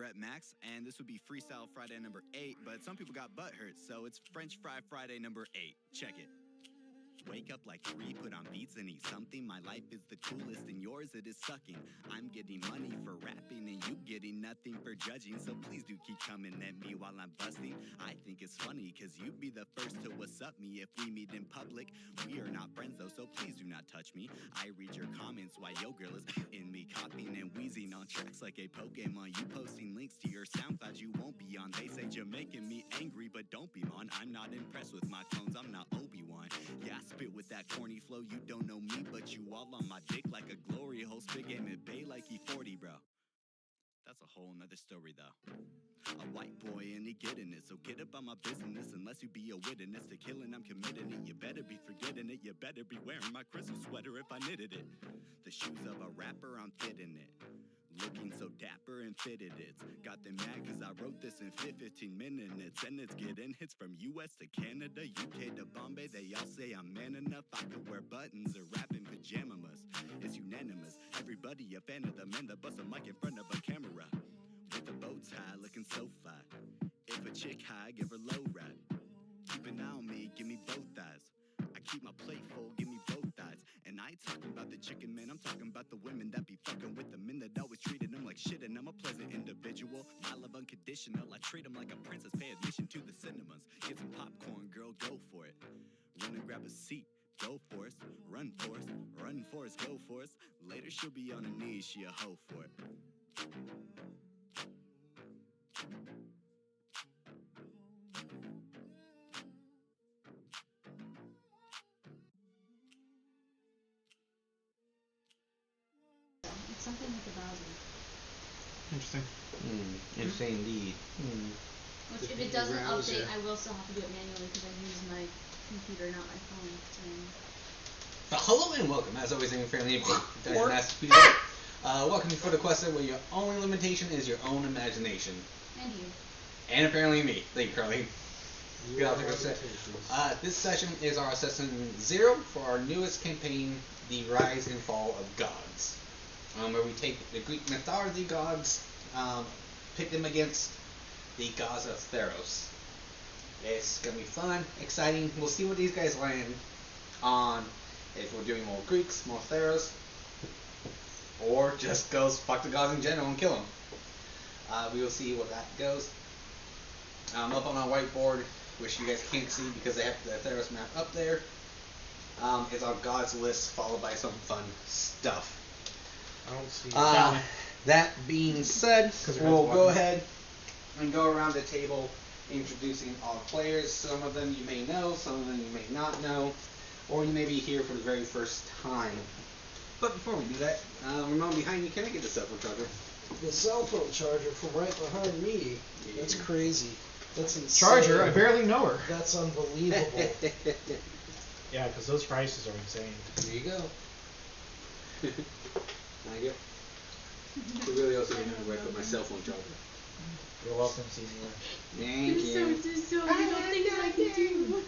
Brett Max, and this would be Freestyle Friday number 8, but some people got butt hurt, so it's French Fry Friday number 8. Check it. Wake up like 3, put on beats and eat something. My life is the coolest and yours it is sucking. I'm getting money for rapping and you getting nothing for judging. So please do keep coming at me while I'm busting. I think it's funny cause you'd be the first to what's up me if we meet in public. We are not friends though, so please do not touch me. I read your comments while yo girl is in me copying and wheezing on tracks like a Pokemon. You posting links to your SoundCloud you won't be on. They say you're making me angry, but don't be on. I'm not impressed with my clones, I'm not Obi-Wan. Yeah, I spit with that corny flow, you don't know me, but you all on my dick like a glory hole. Spit game at Bay like E40, bro. That's a whole nother story, though. A white boy and he getting it, so get up on my business. Unless you be a witness to killing, I'm committing it. You better be forgetting it, you better be wearing my Christmas sweater if I knitted it. The shoes of a rapper, I'm fitting it. Looking so dapper and fitted it. Got them mad cause I wrote this in 15 minutes. And it's getting hits from US to Canada, UK to Bombay. They all say I'm man enough. I could wear buttons or rap in pajamas. It's unanimous. Everybody a fan of the man that busts a mic in front of a camera. With a bow tie looking so fly. If a chick high, give her low ride. Keep an eye on me, give me both eyes. I keep my plate full, give me both thighs. And I ain't talking about the chicken man, I'm talking about the women that be fucking with the men that always treated them like shit. And I'm a pleasant individual, my love unconditional. I treat them like a princess, pay admission to the cinemas. Get some popcorn, girl, go for it. Run and grab a seat, go for us. Run for us, run for us, go for us. Later she'll be on her knees, she a hoe for it. Something with the browser. Interesting. Interesting indeed. Which, if it doesn't update, I will still have to do it manually because I use my computer, not my phone. Hello and welcome, as always, in fairly welcome for the quest where your only limitation is your own imagination. And you. And apparently me. Thank you, Carly. This session is our session 0 for our newest campaign, The Rise and Fall of Gods. Where we take the Greek mythology gods, pit them against the gods of Theros. It's going to be fun, exciting. We'll see what these guys land on. If we're doing more Greeks, more Theros, or just goes fuck the gods in general and kill them. We will see what that goes. Up on our whiteboard, which you guys can't see because they have the Theros map up there, is our gods list followed by some fun stuff. I don't see that being said, we'll go ahead and go around the table introducing all players. Some of them you may know, some of them you may not know, or you may be here for the very first time. But before we do that, Ramon, behind you, can I get the cell phone charger? The cell phone charger from right behind me. Yeah. That's crazy. That's insane. Charger? I barely know her. That's unbelievable. Yeah, because those prices are insane. There you go. Thank you. I really also didn't know where I put my cell phone charger. You're welcome, Caesar. Thank you. You don't things I can do.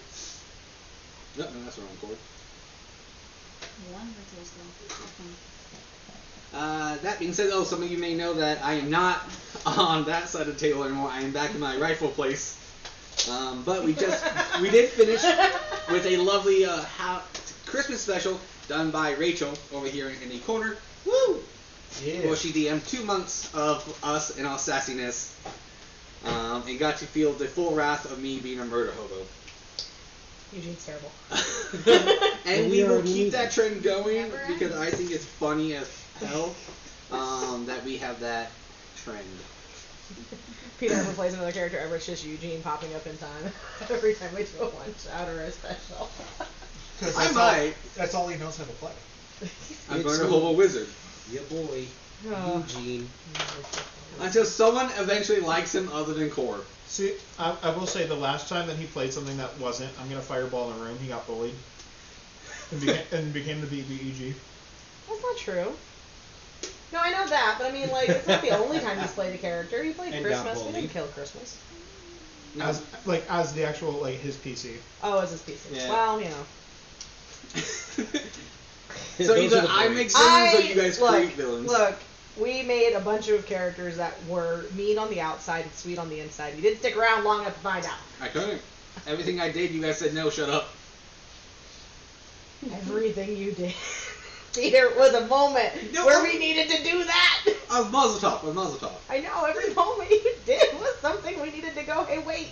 No, that's the wrong cord. One virtual still. That being said, though, some of you may know that I am not on that side of the table anymore. I am back in my rightful place. But we did finish with a lovely Christmas special done by Rachel over here in the corner. Woo! Yeah. Well, she DM'd 2 months of us and our sassiness, and got to feel the full wrath of me being a murder hobo. Eugene's terrible. And we will keep that trend going because I think it's funny as hell that we have that trend. Peter never plays another character ever. It's just Eugene popping up in time every time we do a one-shot or a special. That's all he knows how to play. I'm going to hold a wizard. Yeah, boy. Eugene. Until someone eventually likes him other than Core. See, I will say the last time that he played something that wasn't, I'm going to fireball the room, he got bullied. And became the BBEG. That's not true. No, I know that, but I mean, like, it's not the only time he's played a character. He played Christmas. We didn't kill Christmas. No. As the actual, his PC. Oh, as his PC. Yeah. Well, you know. So either I make villains or you guys create villains. Look, we made a bunch of characters that were mean on the outside and sweet on the inside. You didn't stick around long enough to find out. I couldn't. Everything I did, you guys said no, shut up. Everything you did. There was a moment where we needed to do that. Of Mazel Tov. I know, every moment you did was something we needed to go, hey, wait.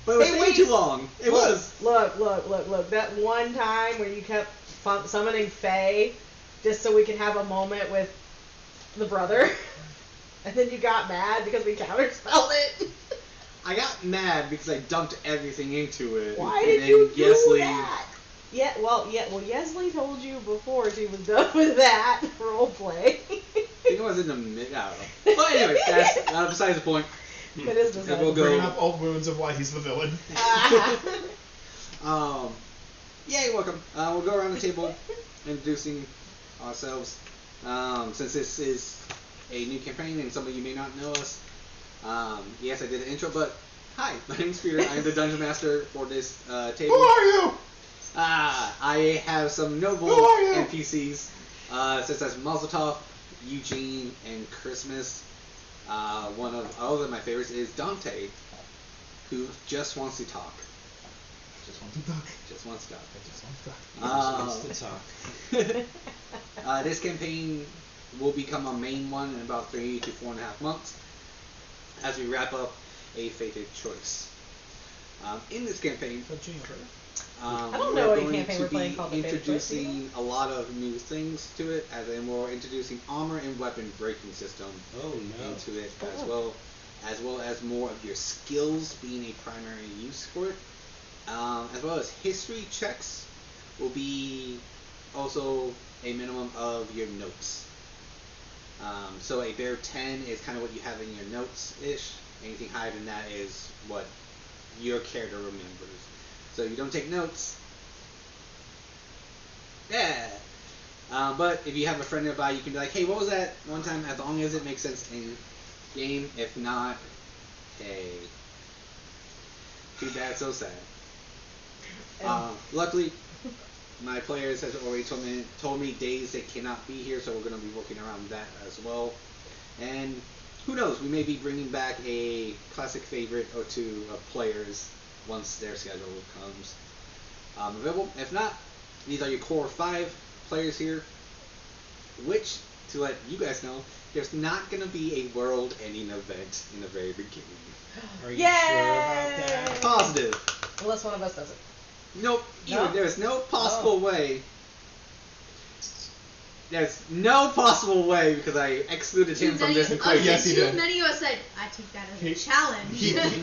But it was taking too long. It was. Look. That one time where you kept summoning Faye just so we could have a moment with the brother. And then you got mad because we counterspelled it. I got mad because I dumped everything into it. Why did you do that? Well, Yesley told you before she was done with that roleplay. I think it was in the mid. I don't know. But anyway, that's besides the point. That is the We'll go. Bringing up old wounds of why he's the villain. Yeah, you're welcome. We'll go around the table introducing ourselves. Since this is a new campaign and some of you may not know us, yes, I did an intro, but hi, my name's Peter. I am the Dungeon Master for this table. Who are you? I have some notable Who are you? NPCs, such as Mazel Tov, Eugene, and Christmas. One of other of my favorites is Dante, who just wants to talk. Just want to talk. Just wants to talk. Just wants to talk. This campaign will become a main one in about 3 to 4.5 months as we wrap up a fated choice. In this campaign, I don't know we're any going campaign to we're playing be called the Fated Choice, introducing a lot of new things to it, as in we're introducing armor and weapon breaking system into it, as well as more of your skills being a primary use for it, as well as history checks will be also a minimum of your notes. So a bare 10 is kind of what you have in your notes-ish. Anything higher than that is what your character remembers. So you don't take notes. Yeah. But if you have a friend nearby, you can be like, hey, what was that one time? As long as it makes sense in game. If not, hey. Too bad, so sad. Luckily, my players has already told me days they cannot be here, so we're going to be working around that as well. And who knows, we may be bringing back a classic favorite or two of players once their schedule comes available. If not, these are your core 5 players here, which, to let you guys know, there's not going to be a world-ending event in the very beginning. Are you sure about that? Positive. Unless one of us does it. Nope. No? There's no possible way. There's no possible way because I excluded him from this equation. Yes, he did. Too many of us said, I take that as a challenge.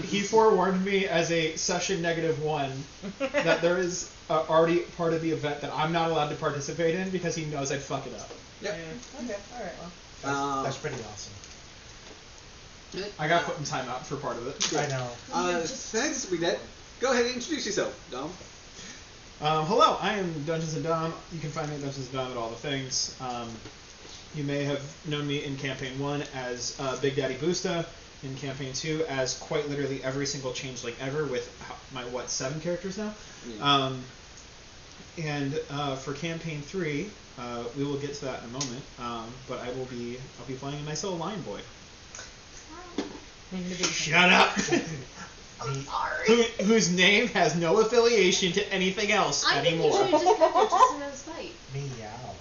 He forewarned me as a session -1 that there is already part of the event that I'm not allowed to participate in because he knows I'd fuck it up. Yep. Okay, alright, well. That's pretty awesome. I got put in timeout for part of it. I know. Thanks, we did. Go ahead and introduce yourself, Dom. Hello, I am Dungeons & Dom. You can find me at Dungeons & Dom at all the things. You may have known me in Campaign 1 as Big Daddy Boosta, in Campaign 2 as quite literally every single changeling ever with my, 7 characters now? Yeah. And for Campaign 3, we will get to that in a moment, but I'll be playing a nice little lion boy. Shut up! I'm sorry. Whose name has no affiliation to anything else anymore. I think you should have just kept it just in this fight. Meow.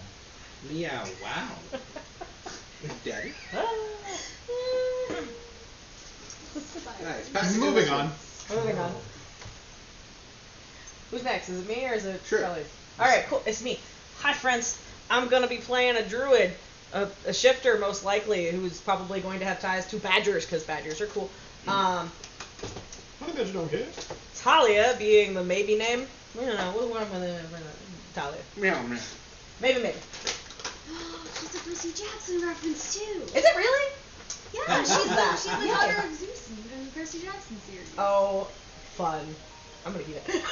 Meow, wow. Daddy. Nice. Moving on. Moving on. Who's next? Is it me or is it Sure. Kelly? Alright, cool. It's me. Hi, friends. I'm going to be playing a druid, a shifter most likely, who's probably going to have ties to badgers, because badgers are cool. I bet you don't care. Thalia being the maybe name. I don't know. What am I going to Thalia? Meow, meow. Maybe. She's a Percy Jackson reference too. Is it really? Yeah, she's that. She's the daughter of Zeus in the Percy Jackson series. Oh, fun. I'm going to keep it.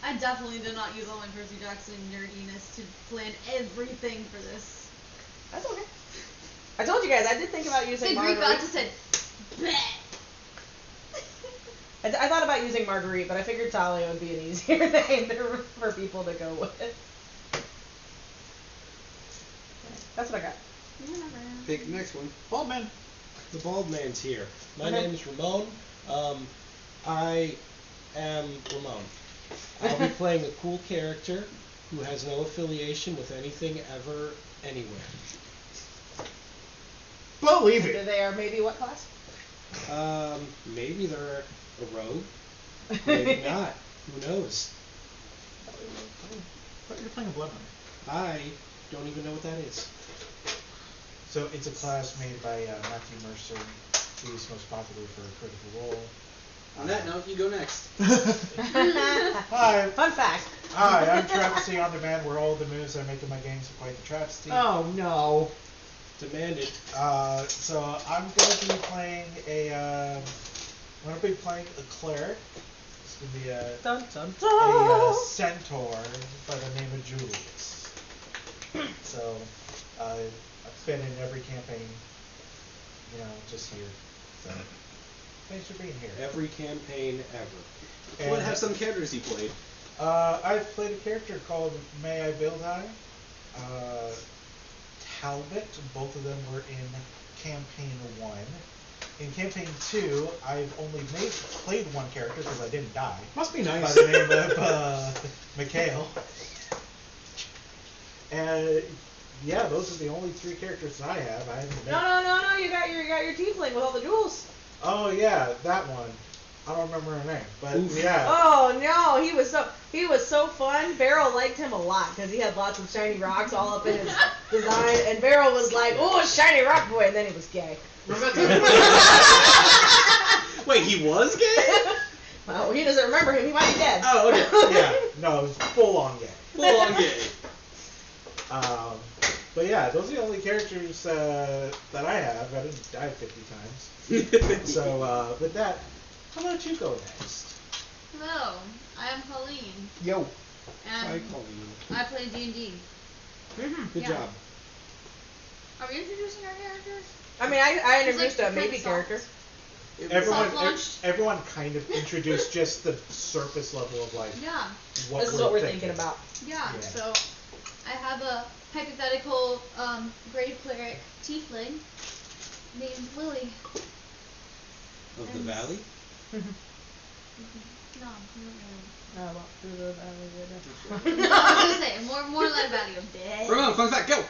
I definitely did not use all my Percy Jackson nerdiness to plan everything for this. That's okay. I told you guys, I did think about using The Greek Marguerite. god just said, bleh. I thought about using Marguerite, but I figured Thalia would be an easier name for people to go with. That's what I got. Pick the next one. Bald man. The bald man's here. My Okay. name is Ramon. I am Ramon. I'll be playing a cool character who has no affiliation with anything ever, anywhere. Believe Do it. they are maybe what class? Maybe they're a rogue. Maybe not. Who knows? But you're playing a blood hunter. I don't even know what that is. So it's a class made by Matthew Mercer. He's most popular for Critical Role. On that note, you go next. Hi. Fun fact. Hi, I'm Travesty On Demand, where all the moves I make in my games are quite the travesty. Oh no. Demanded. So I'm going to be playing a cleric. It's going to be a Dun dun dun. centaur by the name of Julius. So I've been in every campaign, just here. So thanks for being here. Every campaign ever. And What have some characters you played? I've played a character called May I Build I, Talbot. Both of them were in campaign 1. In campaign 2, I've only played one character because I didn't die. Must be By nice. the name of Mikhail. And yeah, those are the only 3 characters that I have. I haven't made. No. You got your tiefling with all the jewels. Oh yeah, that one. I don't remember her name, but Oof. yeah. Oh no, he was so fun. Beryl liked him a lot because he had lots of shiny rocks all up in his design, and Beryl was like, "Oh, shiny rock boy," and then he was gay. Wait, he was gay? Well, he doesn't remember him. He might be dead. Oh, okay. Yeah, no, it was full on gay. Full on gay. But yeah, those are the only characters that I have. I didn't die 50 times. So with that, how about you go next? Hello, I am Pauline, Yo. Hi, and Colleen. I play D&D. Good Yeah. job. Are we introducing our characters? I mean, I It's introduced like a maybe Prince character. Soft-launched. Everyone kind of introduced just the surface level of like Yeah, what This is what we're thinking about. yeah. Yeah. So, I have a hypothetical grave cleric tiefling named Lili. Of the valley? No, not Oh, well, through the valley, really. No, I was gonna say more like Valley of Death. Ramon, fun fact, go!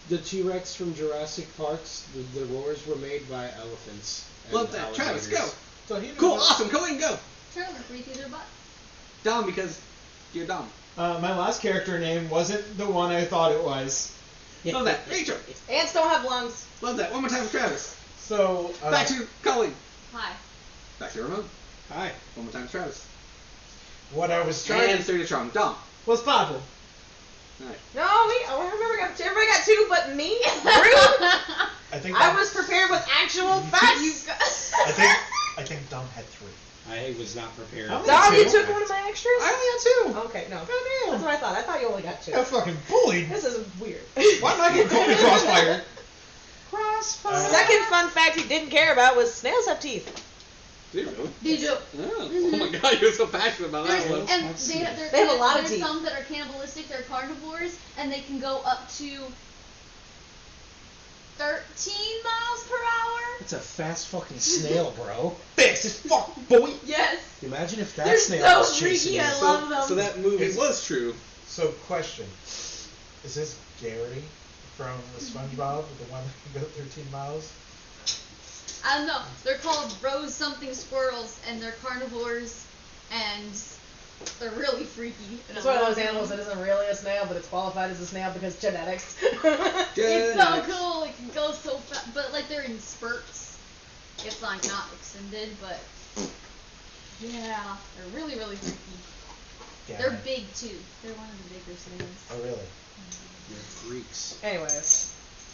The T-Rex from Jurassic Park's, the roars were made by elephants. And Love that. Travis, go! alligators. So he Cool, awesome, Colleen, go! Sure, let's breathe through their butt. Dom, because you're Dom. My last character name wasn't the one I thought it was. Love that. Rachel! Ants don't have lungs. Love that. One more time for Travis. So Back to Colleen. Hi. Back to Ramon. Hi. One more time for Travis. what I was trying And to 30 strong. Dom. What's poppin'? Alright. No, me. Oh, I remember. Everybody got 2, but me. Rude. I think I was prepared with actual facts. I think Dom had 3. I was not prepared. How many Dom, you two? took one of my extras. I only had 2. Okay, no. Goddamn. That's what I thought. I thought you only got 2. Got fucking bullied. This is weird. Why am I getting called a crossfire? Crossfire. Second fun fact he didn't care about was snails have teeth. Did you really? Did you? Oh my god, you're so passionate about that one. And I've seen it. They have a lot of there's teeth. some that are cannibalistic, they're carnivores, and they can go up to 13 miles per hour. It's a fast fucking snail, bro. Fast as fuck, boy. Yes. Imagine if that They're snail so was chasing freaky, you. I love them. So that movie Is- was true. So question: is this Gary from the SpongeBob, the one that can go 13 miles? I don't know. They're called rose something squirrels, and they're carnivores, and they're really freaky. And It's I one of love those them. animals that isn't really a snail, but it's qualified as a snail because genetics. It's so cool. It can go so fast, but like they're in spurts. It's like not extended, but yeah, they're really really freaky. Yeah. They're big too. They're one of the bigger snails. Oh really? You're freaks. Anyways.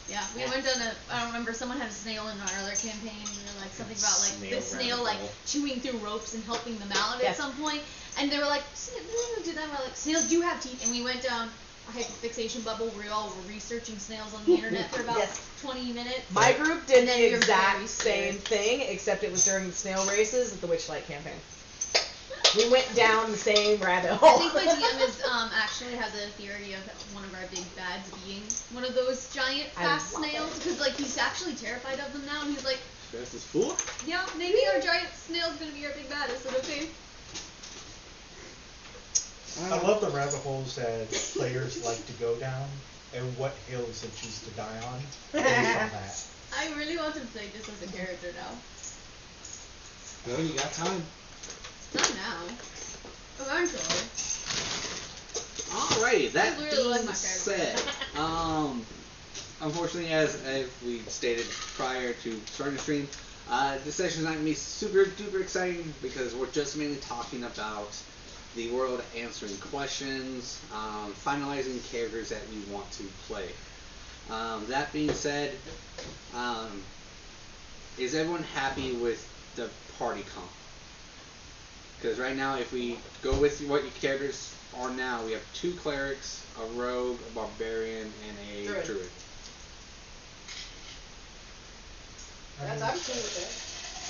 Yeah, we went on I don't remember, someone had a snail in our other campaign, and they're like something about like the snail like chewing through ropes and helping them out Yes. at some point, and they were like, snails do that, and we're like, snails do have teeth, and we went down a hyperfixation bubble where we all were researching snails on the internet for about Yes. 20 minutes. My group did And then the you're exact very same scared. thing, except it was during the snail races at the Witchlight campaign. We went down the same rabbit I hole. think my DM is actually has a theory of one of our big bads being one of those giant fast love snails, it. because like he's actually terrified of them now, and he's like, Fast as full? yeah, maybe our giant snail's gonna be our big bad. Is it okay? I love the rabbit holes that players like to go down, and what hills they choose to die on based on that. I really want to play this as a character now. Well, you got time. Not now. Eventually. Alrighty, that I really being like my said, character. unfortunately, as we stated prior to starting the stream, this session is not going to be super duper exciting because we're just mainly talking about the world, answering questions, finalizing characters that we want to play. That being said, is everyone happy with the party comp? Because right now, if we go with what your characters are now, we have 2 clerics, a rogue, a barbarian, and a druid. I'm cool with it.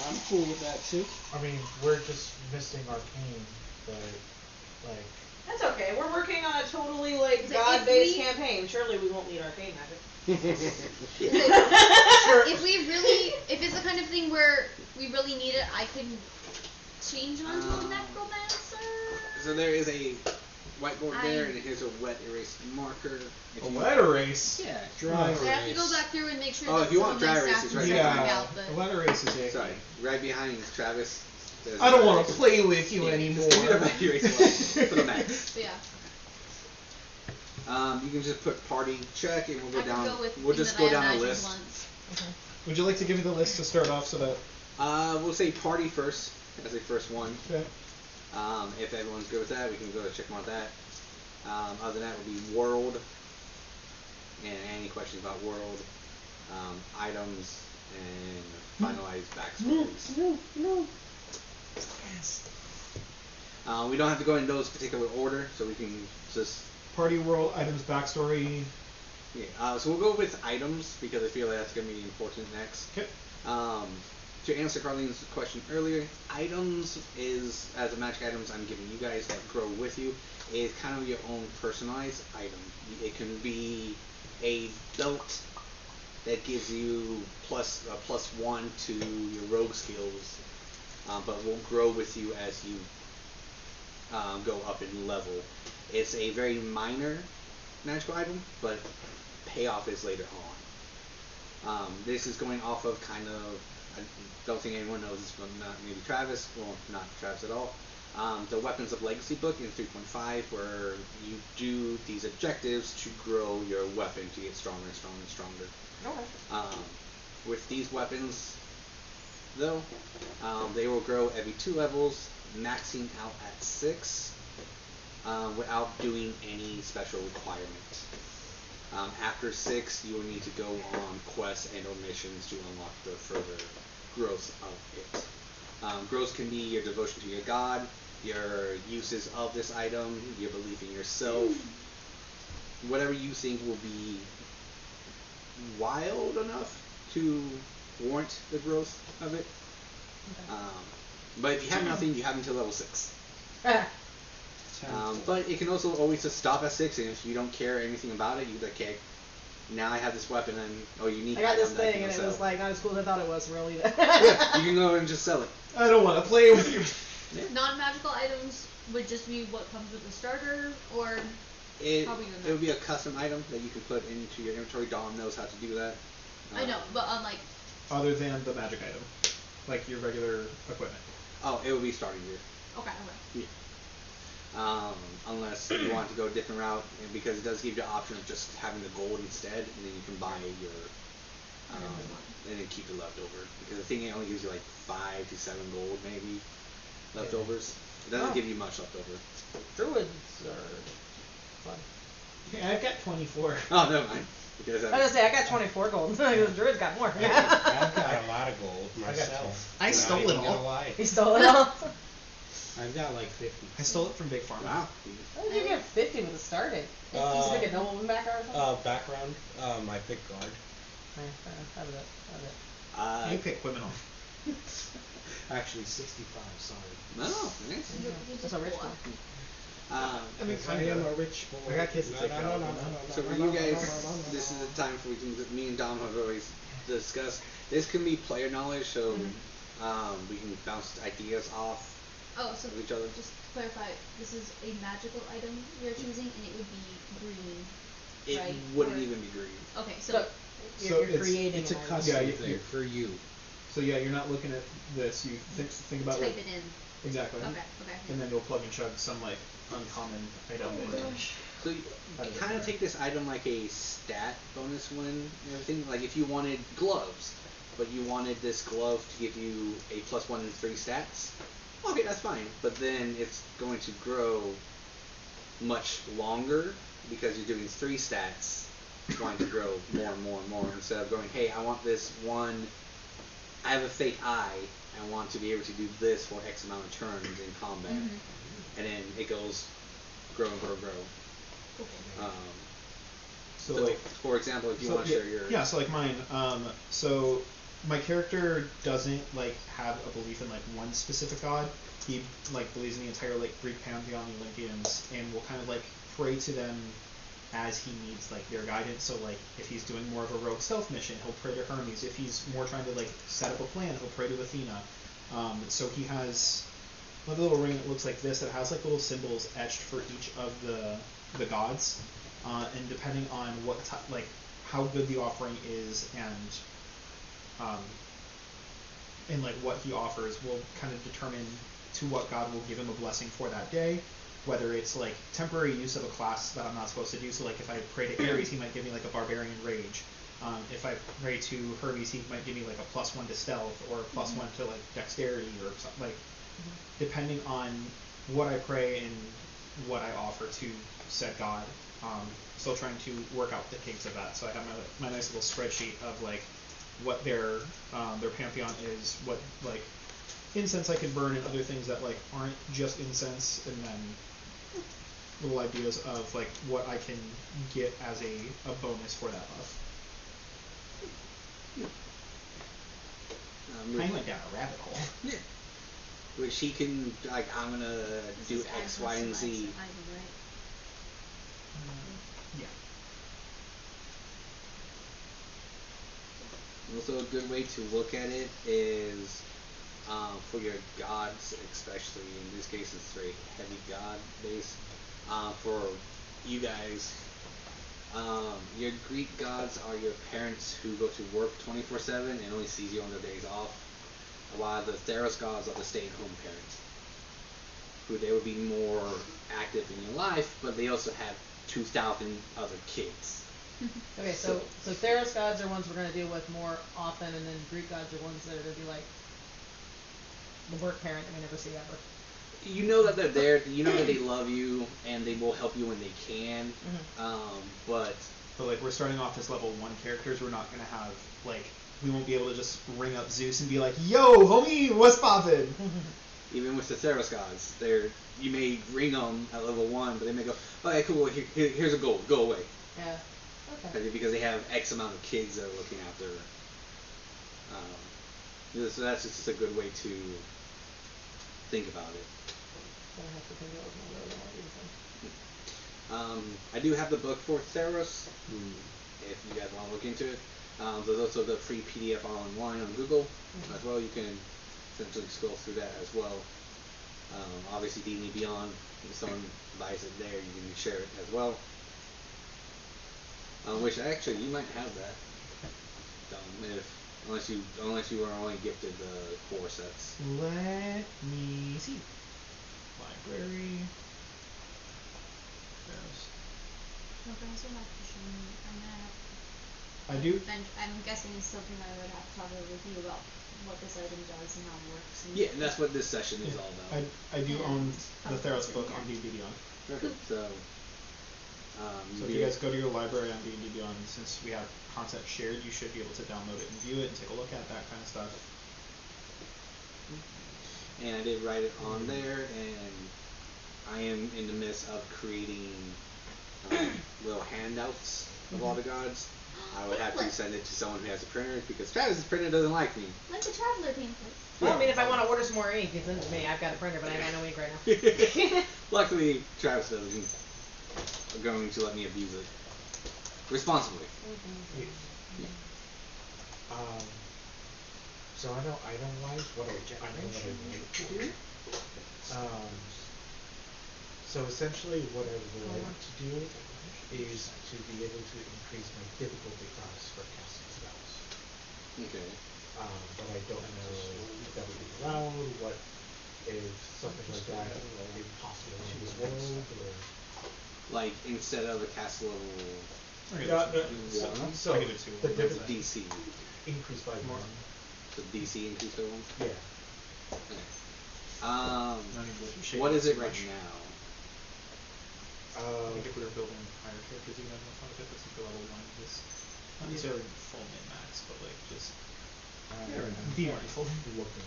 I'm cool with that too. I mean, we're just missing arcane, but like. That's okay. We're working on a totally like Is it god-based if we- campaign. Surely we won't need arcane magic. If we really, if it's the kind of thing where we really need it, I could change it onto a necromancer. So there is a whiteboard there, I- and here's a wet erase marker. If A you- wet erase? Yeah. Dry I have to erase. go back through and make sure Oh, that if you some want of my dry erase, stats it's and right stuff there. work Yeah, out, but a wet erase is it. Sorry, right behind Travis. there's I don't a- want to play with you Yeah, anymore. just give me the wet erase for the max. but yeah. You can just put party check, and we'll go I could down. go with We'll things just that go I down a imagined list. once. Would you like to give me the list to start off so that... We'll say party first as a first one. Okay. If everyone's good with that, we can go check them on that. Other than that would be world, and any questions about world, items, and finalized backstories. No. We don't have to go in those particular order, so we can just. Party, world, items, backstory. Yeah. So we'll go with items because I feel like that's going to be important next. Okay. To answer Carlene's question earlier, items is, as a magic items I'm giving you guys that grow with you, is kind of your own personalized item. It can be a belt that gives you +1 to your rogue skills, but will grow with you as you go up in level. It's a very minor magical item, but payoff is later on. This is going off of kind of, I don't think anyone knows this, but not maybe Travis, well, not Travis at all. The Weapons of Legacy book in 3.5, where you do these objectives to grow your weapon to get stronger and stronger and stronger. Okay. With these weapons, though, they will grow every 2 levels, maxing out at 6, without doing any special requirement. After 6, you will need to go on quests and or missions to unlock the further growth of it. Growth can be your devotion to your god, your uses of this item, your belief in yourself, whatever you think will be wild enough to warrant the growth of it. But if you have nothing, you have until level 6. But it can also always just stop at 6, and if you don't care anything about it, you're like, okay, now I have this weapon and unique I got this item that I thing can and it sell. was like not as cool as I thought it was really. Yeah, you can go and just sell it. I don't want to play with you. Non-magical items would just be what comes with the starter, or It how we doing it would that? be a custom item that you can put into your inventory. Dom knows how to do that. I know, but like, Other than the magic item. Like your regular equipment. Oh, it would be starting gear. okay. Unless you want to go a different route, and because it does give you the option of just having the gold instead, and then you can buy your, and then keep the leftover. Because the thing only gives you like 5 to 7 gold maybe leftovers. It doesn't give you much leftover. Druids are fun. Yeah, I've got 24. Oh, never mind. Because I was gonna say I got 24 gold. The druid's got more. I've got a lot of gold myself. I stole Not it even all. gonna lie. You stole it all. I've got like 50. I stole it from Big Pharma. wow. How did you get 50 with the starting? Did you pick a nobleman background or something? Background, I picked guard. How did it? You pick women on. Actually, 65. Sorry. No, nice. That's a rich one. I mean, I am a rich boy. I got kids to take care of. So for you guys, this is the time for me and Dom have always discussed. This can be player knowledge, so we can bounce ideas off Oh, so of each other. just to clarify, this is a magical item you're choosing, and it would be green, It right? wouldn't Or- even be green. Okay, so So So you're creating It's a an item. custom Yeah, thing for you. So yeah, you're not looking at this. You think about type like it in. exactly, Okay, and then you'll plug and chug some like uncommon item in. So you kind of take this item like a stat bonus one and everything. Like if you wanted gloves, but you wanted this glove to give you a +1 and 3 stats, okay, that's fine. But then it's going to grow much longer because you're doing 3 stats, wanting to grow more and more and more instead of going, hey, I want this one. I have a fake eye. I want to be able to do this for X amount of turns in combat, and then it goes grow and grow and grow. So like, for example, if you want to share your so like mine. So my character doesn't like have a belief in like one specific god. He like believes in the entire like Greek pantheon, the Olympians, and will kind of like pray to them as he needs like their guidance. So like if he's doing more of a rogue stealth mission, he'll pray to Hermes. If he's more trying to like set up a plan, he'll pray to Athena. So he has a little ring that looks like this that has like little symbols etched for each of the gods, and depending on what like how good the offering is and like what he offers will kind of determine to what god will give him a blessing for that day. Whether it's like temporary use of a class that I'm not supposed to do. So like if I pray to Ares, he might give me like a barbarian rage. If I pray to Hermes, he might give me like a +1 to stealth or a +1 to like dexterity or something. Like depending on what I pray and what I offer to said god. Still trying to work out the kinks of that. So I have my nice little spreadsheet of like what their pantheon is, what like incense I can burn, and other things that like aren't just incense, and then little ideas of like what I can get as a bonus for that buff. I went down a rabbit hole. Yeah. Which he can like I'm gonna do X, Y, and Z. Yeah. Also, a good way to look at it is for your gods, especially in this case, it's very heavy god based. For you guys, your Greek gods are your parents who go to work 24/7 and only see you on their days off. While the Theros gods are the stay-at-home parents, who they would be more active in your life, but they also have 2,000 other kids. Okay, so Theros gods are ones we're going to deal with more often, and then Greek gods are ones that are going to be like the work parent that we never see ever. You know that they're there. You know that they love you, and they will help you when they can. But like we're starting off as level 1 characters. We're not gonna have like we won't be able to just ring up Zeus and be like, "Yo, homie, what's poppin'?" even with the Theros gods, you may ring them at level 1, but they may go, "Okay, cool. Here's a gold. Go away." Yeah. Okay. Because they have X amount of kids they're looking after. So that's just a good way to think about it. I have to think about more reason. I do have the book for Theros, if you guys want to look into it. There's also the free PDF online on Google as well. You can essentially scroll through that as well. Obviously, D&D Beyond, if someone buys it there, you can share it as well. Which actually, you might have that. Unless you are only gifted the core sets. Let me see. Library. There's. No, but I also have to show me. I'm gonna have to. I do. I'm guessing it's something that I would have to talk over with you about what this item does and how it works. And Yeah, and that's what this session is all about. I do own the Theros book on D&D Beyond. Perfect. So if you guys go to your library on D&D Beyond, since we have content shared, you should be able to download it and view it and take a look at that kind of stuff. And I did write it on there, and I am in the midst of creating little handouts of all the gods. I would have to send it to someone who has a printer because Travis's printer doesn't like me. Like the traveler pamphlet. Well, I mean, if I want to order some more ink, you send it to me. I've got a printer, but I got no ink right now. Luckily, Travis doesn't going to let me abuse it responsibly. Yes. So I know item-wise what I know what I like to do. So essentially, what I would like to do is to be able to increase my difficulty class for casting spells. Okay. But I don't know if that would be allowed. What if something like that is possible in this world, or Like instead of a cast level so I give it 2. the DC. increase by More. 1. So DC increase by 1? Yeah. Okay. What is it right now? I think if we were building higher characters, you'd have more fun with it, but since we're level 1, just not necessarily full min-max, but like just be mindful. Looking.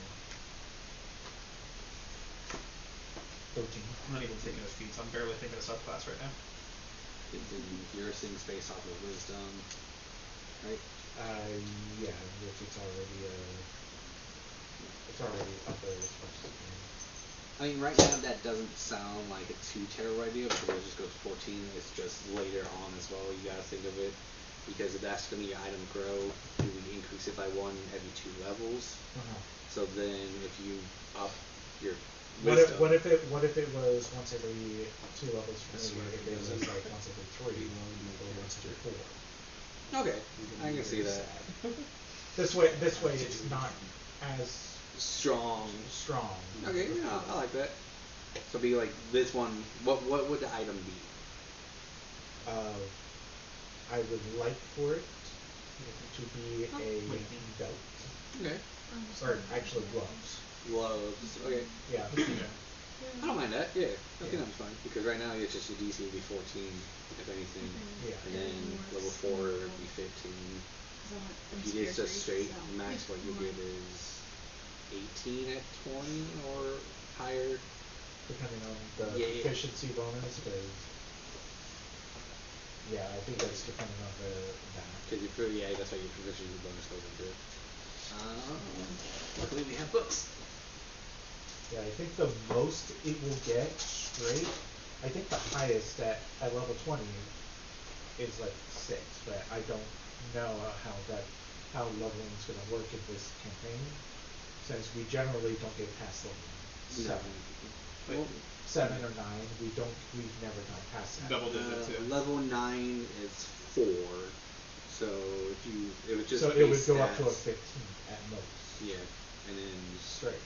13. I'm not even thinking of feats, I'm barely thinking of subclass right now. You're seeing space off of wisdom, right? Yeah, which it's already up there as much as it can. I mean, right now that doesn't sound like a too terrible idea because it just goes to 14. It's just later on as well. You gotta think of it because if that's gonna be your item grow, do we increase it by 1 every 2 levels? So then, if you up your wisdom, What if it was once every 2 levels from here? If it was like once every 3, or once every 4. okay, I can see that. This way it's not as Strong. Okay, yeah, I like that. So be like this one. What would the item be? I would like for it to be a belt. Okay. Or actually gloves. Gloves. Okay. Yeah. I don't mind that. Yeah, I think that's fine because right now it's just your DC would be 14, if anything. Yeah. And then level 4 would be 15. If you did just straight max, what you get is 18 at 20 or higher. Depending on the efficiency bonus, because I think that's depending on that. Because that's why your proficiency bonus goes into it. Luckily we have books. Yeah, I think the most it will get straight. I think the highest at level 20 is like 6, but I don't know how leveling is going to work in this campaign, since we generally don't get past level 7. Well, 7 or 9, we've never gone past that. Double digit too. Level 9 is 4, so it would just so be it would go up to a stats. 15 at most. Yeah, and then Straight.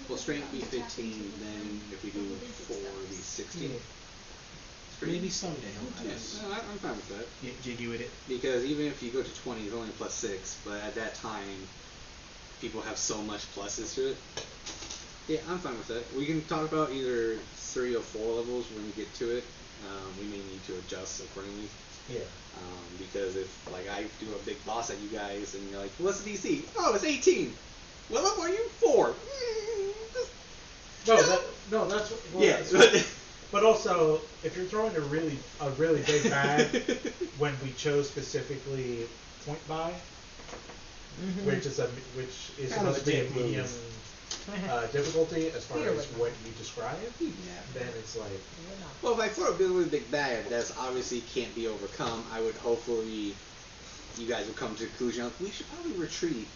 well, straight would be 15. Then if we do 4, it would be 16. Maybe someday he'll do Yes, no, I'm fine with that. Get jiggy with it. Because even if you go to 20, it's only plus 6, but at that time, people have so much pluses to it. Yeah, I'm fine with that. We can talk about either 3 or 4 levels when we get to it. We may need to adjust accordingly. Yeah. Because if like I do a big boss at you guys and you're like, what's the DC? Oh, it's 18. What level are you? 4. No, that's well, yeah. But also, if you're throwing a really big bag, when we chose specifically point buy, which is supposed to be a medium difficulty as far as what you describe, then it's like. Well, if I throw a really big bag, that's obviously can't be overcome. I would hopefully you guys would come to the conclusion we should probably retreat.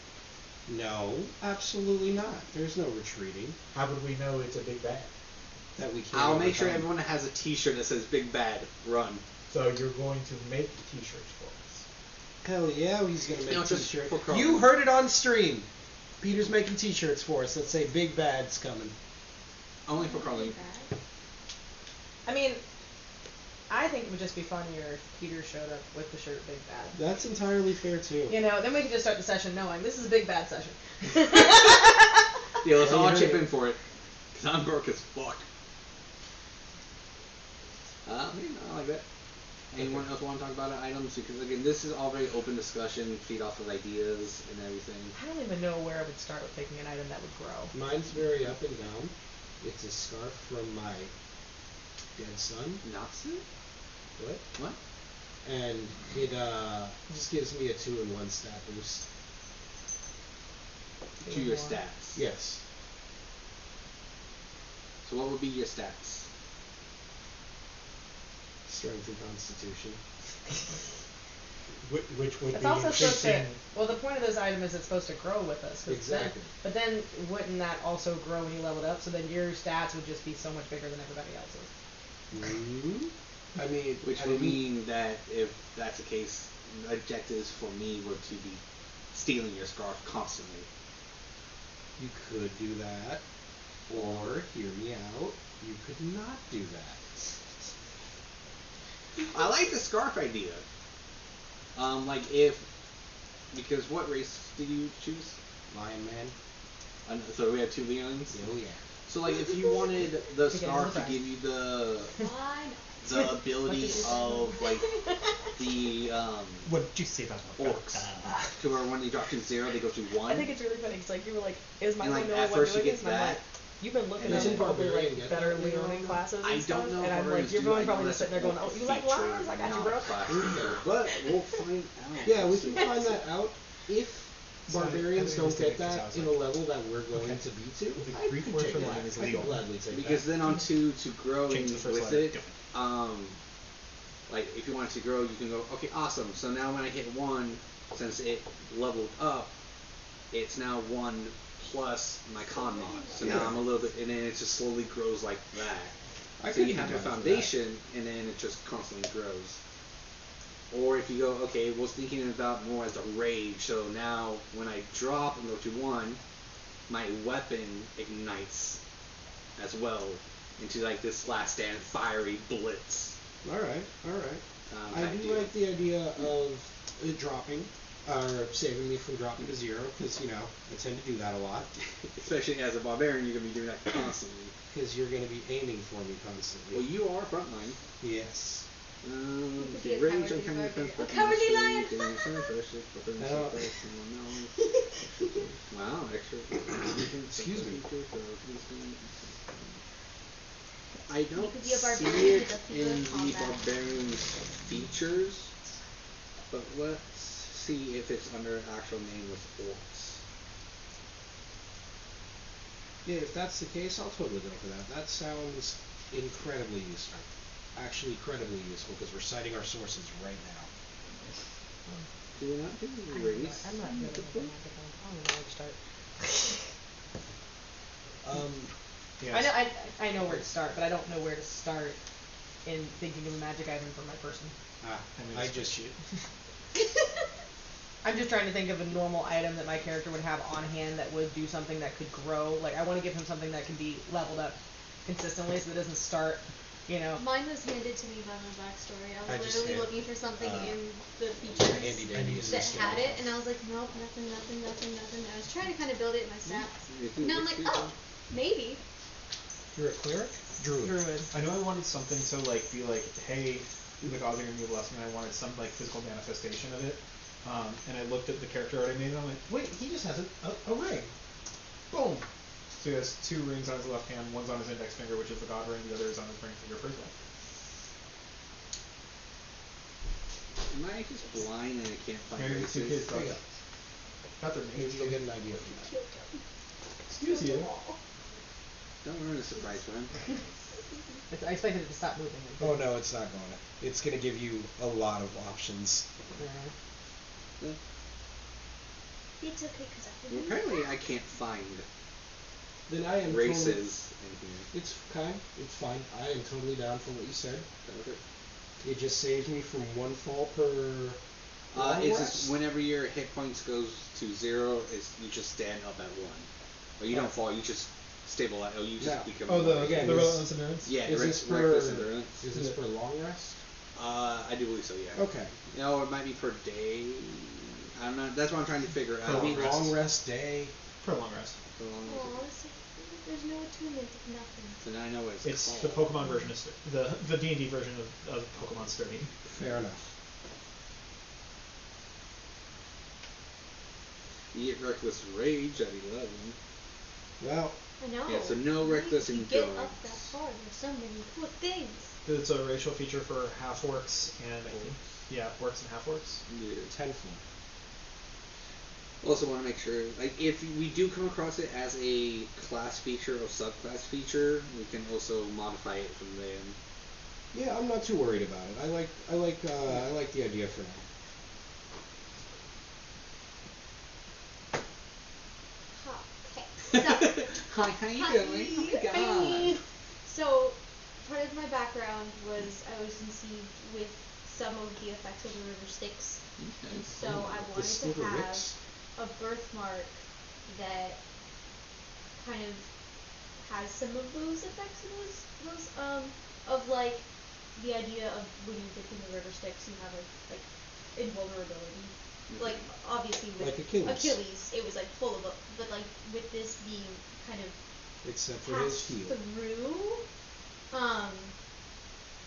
No, absolutely not. There's no retreating. How would we know it's a big bag? That we can't I'll make sure overcome. everyone has a T-shirt that says "Big Bad Run." So you're going to make T-shirts for us. Hell yeah, he's gonna make No, just T-shirts. for Carl. You heard it on stream. Peter's making T-shirts for us that say "Big Bad's coming." Only for Carly. I mean, I think it would just be funnier if Peter showed up with the shirt Big Bad. That's entirely fair too. You know, then we could just start the session knowing this is a Big Bad session. Yeah, let's all chip in for it. Cause I'm broke as fuck. I like that. Anyone else want to talk about items? Because again, this is all very open discussion, feed off of ideas and everything. I don't even know where I would start with picking an item that would grow. Mine's very up and down. It's a scarf from my dead son. Natsu? What? What? and it just gives me a 2-in-1 stat boost. To your stats. Yes. So what would be your stats? Strength and Constitution. Which would It's be also supposed to. increasing. Well, the point of this item is it's supposed to grow with us. 'Cause Exactly. But then wouldn't that also grow when you leveled up? So then your stats would just be so much bigger than everybody else's. I mean, Which would mean that if that's the case, objectives for me were to be stealing your scarf constantly. you could do that, or hear me out. You could not do that. I like the scarf idea. Because what race did you choose? Lion Man. So we have 2 Leons? Oh yeah. So like if you wanted the To get scarf to another give you the Why not? ability of like the What did you say about orcs, to where when they drop to 0 they go to 1. I think it's really funny because like you were like, is my And, one like, the at only one first you doing get this? And I'm that. like, you've been looking And at doesn't probably Barbarian like get better that later Leoning on? classes and I stuff. don't know And if I'm like, barbarians you're do. I going know probably that's just sitting there going, oh, you like feature, lions? I got you, not bro. class feature. But we'll find out. Yeah, we can find that out if So barbarians I don't think get it's that because I in was a level that we're going Okay. to be to. The I Greek could word take for that. lion is I could leon. gladly take Because that. then on to growing Change the first with letter. it, like if you want it to grow, you can go, okay, awesome. So now when I hit 1, since it leveled up, it's now 1 plus my con mod. So now I'm a little bit, and then it just slowly grows like that. So you have a foundation, and then it just constantly grows. Or if you go, okay, was thinking about more as a rage. So now when I drop and go to 1, my weapon ignites as well into like this last stand fiery blitz. Alright. I type do deal. like the idea of it dropping, or saving me from dropping to 0, because, you know, I tend to do that a lot. Especially as a barbarian, you're gonna be doing that constantly. Because you're going to be aiming for me constantly. Well, you are frontline. Yes. could be Okay, a range cowardly and kind of barbarian. defense. A cowardly lion! Wow, extra. Excuse me. I don't could be a see barbarian it with a in fear of the combat. barbarian's features, but let's see if it's under actual name with orcs. Yeah, if that's the case, I'll totally go for that. That sounds incredibly useful. Actually, incredibly useful, because we're citing our sources right now. Do we not do race? I'm not good at making magic. I don't even know where to start. Yes. I know where to start, but I don't know where to start in thinking of a magic item for my person. I just I'm just trying to think of a normal item that my character would have on hand that would do something that could grow. Like, I want to give him something that can be leveled up consistently so that it doesn't start, you know. Mine was handed to me by my backstory. I I was just literally had, looking for something in the handy features dandies that and had stuff. it, and I was like, nope, nothing. I was trying to kind of build it in my stats. And now I'm like, oh, maybe. You're a cleric? Druid. I know I wanted something to like be like, hey, the gods are gonna be a blessing, and I wanted some like physical manifestation of it. And I looked at the character art I made, and I'm like, wait, he just has a ring. Boom. So he has 2 rings on his left hand. One's on his index finger, which is the god ring. The other is on his ring finger for his left. Am I just blind and I can't find Maybe the 2 kids races? got Yeah. got their Maybe names. you'll get an idea from that. Excuse you. Don't ruin a surprise for him. I expected it to stop moving. Oh no, it's not going to. It's going to give you a lot of options. Yeah. It's okay because I Well, apparently I can't find Then I am races in here. It's fine. I am totally down for what you said. Okay. It just saves me from 1 fall per. It's just whenever your hit points goes to 0, you just stand up at 1. Or you don't fall, you just stabilize. Oh, you just Yeah. become. Oh, the Again, relentless endurance. Yeah, Is this for reckless endurance. Is this for long rest? I do believe so. Yeah. Okay. No, it might be per day. I'm not. That's what I'm trying to figure For out. I mean, rest. long rest day. For a long rest. For long rest. Aw, there's no attunement of nothing. So now I know what it's It's called. the Pokemon version of the D&D version of Pokemon Sturdy. Fair enough. You get reckless rage at 11. Well, I know. Yeah, so no reckless You get endurance. up that far. There's so many cool things. It's a racial feature for half orcs and Yeah, orcs and half-orcs. Yeah. Tenfold. Also want to make sure, like, if we do come across it as a class feature or subclass feature, we can also modify it from there. Yeah, I'm not too worried about it. I like the idea for now. Okay. So, Hi, how you doing? Oh my god. so, part of my background was I was conceived with some of the effects of the river Styx, and so I The wanted to Sliver have Ricks. a birthmark that kind of has some of those effects of those of like the idea of when you dip in the river Styx you have like invulnerability. Like obviously with Like Achilles. it was like full of but like with this being kind of Except for his passed heel. through,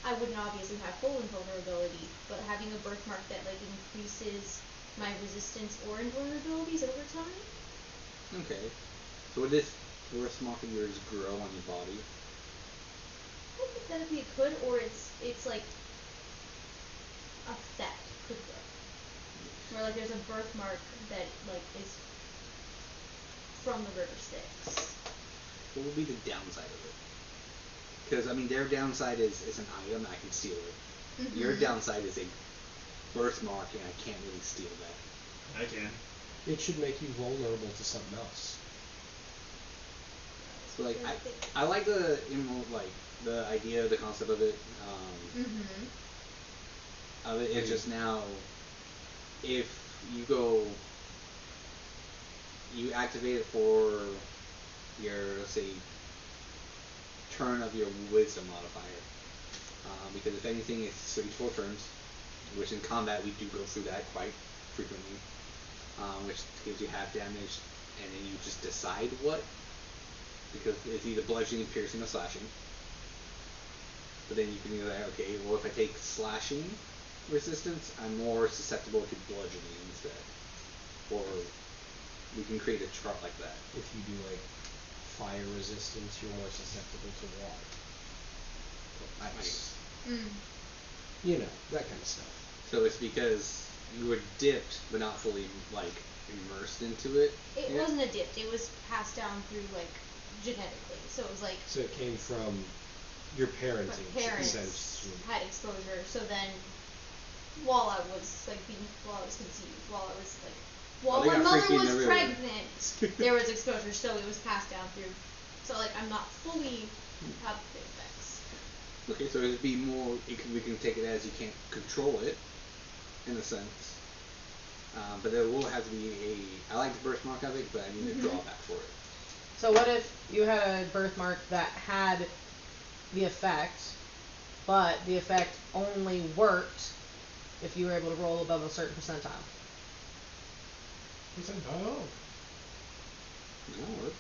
I wouldn't obviously have full invulnerability, but having a birthmark that like increases my resistance or invulnerabilities over time. Okay. So would this birthmark of yours grow on your body? Hypothetically, it could, or it's like effect could grow. Where like there's a birthmark that like is from the river Styx. What would be the downside of it? Because I mean, their downside is an item I can steal it. Mm-hmm. Your downside is a birthmark, and I can't really steal that. I can. It should make you vulnerable to something else. So like I like the the idea, the concept of it. Mm-hmm. Of it. It's just now, if you go, you activate it for your, let's say, turn of your wisdom modifier. Because if anything, it's 34 turns, which in combat we do go through that quite frequently, which gives you half damage, and then you just decide what, because it's either bludgeoning, piercing, or slashing. But then you can either, okay, well if I take slashing resistance, I'm more susceptible to bludgeoning instead. Or we can create a chart like that. If you do like fire resistance, you're more susceptible to water. Or ice. You know, that kind of stuff. So it's because you were dipped, but not fully like immersed into it. It wasn't a dipped. It was passed down through like genetically. So it was like So it came from your parenting. my parents had exposure. So then, while I was conceived, while they my got mother freaky in the was river. pregnant, there was exposure. So it was passed down through. So like I'm not fully have the effects. Okay, so it'd be more. We can take it as you can't control it, in a sense. But there will have to be a. I like the birthmark of it, but I need a drawback for it. So what if you had a birthmark that had the effect, but the effect only worked if you were able to roll above a certain percentile? Percentile. That'll work.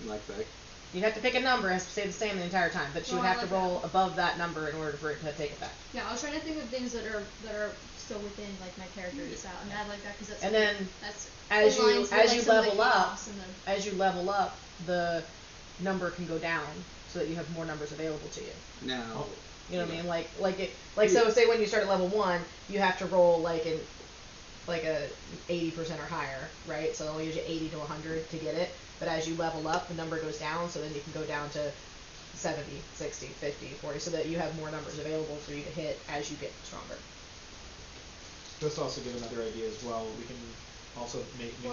I like that. You'd have to pick a number and stay the same the entire time, but you would I have like to roll above that number in order for it to take effect. Yeah, I was trying to think of things that are still within like my character style, and I like that because that's And then that's as in you lines with, like, some of the chaos and the number can go down so that you have more numbers available to you. Now. You know what I mean? So say when you start at level 1, you have to roll like a 80% or higher, right? So it'll use you 80 to 100 to get it. But as you level up, the number goes down, so then you can go down to 70, 60, 50, 40, so that you have more numbers available for you to hit as you get stronger. Just to also give another idea as well, we can also make a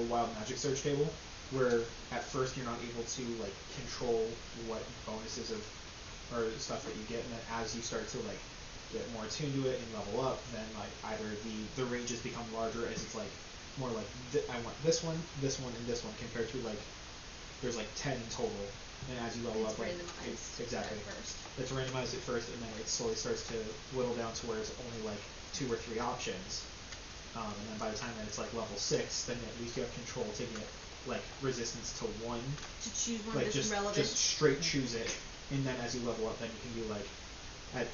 wild magic search table, where at first you're not able to like control what bonuses or stuff that you get, and then as you start to like get more attuned to it and level up, then like either the ranges become larger as it's like more like I want this one, and this one, compared to like there's like 10 in total, and as you level up, like exactly, it's randomized at first, and then it slowly starts to whittle down to where it's only like 2 or 3 options, and then by the time that it's like level 6, then at least you have control to get like resistance to 1. To choose one like that's relevant. just straight choose it, and then as you level up, then you can do like at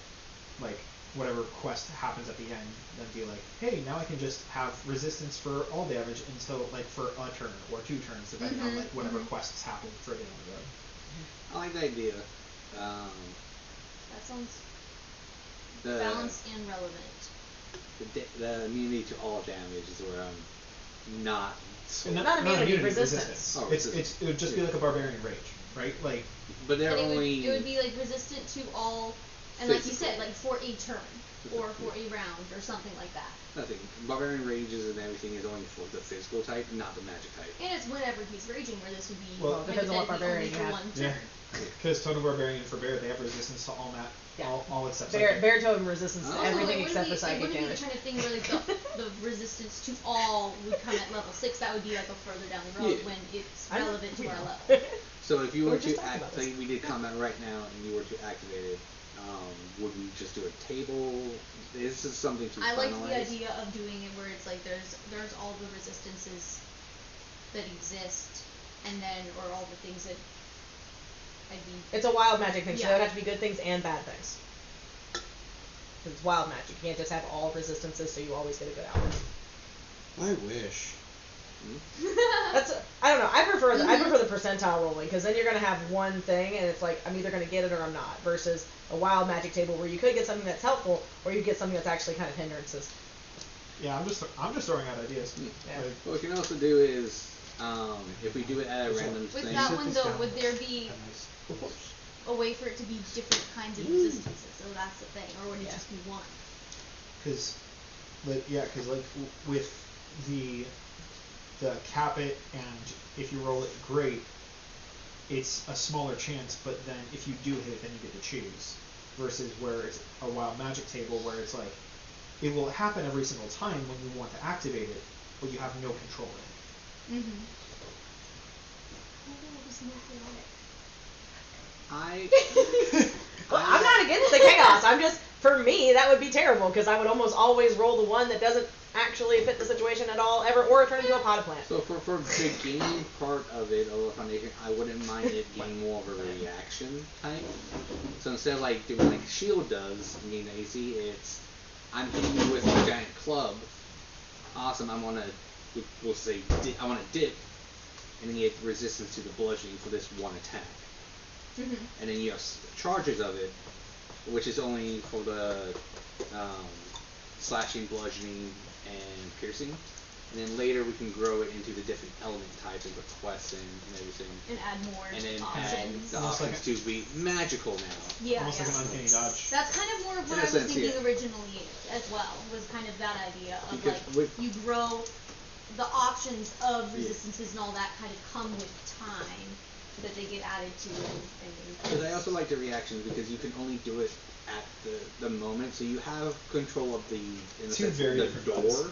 like whatever quest happens at the end, then be like, hey, now I can just have resistance for all damage until like for a turn or 2 turns, depending on like whatever quests happen further down the road. I like the idea. That sounds Balanced and relevant. The immunity to all damage is where I'm not. So And Not immunity, resistance. Oh, It would just be like a barbarian rage, right? Like, but they're And only. it would be like resistant to all, and like you said, like for a turn or for a round or something like that. Nothing. Barbarian rages and everything is only for the physical type, not the magic type. And it's whenever he's raging, where this would be. Well, it depends on what hypothetically barbarian only you for have. one turn. because Totem Barbarian for Bear, they have resistance to all all except psychic. Bear totem resistance to Also, everything it except for wouldn't psychic be the damage. kind of thing where like the resistance to all would come at level 6. That would be like a further down the road when it's I know. relevant to our level. So if you We were were just to talking about activate, we did combat right now, and you were to activate it, would we just do a table? This is something to I like the finalize. idea of doing it where it's like there's all the resistances that exist, and then or all the things that I'd be. It's a wild magic thing, so Yeah. there would have to be good things and bad things. 'Cause it's wild magic. You can't just have all resistances, so you always get a good outcome. I wish. I don't know. I prefer the percentile rolling, because then you're gonna have one thing, and it's like I'm either gonna get it or I'm not. Versus a wild magic table where you could get something that's helpful, or you get something that's actually kind of hindrances. Yeah, I'm just throwing out ideas. Yeah. Like, What we can also do is, if we do it at a random With thing. that one though, would there be Of course. a way for it to be different kinds of resistances? So that's the thing, or would it Yeah. just be one? because with the cap it, and if you roll it great, it's a smaller chance, but then if you do hit, then you get to choose. Versus where it's a wild magic table where it's like it will happen every single time when you want to activate it, but you have no control in it. Mm-hmm. Well, I'm not against the chaos. I'm just, for me, that would be terrible, because I would almost always roll the one that doesn't actually fit the situation at all, ever, or turn into a pot of plant. So for the game part of it, of the foundation, I wouldn't mind it being more of a reaction type. So instead of like doing like shield does, mean AC, it's I'm hitting you with a giant club. Awesome, we'll say I want to dip, and then you get resistance to the bludgeoning for this one attack. Mm-hmm. And then you have charges of it, which is only for the slashing, bludgeoning, and piercing. And then later we can grow it into the different element types and the quests and everything. And add more And then options. add the Almost like options to be magical now. Yeah, Almost like an uncanny dodge. That's kind of more of what In a I was sense, thinking yeah. originally as well, was kind of that idea of Because like with- you grow the options of resistances and all that kind of come with time that they get added to and Because I also like the reactions because you can only do it at the moment, so you have control of the Two very the different door. buttons.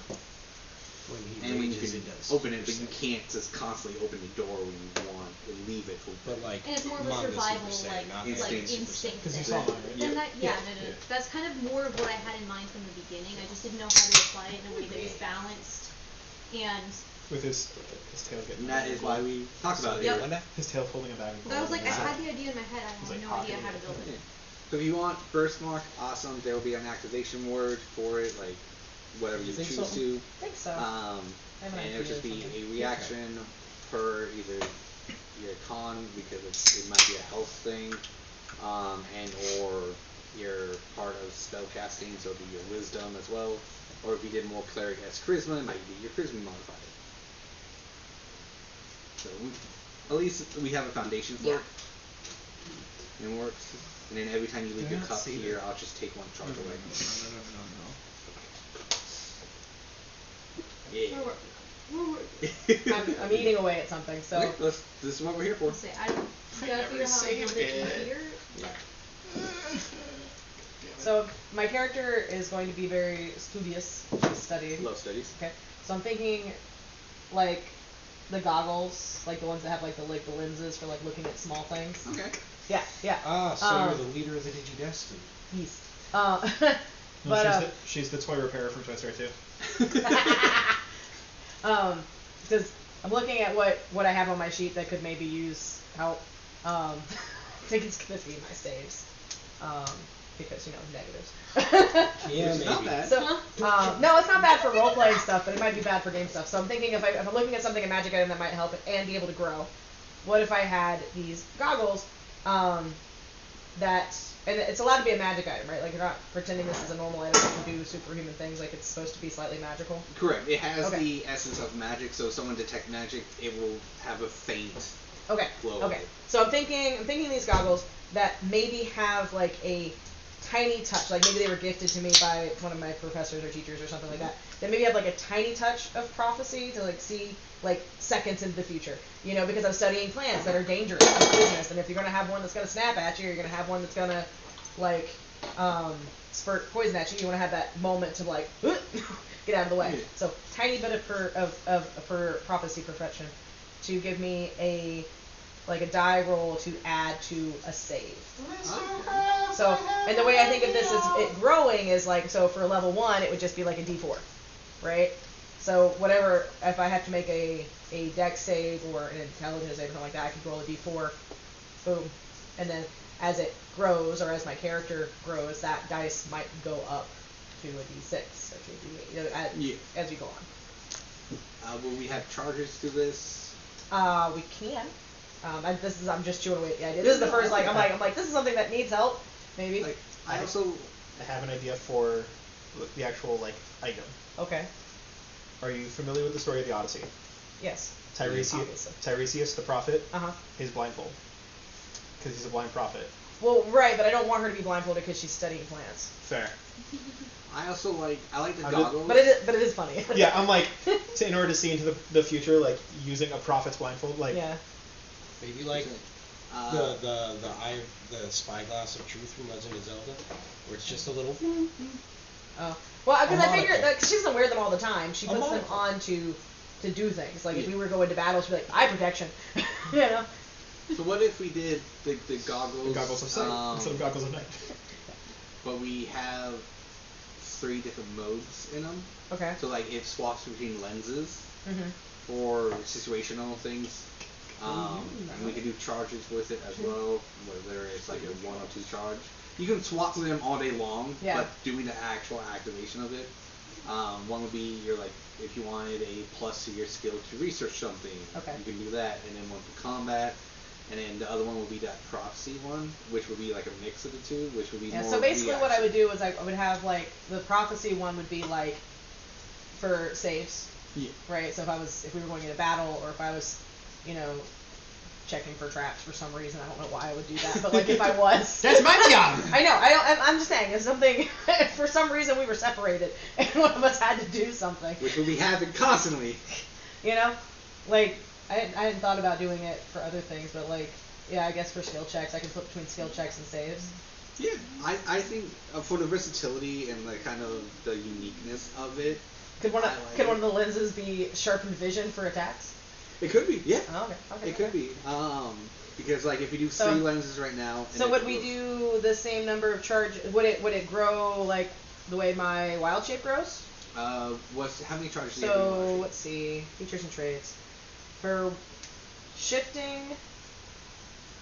When he And when you rages, can it does. open it, but you can't just constantly open the door when you want and leave it for. But like, and it's more of a manga survival Super Saiyan, not Instinct. instinct Because you thing. saw mine, right? Then that, Yeah. no. That's kind of more of what I had in mind from the beginning. I just didn't know how to apply it in a way that was balanced and With his tail getting. And that is why we talked about it. Yep. here. His tail holding a bag of but I was like, I gold. had the idea in my head, I It's had like no idea how to pocketing build it. it. So if you want birthmark, awesome. There will be an activation word for it, like whatever you You think choose so? to. I think so. Um, I have an and it'll idea just of be something. a reaction per either your con because it might be a health thing, and or your part of spell casting, so it'll be your wisdom as well. Or if you did more cleric as charisma, it might be your charisma modifier. So at least we have a foundation for it. And it works. And then every time you leave Do your not cup say here, that. I'll just take one charge away. Yeah. We're working. I'm eating away at something, so. Okay, this is what we're here for. Let's see, I gotta figure out how to build it here. So my character is going to be very studious. She's studying. Love studies. Okay. So I'm thinking, like, the goggles, like the ones that have like the lenses for like looking at small things. Okay. Yeah, yeah. Ah, so Um, you're the leader of the Digidestin. Yeast. No, But she's the toy repairer from Toy Story 2. because I'm looking at what I have on my sheet that could maybe use help. I think it's gonna be my saves. Because negatives. Yeah, Which is not maybe. bad. So, no, it's not bad for role playing stuff, but it might be bad for game stuff. So I'm thinking if I'm looking at something, a magic item that might help and be able to grow. What if I had these goggles, that and it's allowed to be a magic item, right? Like you're not pretending this is a normal item that can do superhuman things. Like it's supposed to be slightly magical. Correct. It has Okay. the essence of magic, so if someone detect magic, it will have a faint Okay. glow. Okay. So I'm thinking these goggles that maybe have like a tiny touch, like maybe they were gifted to me by one of my professors or teachers or something like that. That maybe have like a tiny touch of prophecy to like see like seconds into the future. You know, because I'm studying plants that are dangerous and poisonous, and if you're gonna have one that's gonna snap at you, you're gonna have one that's gonna like spurt poison at you. You want to have that moment to like get out of the way. Yeah. So tiny bit of prophecy perfection to give me a die roll to add to a save. So, and the way I think of this is it growing is like, so for level 1, it would just be like a D4, right? So whatever, if I have to make a dex save or an intelligence save or something like that, I could roll a D4, boom. And then as it grows, or as my character grows, that dice might go up to a D6 or to a D8 as we go on. Will we have charges to this? We can. I'm just chewing away at the idea. This is the first I'm like this is something that needs help. Maybe. Like, I also have an idea for the actual like item. Okay. Are you familiar with the story of the Odyssey? Yes. Tiresias the prophet Uh-huh. is blindfold because he's a blind prophet. Well, right, but I don't want her to be blindfolded because she's studying plants. Fair. I like the goggles. But it is funny. Yeah, I'm like, in order to see into the future, like using a prophet's blindfold, like. Yeah. Maybe like the spyglass of truth from Legend of Zelda, where it's just a little. Oh. Well, because I figured monocle. that she doesn't wear them all the time. She A puts them monocle. on to do things. Like if we were going to battle, she'd be like, eye protection. You know. So what if we did the goggles? The goggles of sight instead of goggles of night. But we have 3 different modes in them. Okay. So like it swaps between lenses Mhm. for situational things. And we can do charges with it as well, whether it's like a 1 or 2 charge. You can swap with them all day long, Yeah. but doing the actual activation of it. One would be if you wanted a plus to your skill to research something, Okay. you can do that, and then one for combat. And then the other one would be that prophecy one, which would be like a mix of the two, which would be Yeah. more So basically, what I reaction. would do is I would have like the prophecy one would be like for saves. Yeah. Right. So if we were going into battle, or if I was, checking for traps for some reason, I don't know why I would do that, but like if I was. That's my job. I know. I'm just saying, if something, for some reason we were separated, and one of us had to do something. Which will be happening constantly. Like I hadn't thought about doing it for other things, but like, yeah, I guess for skill checks, I can flip between skill checks and saves. Yeah, I think for the versatility and the kind of the uniqueness of it, Could one I like of it. the lenses be sharpened vision for attacks? It could be, yeah. Oh, okay. It could be. Because like if you do 3 lenses right now. So would we do the same number of charge? Would it grow like the way my wild shape grows? How many charges do you have? in So your let's see, features and traits. For shifting,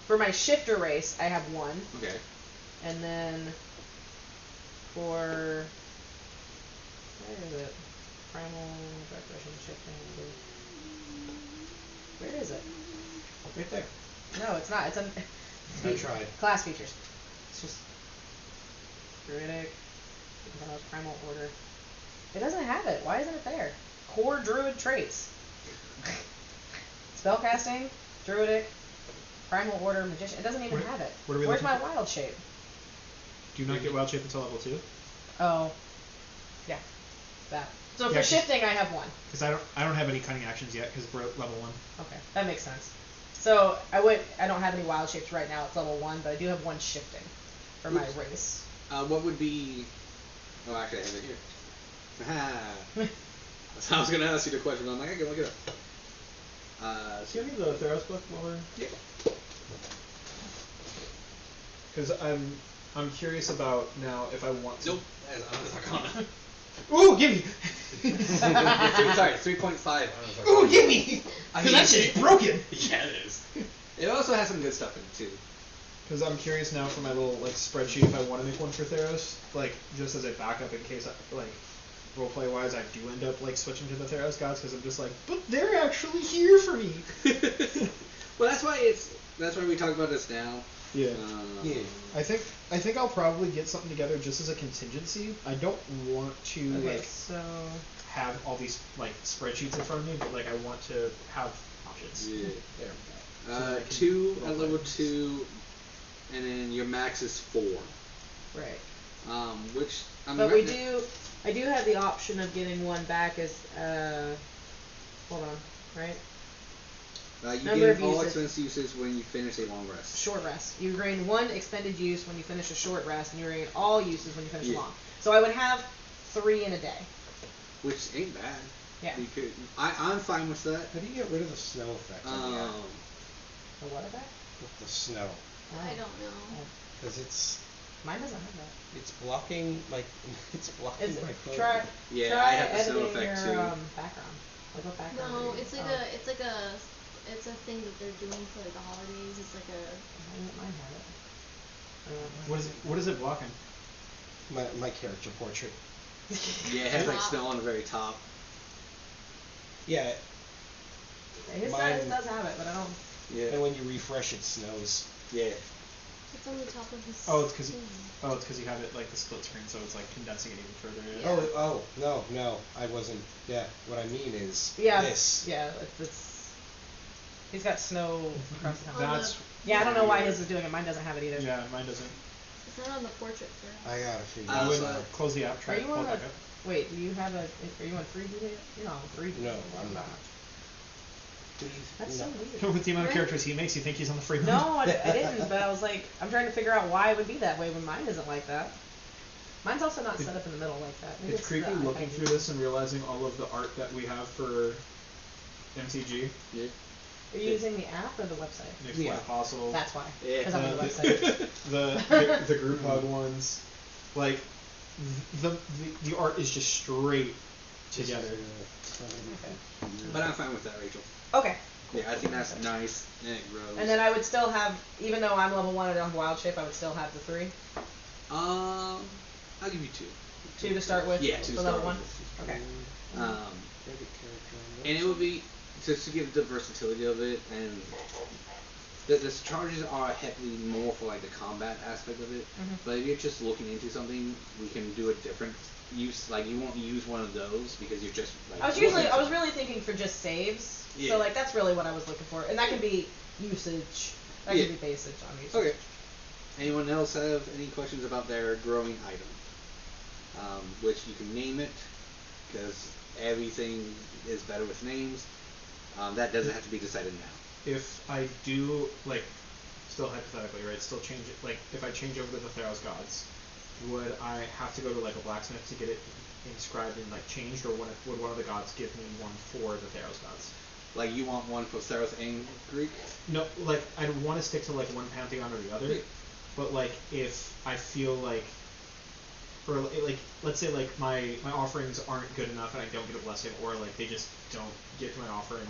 for my shifter race, I have 1, Okay. and then for where is it? Primal, decoration, shifting. Where is it? Right there. No, it's not. It's I tried. Class features. It's just druidic, primal order. It doesn't have it. Why isn't it there? Core druid traits. Spellcasting, druidic, primal order, magician. It doesn't even have it. What are we Where's looking my wild shape? Do you not get wild shape until level 2? Oh, yeah, that. So Yeah, for 'cause- shifting, I have 1. Because I don't have any cunning actions yet because we're at level 1. Okay, that makes sense. So I don't have any wild shapes right now. It's level 1, but I do have 1 shifting for my race. What would be? Oh, actually, I have it here. I was gonna ask you the question, but I'm like, I can look it up. Do you have the Theros book while we're? Yeah. Because I'm curious about now if I want to. Nope. That's Arcana. Ooh, gimme! Sorry, 3.5. Ooh, gimme! I Because mean, that shit's broken. Yeah, it is. It also has some good stuff in it too. Because I'm curious now for my little like spreadsheet if I want to make one for Theros, like just as a backup in case roleplay wise I do end up like switching to the Theros gods because I'm just like, but they're actually here for me. Well, that's why we talk about this now. Yeah. Yeah. I think I'll probably get something together just as a contingency. I don't want to Okay, like so have all these like spreadsheets in front of me, but like I want to have options. Yeah. There we So that I can 2 roll at level play. 2, and then your max is 4. right. Which I mean, But right I do have the option of getting one back as hold on, right? you Number gain of all uses. expense uses when you finish a long rest. Short rest. You gain 1 extended use when you finish a short rest, and you gain all uses when you finish Yeah. a long. So I would have 3 in a day. Which ain't bad. Yeah. Because I'm fine with that. How do you get rid of the snow effect? The what effect? With the snow, I don't know. because Mine doesn't have that. it's blocking my Is it, my photo. try Yeah, try I have the snow editing effect your too. Background. Like what background? No, are you- it's like oh, it's a thing that they're doing for like the holidays. It's like a Mine had it. What is it blocking? My character portrait. Yeah, it has like Wow. snow on the very top. Yeah, His Mine- size does have it, but I don't. Yeah. and when you refresh, it snows. Yeah. it's on the top of his. Oh, it's because thing. you have it like the split screen, so it's like condensing it even further. Yeah. Oh no, I wasn't. Yeah, what I mean is Yeah. this. Yeah, it's. He's got snow across the top. On That's Yeah, I don't know why his is doing it. Mine doesn't have it either. yeah, mine doesn't. It's not on the portrait for us. I gotta figure I would this out. close the app. Try Are to you pull on it a? back up. Wait, do you have a? Are you on freebie? You're not on freebie. No, I'm not. That's no. so weird. With the amount of Right? characters he makes, you think he's on the free one? No, I didn't. But I was like, I'm trying to figure out why it would be that way when mine isn't like that. Mine's also not set up in the middle like that. Maybe It's creepy the looking iPad through this and realizing all of the art that we have for MTG Yeah. Are you using the app or the website? makes Yeah. life possible. That's why. Yeah. Because I'm on the website. the group hug ones, like the art is just straight together. But I'm fine with that, Rachel. Okay. Yeah, I think that's nice, and it grows. And then I would still have, even though I'm level 1 and I don't have wild shape, I would still have the 3. I'll give you 2. 2 to start with. Yeah, 2 for to level start 1. with. Okay. And it would be just to give the versatility of it, and the charges are heavily more for like the combat aspect of it. Mhm. But if you're just looking into something, we can do a different use. Like you won't use one of those because you're just like. I was really thinking for just saves. Yeah. So like that's really what I was looking for, and that can be usage. That Yeah. can be basage on usage. Okay. Anyone else have any questions about their growing item? Which you can name it, because everything is better with names. That doesn't have to be decided now. If I do like, still hypothetically, right? Still change it. Like if I change over to the Theros gods, would I have to go to like a blacksmith to get it inscribed and like changed, or would one of the gods give me one for the Theros gods? Like you want one for Theros and Greek? No, like I'd want to stick to like one pantheon or the other. Yeah. But like if I feel like, or like let's say like my offerings aren't good enough and I don't get a blessing, or like they just don't get to my offering,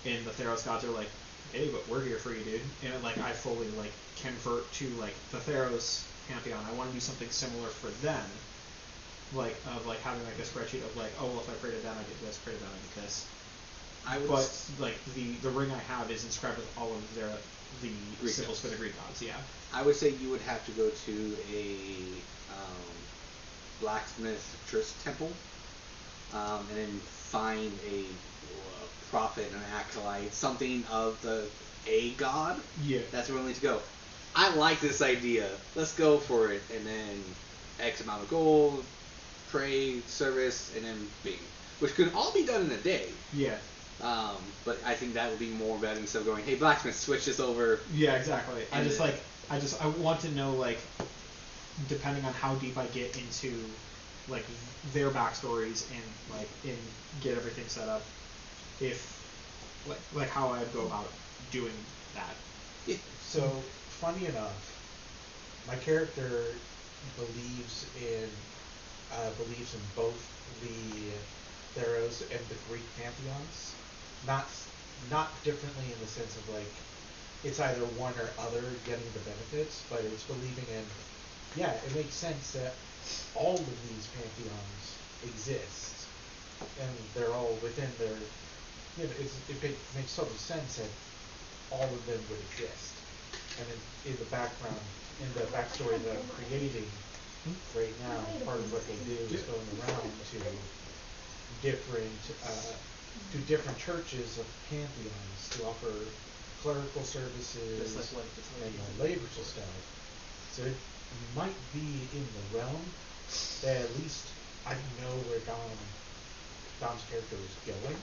and the Theros gods are like, hey, but we're here for you, dude. And like I fully like convert to like the Theros pantheon. I want to do something similar for them, like of like having like a spreadsheet of like, oh well, if I pray to them I get this, pray to them I get this. I would. But like the ring I have is inscribed with all of the Greek symbols gods. for the Greek gods. Yeah. I would say you would have to go to a blacksmith tryst temple, and then find a prophet, an acolyte, something of a god Yeah. that's willing to go. I like this idea. Let's go for it, and then X amount of gold, pray, service, and then bing, which could all be done in a day. Yeah. But I think that would be more better instead of going, hey blacksmith, switch this over. Yeah, exactly. I And just I want to know, like, depending on how deep I get into like their backstories and get everything set up, if like how I'd go about doing that. So, funny enough, my character believes in both the Theros and the Greek pantheons, not differently in the sense of like it's either one or other getting the benefits, but it's believing in, yeah, it makes sense that all of these pantheons exist, and they're all within their, it makes total sense that all of them would exist. and in the background, in the backstory that I'm creating right now, part of what they do is going around to different churches of pantheons to offer clerical services Just like and labor to stuff. So it might be in the realm that at least I know where Dom's character is going.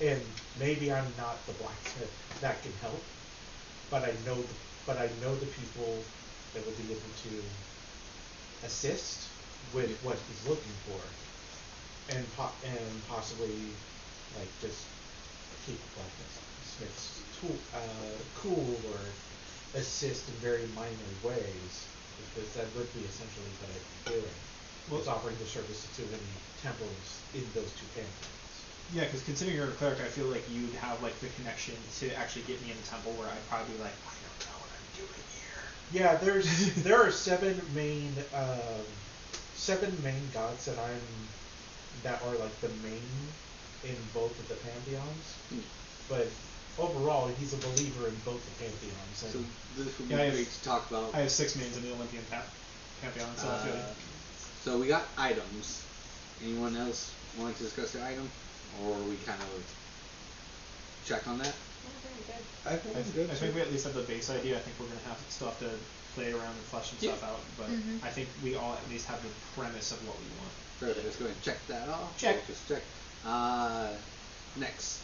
And maybe I'm not the blacksmith that can help, but I know the people that would be able to assist with what he's looking for, and possibly like just keep blacksmith's cool or assist in very minor ways, because that would be essentially what I'd be doing. Was offering the service to any temples in those two pantheons. Yeah, because considering you're a cleric, I feel like you'd have like the connection to actually get me in the temple, where I'd probably be like, I don't know what I'm doing here. Yeah, there are seven main gods that are like the main in both of the pantheons. But overall, he's a believer in both the pantheons. So this would be great to talk about. I have 6 mains in the Olympian pantheon, so I feel like. So we got items. Anyone else want to discuss their item? Or we kind of check on that? I think we at least have the base idea. I think we're going to still have to play around and flesh some stuff out, but I think we all at least have the premise of what we want. Perfect. Let's go ahead and check that off. Check. We'll just check. Next.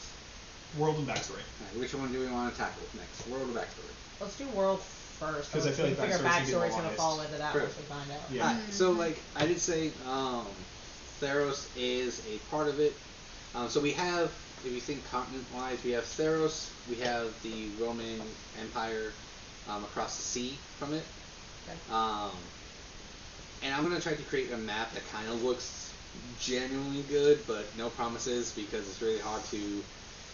World and backstory. Right, which one do we want to tackle next? World or backstory? Let's do world first. Because I feel like backstory's going to longest. fall into that Perfect. once we find out. Yeah. So like I did say, Theros is a part of it. So we have, if you think continent-wise, we have Theros, we have the Roman Empire across the sea from it. Okay. And I'm going to try to create a map that kind of looks genuinely good, but no promises, because it's really hard to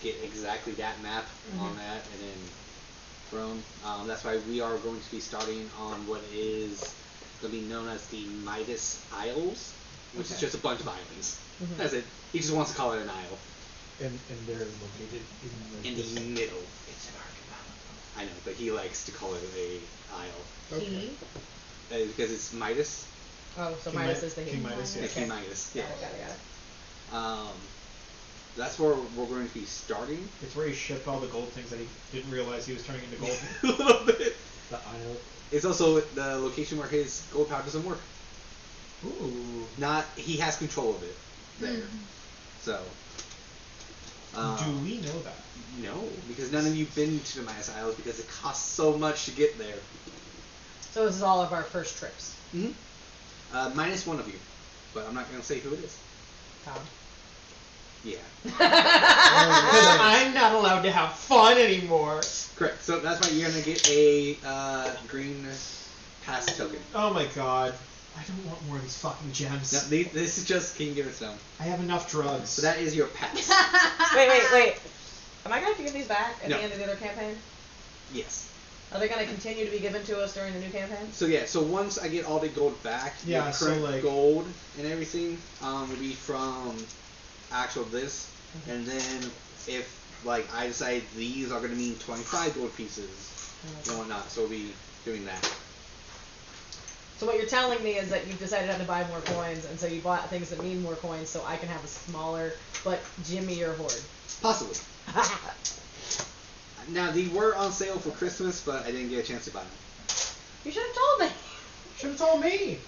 get exactly that map on that and then Rome. That's why we are going to be starting on what is going to be known as the Midas Isles, which is just a bunch of islands. That's it. He just wants to call it an isle. And they're located In the middle. It's an archipelago. I know, but he likes to call it a isle. Okay. Because it's Midas. Oh, so King Midas is the King Midas, yeah. Yeah, King Midas. Yeah. Got it. That's where we're going to be starting. It's where he shipped all the gold things that he didn't realize he was turning into gold. A little bit. the isle. It's also the location where his gold power doesn't work. Ooh. He has control of it there. So. Do we know that? No, because none of you've been to the Midas Isles because it costs so much to get there. So this is all of our first trips. Minus one of you, but I'm not going to say who it is. Tom. Yeah. Because I'm not allowed to have fun anymore. Correct. So that's why you're going to get a green pass token. Oh my god. I don't want more of these fucking gems. No, this is just King Given Stone. I have enough drugs. So that is your pass. Wait. Am I going to have to give these back at No. the end of the other campaign? Yes. Are they going to continue to be given to us during the new campaign? So yeah, so once I get all the gold back, Yeah, the so, current like- gold and everything will be from actual this, and then if like I decide these are going to mean 25 gold pieces and whatnot, so we'll be doing that. So what you're telling me is that you've decided not to buy more coins, and so you bought things that mean more coins, so I can have a smaller but jimmier horde. Possibly. Now they were on sale for Christmas, but I didn't get a chance to buy them. You should have told me. Should have told me.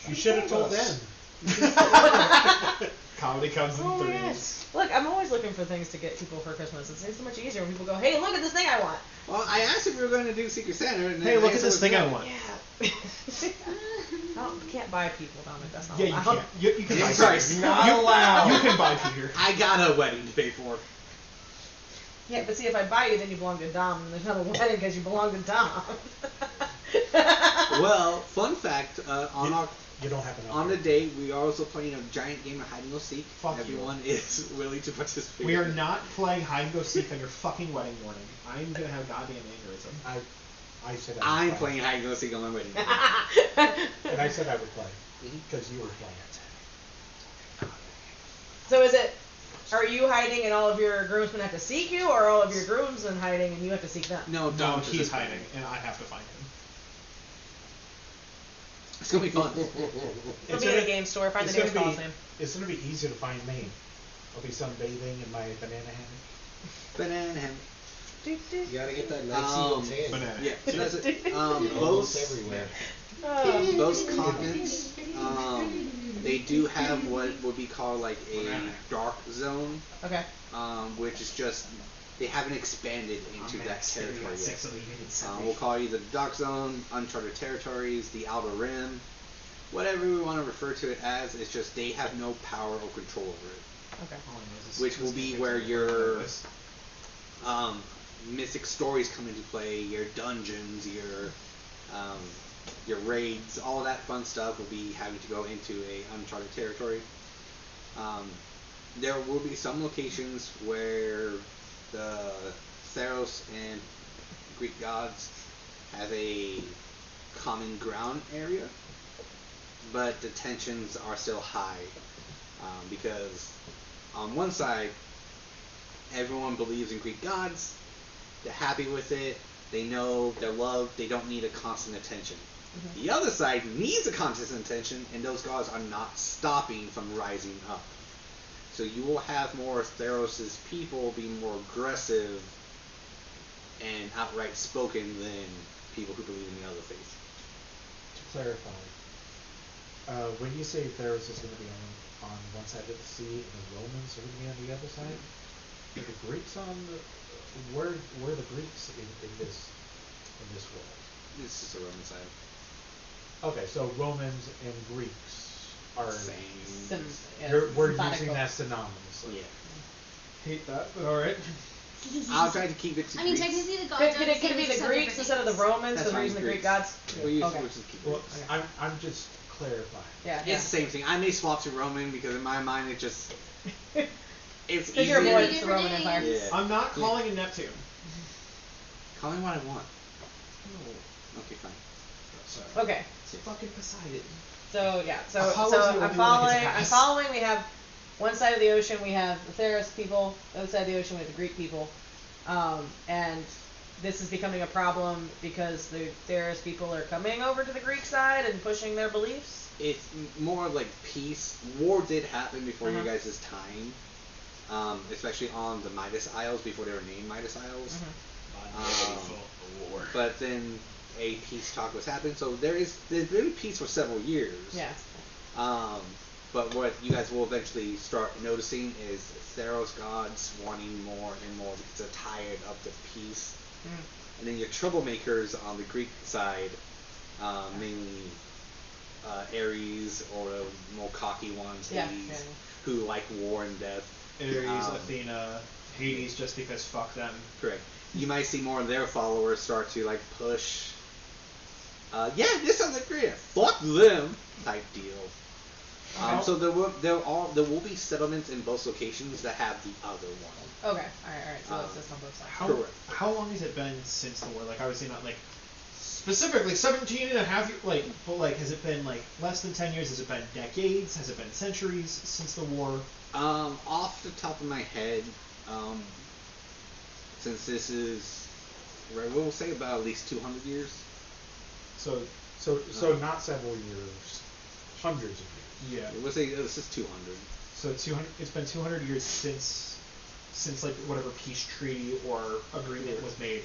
You should have told us. them. Comedy comes in Oh my threes. gosh. Look, I'm always looking for things to get people for Christmas. It's so much easier when people go, hey, look at this thing I want. Well, I asked if we were going to do Secret Santa. And Hey, the look at answer this was thing no. I want. Yeah. You can't buy people, Dominic. That's not Yeah, you allowed. can. You can Yeah, buy sorry. Peter. Not you, allowed. You can buy Peter. I got a wedding to pay for. Yeah, but see, if I buy you, then you belong to Dom, and there's not a wedding because you belong to Dom. Well, fun fact, You don't have enough. on the day, we are also playing a giant game of hide and go seek. Fuck you. Everyone is willing to participate. We are not playing hide and go seek on your fucking wedding morning. I'm gonna have goddamn aneurysm. I said I'm I would play. playing hide and go seek on my wedding day. And I said I would play because you were playing. So is it Are you hiding and all of your groomsmen have to seek you, or are all of your groomsmen hiding and you have to seek them? No, No, Dom he's hiding, and I have to find him. It's gonna be fun. It'll be in a game store. Find the nearest Coliseum. It's gonna be easier to find me. I'll be sunbathing in my banana hammock. Banana ham. You gotta get that nice seal tan. Banana. Yeah, so that's it. Almost everywhere. Both continents, they do have what would be called like a dark zone, Okay. which is just they haven't expanded into that territory yet. We'll call it either the dark zone, uncharted territories, the outer rim, whatever we want to refer to it as. It's just they have no power or control over it. Okay. Which will be where your mythic stories come into play, your dungeons, your raids, all that fun stuff will be having to go into a uncharted territory. There will be some locations where the Theros and Greek gods have a common ground area, but the tensions are still high because on one side, everyone believes in Greek gods, they're happy with it, they know they're loved, they don't need a constant attention. The other side needs a constant attention, and those gods are not stopping from rising up. So you will have more Theros' people be more aggressive and outright spoken than people who believe in the other faith. To clarify, when you say Theros is going to be on one side of the sea and the Romans are going to be on the other side, are the Greeks on the where are the Greeks in this world? This is the Roman side. Okay, so Romans and Greeks are Same. we're using that synonymously. Yeah. Hate that, but alright. I'll try to keep it to I mean, Greeks. technically the gods Could it be the Greeks instead of the Romans That's because we're fine, using the Greek Greeks. gods? We'll use Okay. we'll just keep Well, Greeks. I'm just clarifying. Yeah. It's the same thing. I may swap to Roman because in my mind it just it's Because you're easier. avoiding the Roman Empire. Yeah. I'm not calling in Neptune. Call me what I want. No. Okay, fine. Sorry. Okay. It's fucking Poseidon. So yeah. So Apollo's the I'm only one that following. gets a I'm pass. following. We have one side of the ocean. We have the Theros people. The other side of the ocean we have the Greek people. And this is becoming a problem because the Theros people are coming over to the Greek side and pushing their beliefs. It's more like peace. War did happen before you Uh-huh. guys' time, especially on the Midas Isles before they were named Midas Isles. But then a peace talk was happening, so there's been peace for several years. Yeah. But what you guys will eventually start noticing is Theros gods wanting more and more because they're tired of the peace. And then your troublemakers on the Greek side, mainly Ares or the more cocky ones, Yeah, Hades, yeah. who like war and death. Ares, Athena, Hades, just because fuck them. Correct. You might see more of their followers start to like push. Yeah, this sounds like great. Fuck them type deal. So there will be settlements in both locations that have the other one. Okay. All right. So that's just on both sides. How long has it been since the war? Like, I was saying, like, specifically 17 and a half years, like, but like, has it been like less than 10 years? Has it been decades? Has it been centuries since the war? Off the top of my head, since this is, we'll say about at least 200 years. So not several years, hundreds of years. Yeah. We'll say this is 200. So 200. It's been 200 years since like whatever peace treaty or agreement was made.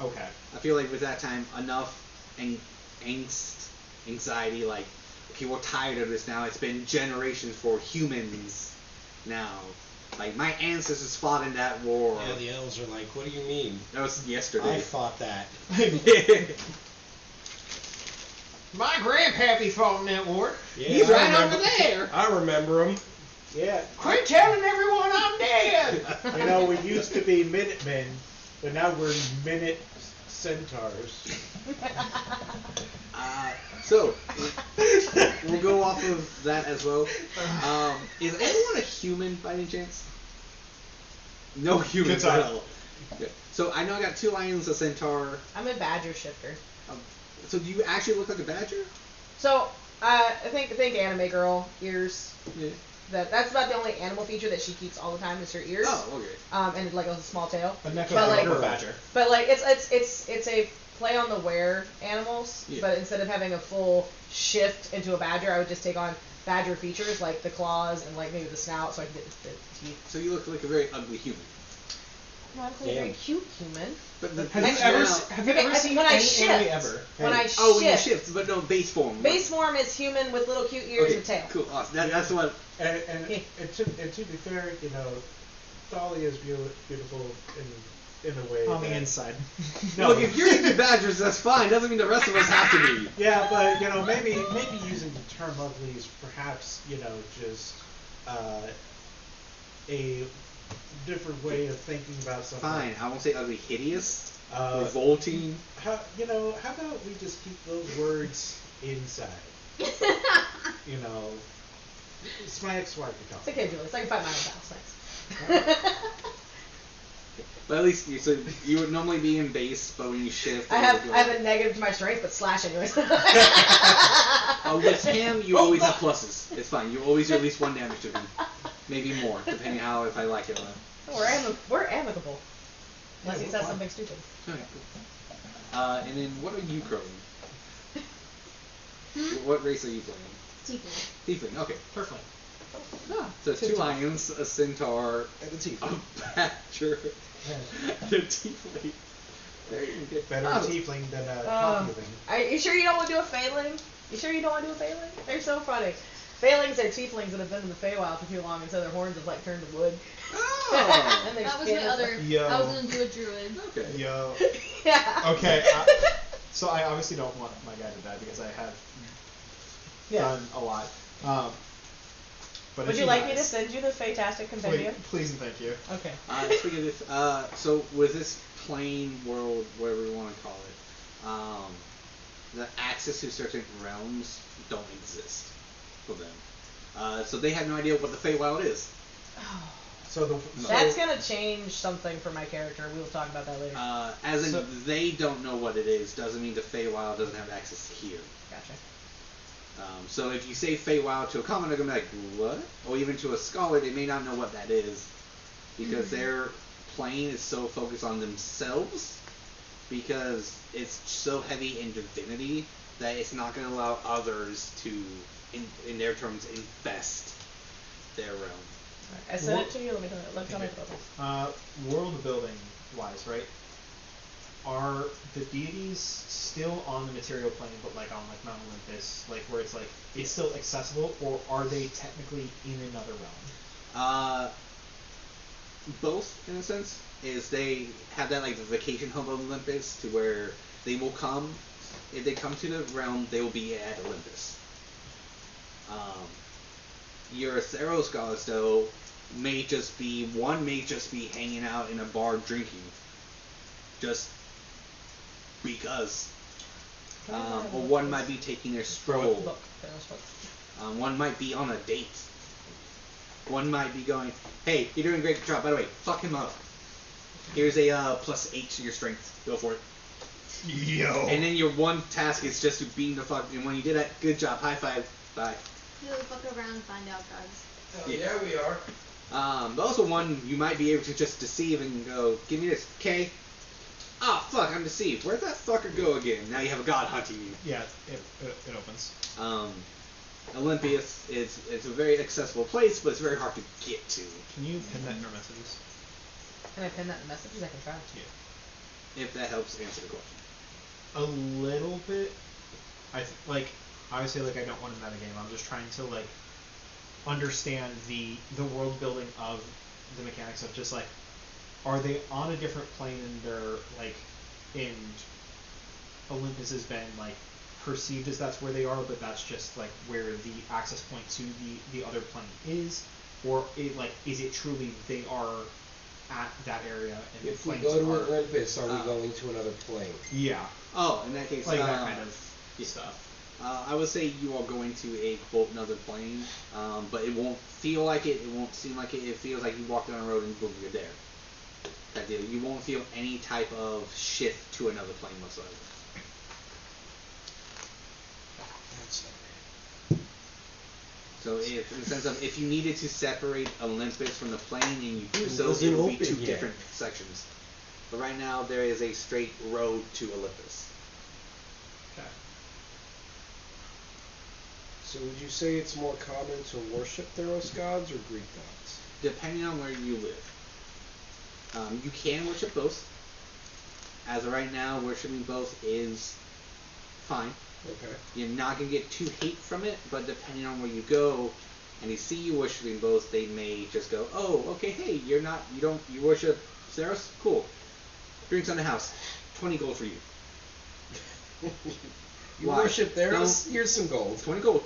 Okay. I feel like with that time, enough angst, anxiety, like, okay, we're tired of this now. It's been generations for humans now. Like, my ancestors fought in that war. Yeah, the elves are like, what do you mean? That was yesterday. I fought that. My grandpappy fought in that war. Yeah, He's I right remember- over there. I remember him. Yeah. Quit telling everyone I'm dead. You know, we used to be Minutemen, but now we're Minute Centaurs. So, we'll go off of that as well. Is anyone a human by any chance? No humans Good at time. all. Yeah. So I know I got 2 lions, a centaur. I'm a badger shifter. So do you actually look like a badger? So I think anime girl ears. Yeah. That's about the only animal feature that she keeps all the time is her ears. Oh, okay. And like a small tail. A neck But, like- or a badger. But like it's a play on the were animals. Yeah. But instead of having a full shift into a badger, I would just take on badger features like the claws and like maybe the snout, so I can get the teeth. So you look like a very ugly human. No, I'm a very cute human. But the Have you ever Okay, seen when I any shift, anime ever? When I Oh, when you shift, shift, but no, base form. base form is human with little cute ears Okay, and tail. cool, awesome. That's what. And Yeah. to be fair, you know, Thalia is beautiful in a way. On the that- inside. Look, if you're into badgers, that's fine. Doesn't mean the rest of us have to be. Yeah, but you know, maybe using the term ugly is perhaps, you know, just a different way of thinking about something. Fine, I won't say ugly, hideous, Uh, revolting. how about we just keep those words inside? You know, it's my ex-wife you're It's talking. okay, Julius. I can fight my own battles. Thanks. But at least you would normally be in base, but when you shift, I have a negative to my strength, but slash anyways. With him, you always have pluses. It's fine. You always do at least 1 damage to him, maybe more, depending how if I like it. We're amicable. Unless he says something stupid. Okay, cool. And then what are you growing? What race are you playing? Tiefling. Tiefling. Okay. Perfect. So 2 lions, a centaur, And the teeth. a badger, and a tiefling. There you go. Better Oh, tiefling than a coffee Are you sure you don't want to do a Failing? You sure you don't want to do a Failing? They're so funny. Failings are tieflings that have been in the Feywild for too long, and so their horns have like turned to wood. Oh. And their That was skin my is other. Yo. I was gonna do a druid. Okay. Yo. yeah. Okay. So I obviously don't want my guy to die because I have done a lot. But Would if you he like me to dies, send you the Fantastic Compendium? please and thank you. Okay. Speaking of this, so with this plane world, whatever you want to call it, the access to certain realms don't exist for them. So they have no idea what the Feywild is. So That's gonna change something for my character. We will talk about that later. As in, So- they don't know what it is, doesn't mean the Feywild doesn't have access to here. Gotcha. So if you say Feywild to a commoner, they're gonna be like, what? Or even to a scholar, they may not know what that is. Because their plane is so focused on themselves, because it's so heavy in divinity, that it's not gonna allow others to, in their terms, infest their realm. I sent it to you. Let me tell me about this. World building wise, right? Are the deities still on the material plane, but like on like Mount Olympus, like where it's like it's still accessible, or are they technically in another realm? Both, in a sense, is they have that like the vacation home of Olympus, to where they will come, if they come to the realm, they will be at Olympus. Your Theros gods, though, may just be hanging out in a bar drinking, just because. Or one might be taking their stroll. Look, there's what. One might be on a date. One might be going, hey, you're doing a great job. By the way, fuck him up. Here's a +8 to your strength. Go for it. Yo. And then your one task is just to beam the fuck. And when you did that, good job. High five. Bye. You'll fuck around and find out, guys. Yeah. we are. But also one you might be able to just deceive and go, give me this, okay? Ah, fuck, I'm deceived. Where'd that fucker go again? Now you have a god hunting you. Yeah, it opens. Olympus it's a very accessible place, but it's very hard to get to. Can you pin that in our messages? Can I pin that in messages? I can try. Yeah. If that helps answer the question. A little bit. Obviously, like I don't want to metagame. I'm just trying to like understand the world building of the mechanics of just like, are they on a different plane and they're like in Olympus has been like perceived as that's where they are, but that's just like where the access point to the other plane is, or is it truly they are at that area and If the we planes go to are Olympus, are we going to another plane? yeah, Oh, in that case, like that kind of stuff. I would say you are going to a quote another plane, but it won't feel like it. It won't seem like it. It feels like you walk down a road and boom, you're there. That deal. You won't feel any type of shift to another plane whatsoever. That's So if, in the sense of, if you needed to separate Olympus from the plane and you do so, Does it it would be open two yet? different sections. But right now, there is a straight road to Olympus. Okay. So would you say it's more common to worship Theros gods or Greek gods? Depending on where you live. You can worship both. As of right now, worshiping both is fine. Okay. You're not gonna get too hate from it, but depending on where you go, and they see you worshiping both, they may just go, "Oh, okay, hey, you worship Theros? Cool. Drinks on the house, 20 gold for you." You Why? worship Theros? No. Here's some gold. 20 gold.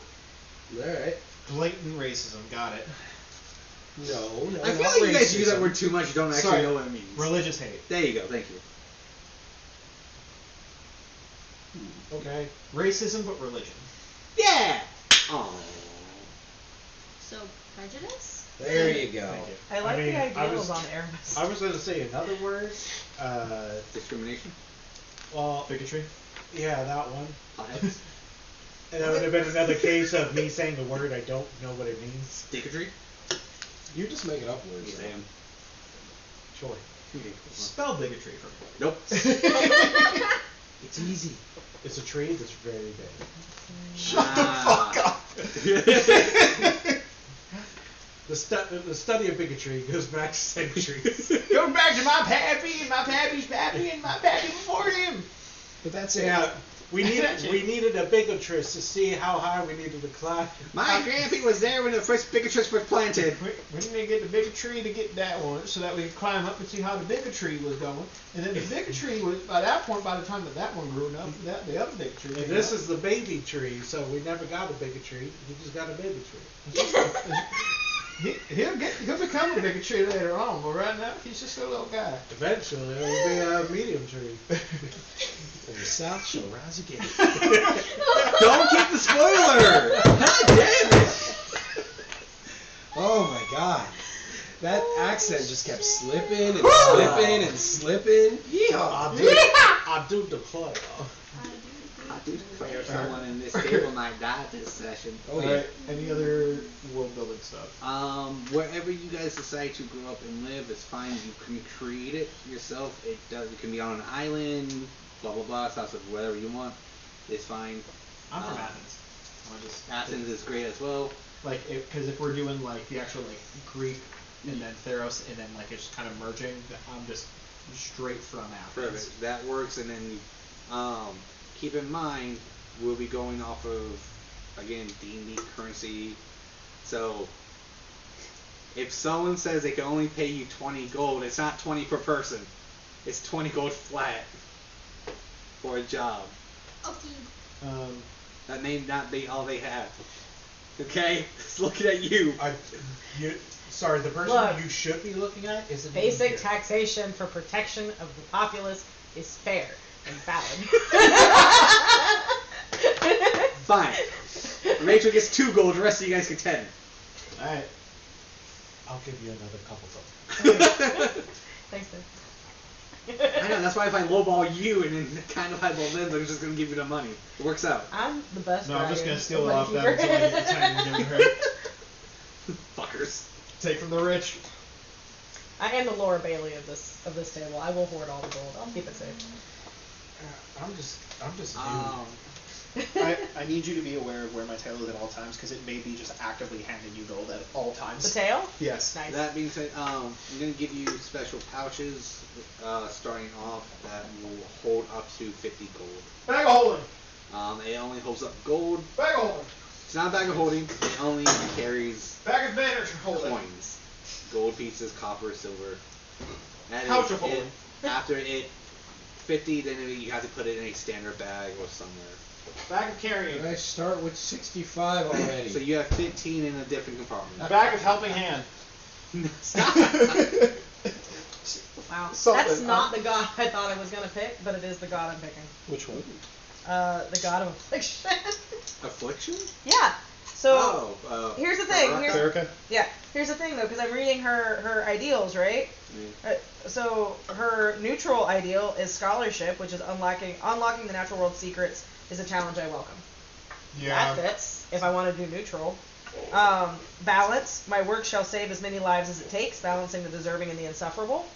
Alright. Blatant racism. Got it. No, I feel not like you guys use that racism. word too much. You don't actually Sorry. know what it means. Religious hate. There you go. Thank you. Okay. Racism, but religion. Yeah. Aww. So prejudice? There you go. Thank you. I like I mean, the I ideals was- on Erebus. I was going to say another word. Discrimination. Well, Bigotry. yeah, that one. Potheads. And that would have been another case of me saying a word I don't know what it means. Dicketry. You're just making up words. Yes, I am. Sure. Spell bigotry for me. Nope. It's easy. It's a tree that's very big. Shut the fuck up. The study of bigotry goes back centuries. Go back to my pappy and my pappy's pappy and my pappy before him. But that's it. Yeah, we needed a bigotress to see how high we needed to climb. My grandpa was there when the first bigotress was planted. We need to get the bigger tree to get that one, so that we could climb up and see how the bigger tree was going. And then the bigger tree was, by that point, by the time that one grew enough, the other big tree. And this is the baby tree, so we never got a bigger tree. We just got a baby tree. He'll become a bigger tree later on, but right now he's just a little guy. Eventually, it'll be a medium tree. And the South shall rise again. Don't get the spoiler. God damn it. Oh my god. That accent just kept slipping and slipping and slipping. Yeehaw. I do declare. I do declare someone in this table might die this session. Oh yeah. Alright, any other world building stuff? Wherever you guys decide to grow up and live, it's fine. You can create it yourself. It can be on an island, blah blah blah, stuff of whatever you want. It's fine. I'm from Athens. Athens is great as well. Like, because if we're doing like the actual like Greek and then Theros and then like it's kind of merging, I'm just straight from Athens. Perfect. That works. And then keep in mind we'll be going off of again D&D currency. So if someone says they can only pay you 20 gold, it's not 20 per person. It's 20 gold flat for a job. Okay. That may not be all they have. Okay? Just looking at you. Sorry, the person Look, you should be looking at is the Basic taxation for protection of the populace is fair and valid. Fine. Rachel gets 2 gold, the rest of you guys get 10. Alright. I'll give you another couple of Thanks, man. I know, that's why if I lowball you and then kind of highball them, they're just going to give you the money. It works out. I'm the best. No, I'm just writer. gonna steal it I'm off them keeper. until I get the time to give it to her. Fuckers. Take from the rich. I am the Laura Bailey of this table. I will hoard all the gold. I'll keep it safe. I'm just I need you to be aware of where my tail is at all times, because it may be just actively handing you gold at all times. The tail? Yes. Nice. That being said, I'm going to give you special pouches starting off that will hold up to 50 gold. Bag of holding. It only holds up gold. Bag of holding. It's not a bag of holding. It only carries Bag of banners holding. coins. Gold pieces, copper, silver. That Pouch is of holding. it. After it 50, then you have to put it in a standard bag or somewhere. Bag of carrying. I start with 65 already. So you have 15 in a different compartment. Bag of helping hand. Stop. Wow. Something. That's not the god I thought I was gonna pick, but it is the god I'm picking. Which one? The god of affliction. Affliction? Yeah. So here's the thing. Erica? Yeah. Here's the thing though, because I'm reading her ideals, right? Yeah. So her neutral ideal is scholarship, which is unlocking the natural world secrets is a challenge I welcome. Yeah. That fits if I want to do neutral. Balance. My work shall save as many lives as it takes, balancing the deserving and the insufferable.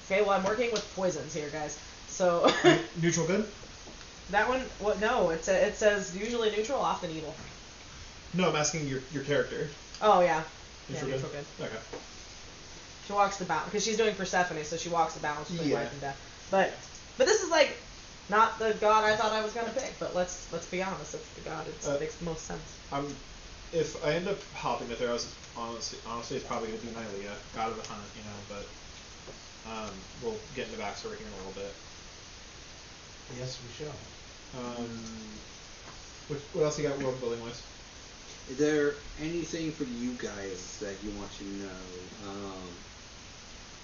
Okay, well, I'm working with poisons here, guys. So Neutral good? that one, well, no, it says usually neutral, often evil. No, I'm asking your character. Oh yeah, Neutral yeah, good? neutral good. Okay. She walks the balance because she's doing Persephone, so she walks the balance between Yeah. life and death. But this is like not the god I thought I was gonna pick. But let's be honest, it's the god. It makes the most sense. If I end up hopping to Theros, honestly, it's probably gonna be Nylia, god of the hunt, you know. But we'll get into backstory here in a little bit. Yes, we shall. What else you got world building wise? Is there anything for you guys that you want to know?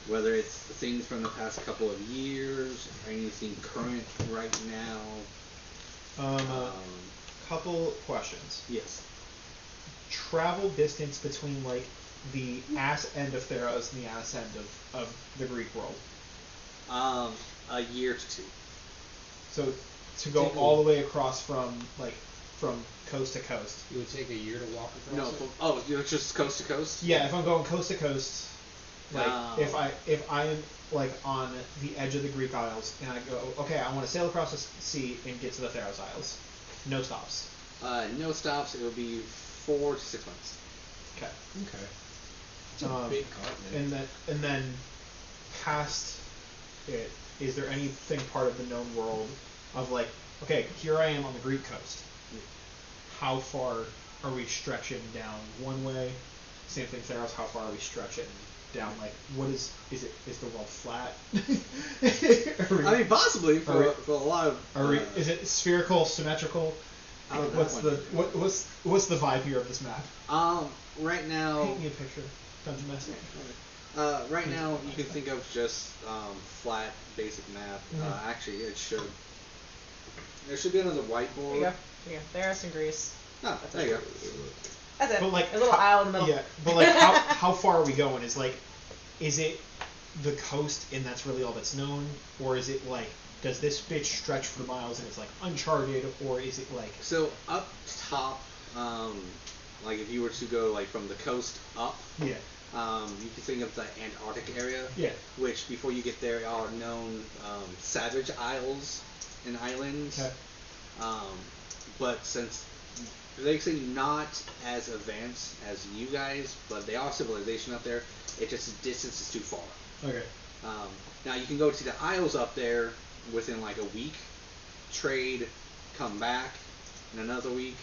Whether it's things from the past couple of years, or anything current right now? Couple questions. Yes. Travel distance between like the ass end of Theros and the ass end of the Greek world. A year to 2. So to go all the way across from coast to coast. It would take a year to walk across. No. You're just coast to coast. Yeah, if I'm going coast to coast, like if I am like on the edge of the Greek Isles and I go, okay, I want to sail across the sea and get to the Theros Isles. No stops. No stops. It will be 4 to 6 months. Okay. Okay. It's a big continent. And then past it, is there anything part of the known world of like, okay, here I am on the Greek coast. How far are we stretching down one way? Same thing, Theros. How far are we stretching down? Like, what is the world flat? I mean, possibly for a lot of. Is it spherical, symmetrical? What's the vibe here of this map? Right now. Paint me a picture, Dungeon Master. Right now, you can think of just flat, basic map. Mm-hmm. Actually, there should be another whiteboard. There you go. Theros and Greece. Oh, there you go. That's it. But like a little isle in the middle. Yeah, but like how far are we going? Is it the coast and that's really all that's known, or is it like does this bitch stretch for miles and it's like uncharted, or is it like so up top? Like if you were to go like from the coast up. Yeah. You can think of the Antarctic area. Yeah. Which before you get there are known savage isles and islands. Okay. But since they're actually not as advanced as you guys, but they are civilization up there. It just the distance is too far. Okay. Now you can go to the isles up there within like a week, trade, come back in another week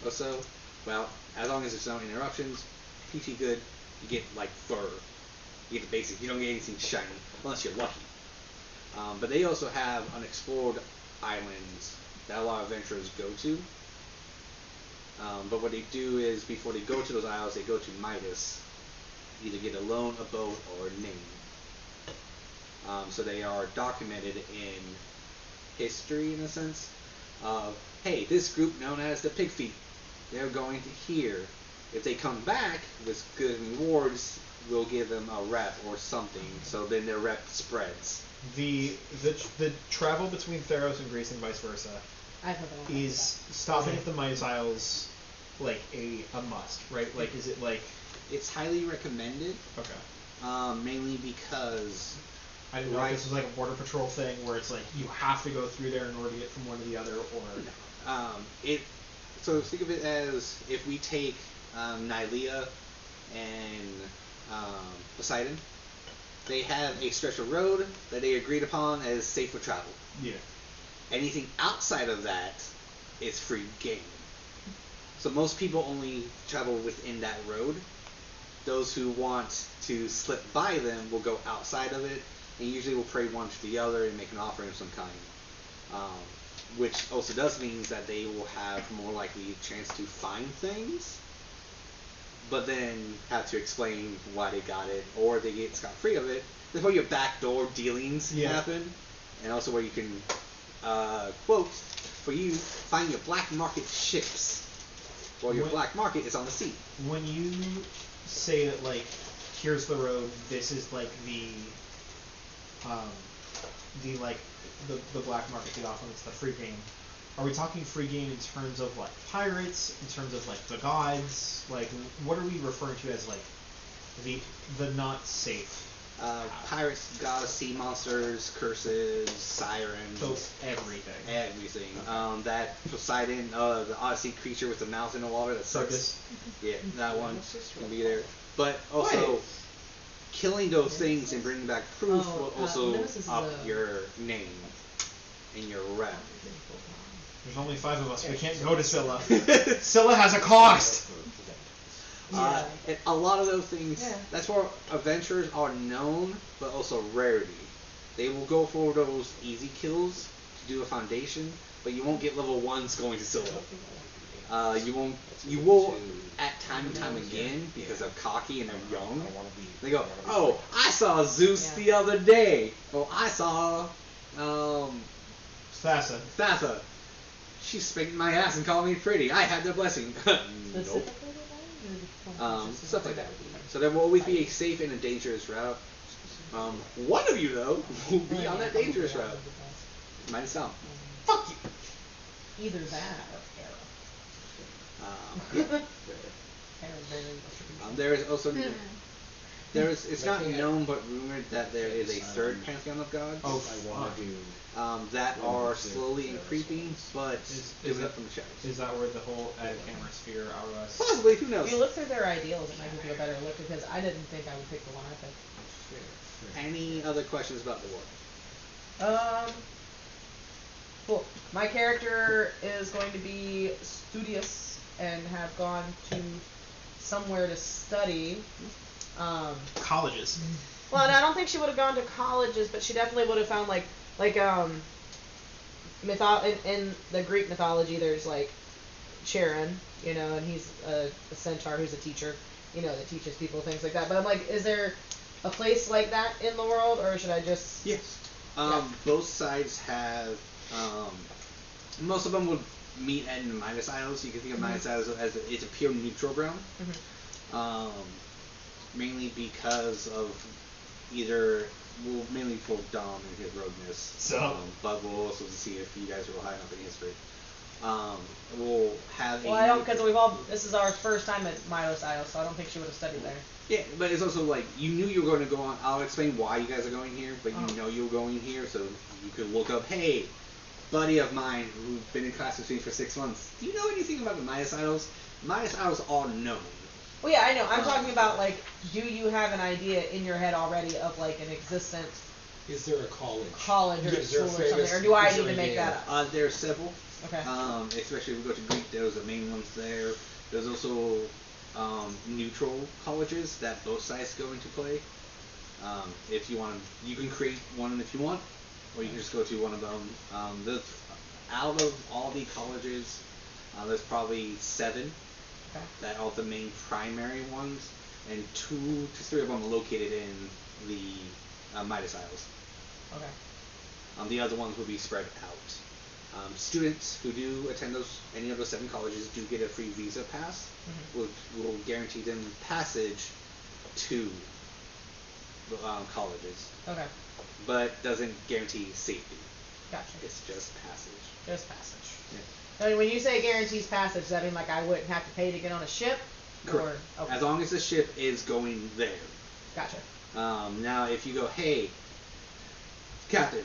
or so. Well, as long as there's no interruptions, PT good. You get like fur. You get the basic. You don't get anything shiny unless you're lucky. But they also have unexplored islands that a lot of adventurers go to. But what they do is before they go to those isles, they go to Midas, either get a loan, a boat, or a name. So they are documented in history in a sense of, hey, this group known as the Pig Feet, they're going to here. If they come back with good rewards, we'll give them a rep or something. So then their rep spreads. The travel between Theros and Greece and vice versa is stopping at the Midas Isles like a must, right? Like, is it like it's highly recommended? Okay. Mainly because I didn't know if this was like a border patrol thing where it's like you have to go through there in order to get from one to the other, or So think of it as if we take Nylia and Poseidon, they have a stretch of road that they agreed upon as safe for travel. Yeah. Anything outside of that is free game. So most people only travel within that road. Those who want to slip by them will go outside of it, and usually will pray one to the other and make an offering of some kind. Which also does mean that they will have more likely a chance to find things, but then have to explain why they got it, or they get scot-free of it. That's where your backdoor dealings happen, and also where you can, quote, for you, find your black market ships, or your black market is on the sea. When you say that, like, here's the road, this is like the black market, the off-limits, the free game. are we talking free game in terms of like pirates, in terms of like the gods? Like, what are we referring to as like the not safe? Pirates, gods, sea monsters, curses, sirens. So everything. Everything. That Poseidon, the Odyssey creature with the mouth in the water that sucks. Yeah, that one can be there. But also, killing those things and bringing back proof will also up your name and your rep. There's only 5 of us. We can't go to Scylla. Scylla has a cost. And a lot of those things, that's where adventurers are known, but also rarity. They will go for those easy kills to do a foundation, but you won't get level 1s going to Scylla. You will at time and time again, because they're cocky and they're young, they go, oh, I saw Zeus the other day. Oh, I saw, Thassa. She spanked my ass and called me pretty. I had the blessing. Nope. Stuff like that. So there will always be a safe and a dangerous route. One of you, though, will be on that dangerous route. Might as well. Fuck you! Either that or there is also... it's not known but rumored that there is a third pantheon of gods. That are slowly increasing, but is up from the shadows. Is that where the whole camera sphere hourglass? Possibly, who knows? If you look through their ideals, it might give you a better look, because I didn't think I would pick the one I picked. Any other questions about the war? Cool. My character is going to be studious and have gone to somewhere to study. Colleges. Well, and I don't think she would have gone to colleges, but she definitely would have found in the Greek mythology, there's like Charon, and he's a centaur who's a teacher, that teaches people things like that. But I'm like, is there a place like that in the world, or should I just? Yes. Both sides have. Most of them would meet at Midas Isles. You can think of Midas Isles as it's a pure neutral ground. Mainly because of mainly for Dom and his rogueness. But we'll also see if you guys are high enough in history. We'll have I don't, because this is our first time at Milos Isles, so I don't think she would have studied there. Yeah, but it's also like, you knew you were going to go on, I'll explain why you guys are going here, but you know you were going here, so you could look up, hey, buddy of mine who's been in class with me for 6 months, do you know anything about the Midas Isles? Midas Isles are known. Well, yeah, I know. I'm talking about, like, do you have an idea in your head already of, like, an existent... Is there a college? College or school or something, or do I need to make that up? There are several. Okay. Especially if we go to Greek, there's the main ones there. There's also neutral colleges that both sides go into play. If you want, you can create one if you want, or you can just go to one of them. Out of all the colleges, there's probably 7 that are the main primary ones, and 2 to 3 of them are located in the Midas Isles. Okay. The other ones will be spread out. Students who do attend any of those 7 colleges do get a free visa pass, will guarantee them passage to the colleges. Okay. But doesn't guarantee safety. Gotcha. It's just passage. Just passage. Yeah. I mean, when you say guarantees passage, does that mean like I wouldn't have to pay to get on a ship? Correct. Or, okay. As long as the ship is going there. Gotcha. Now, if you go, hey, Captain,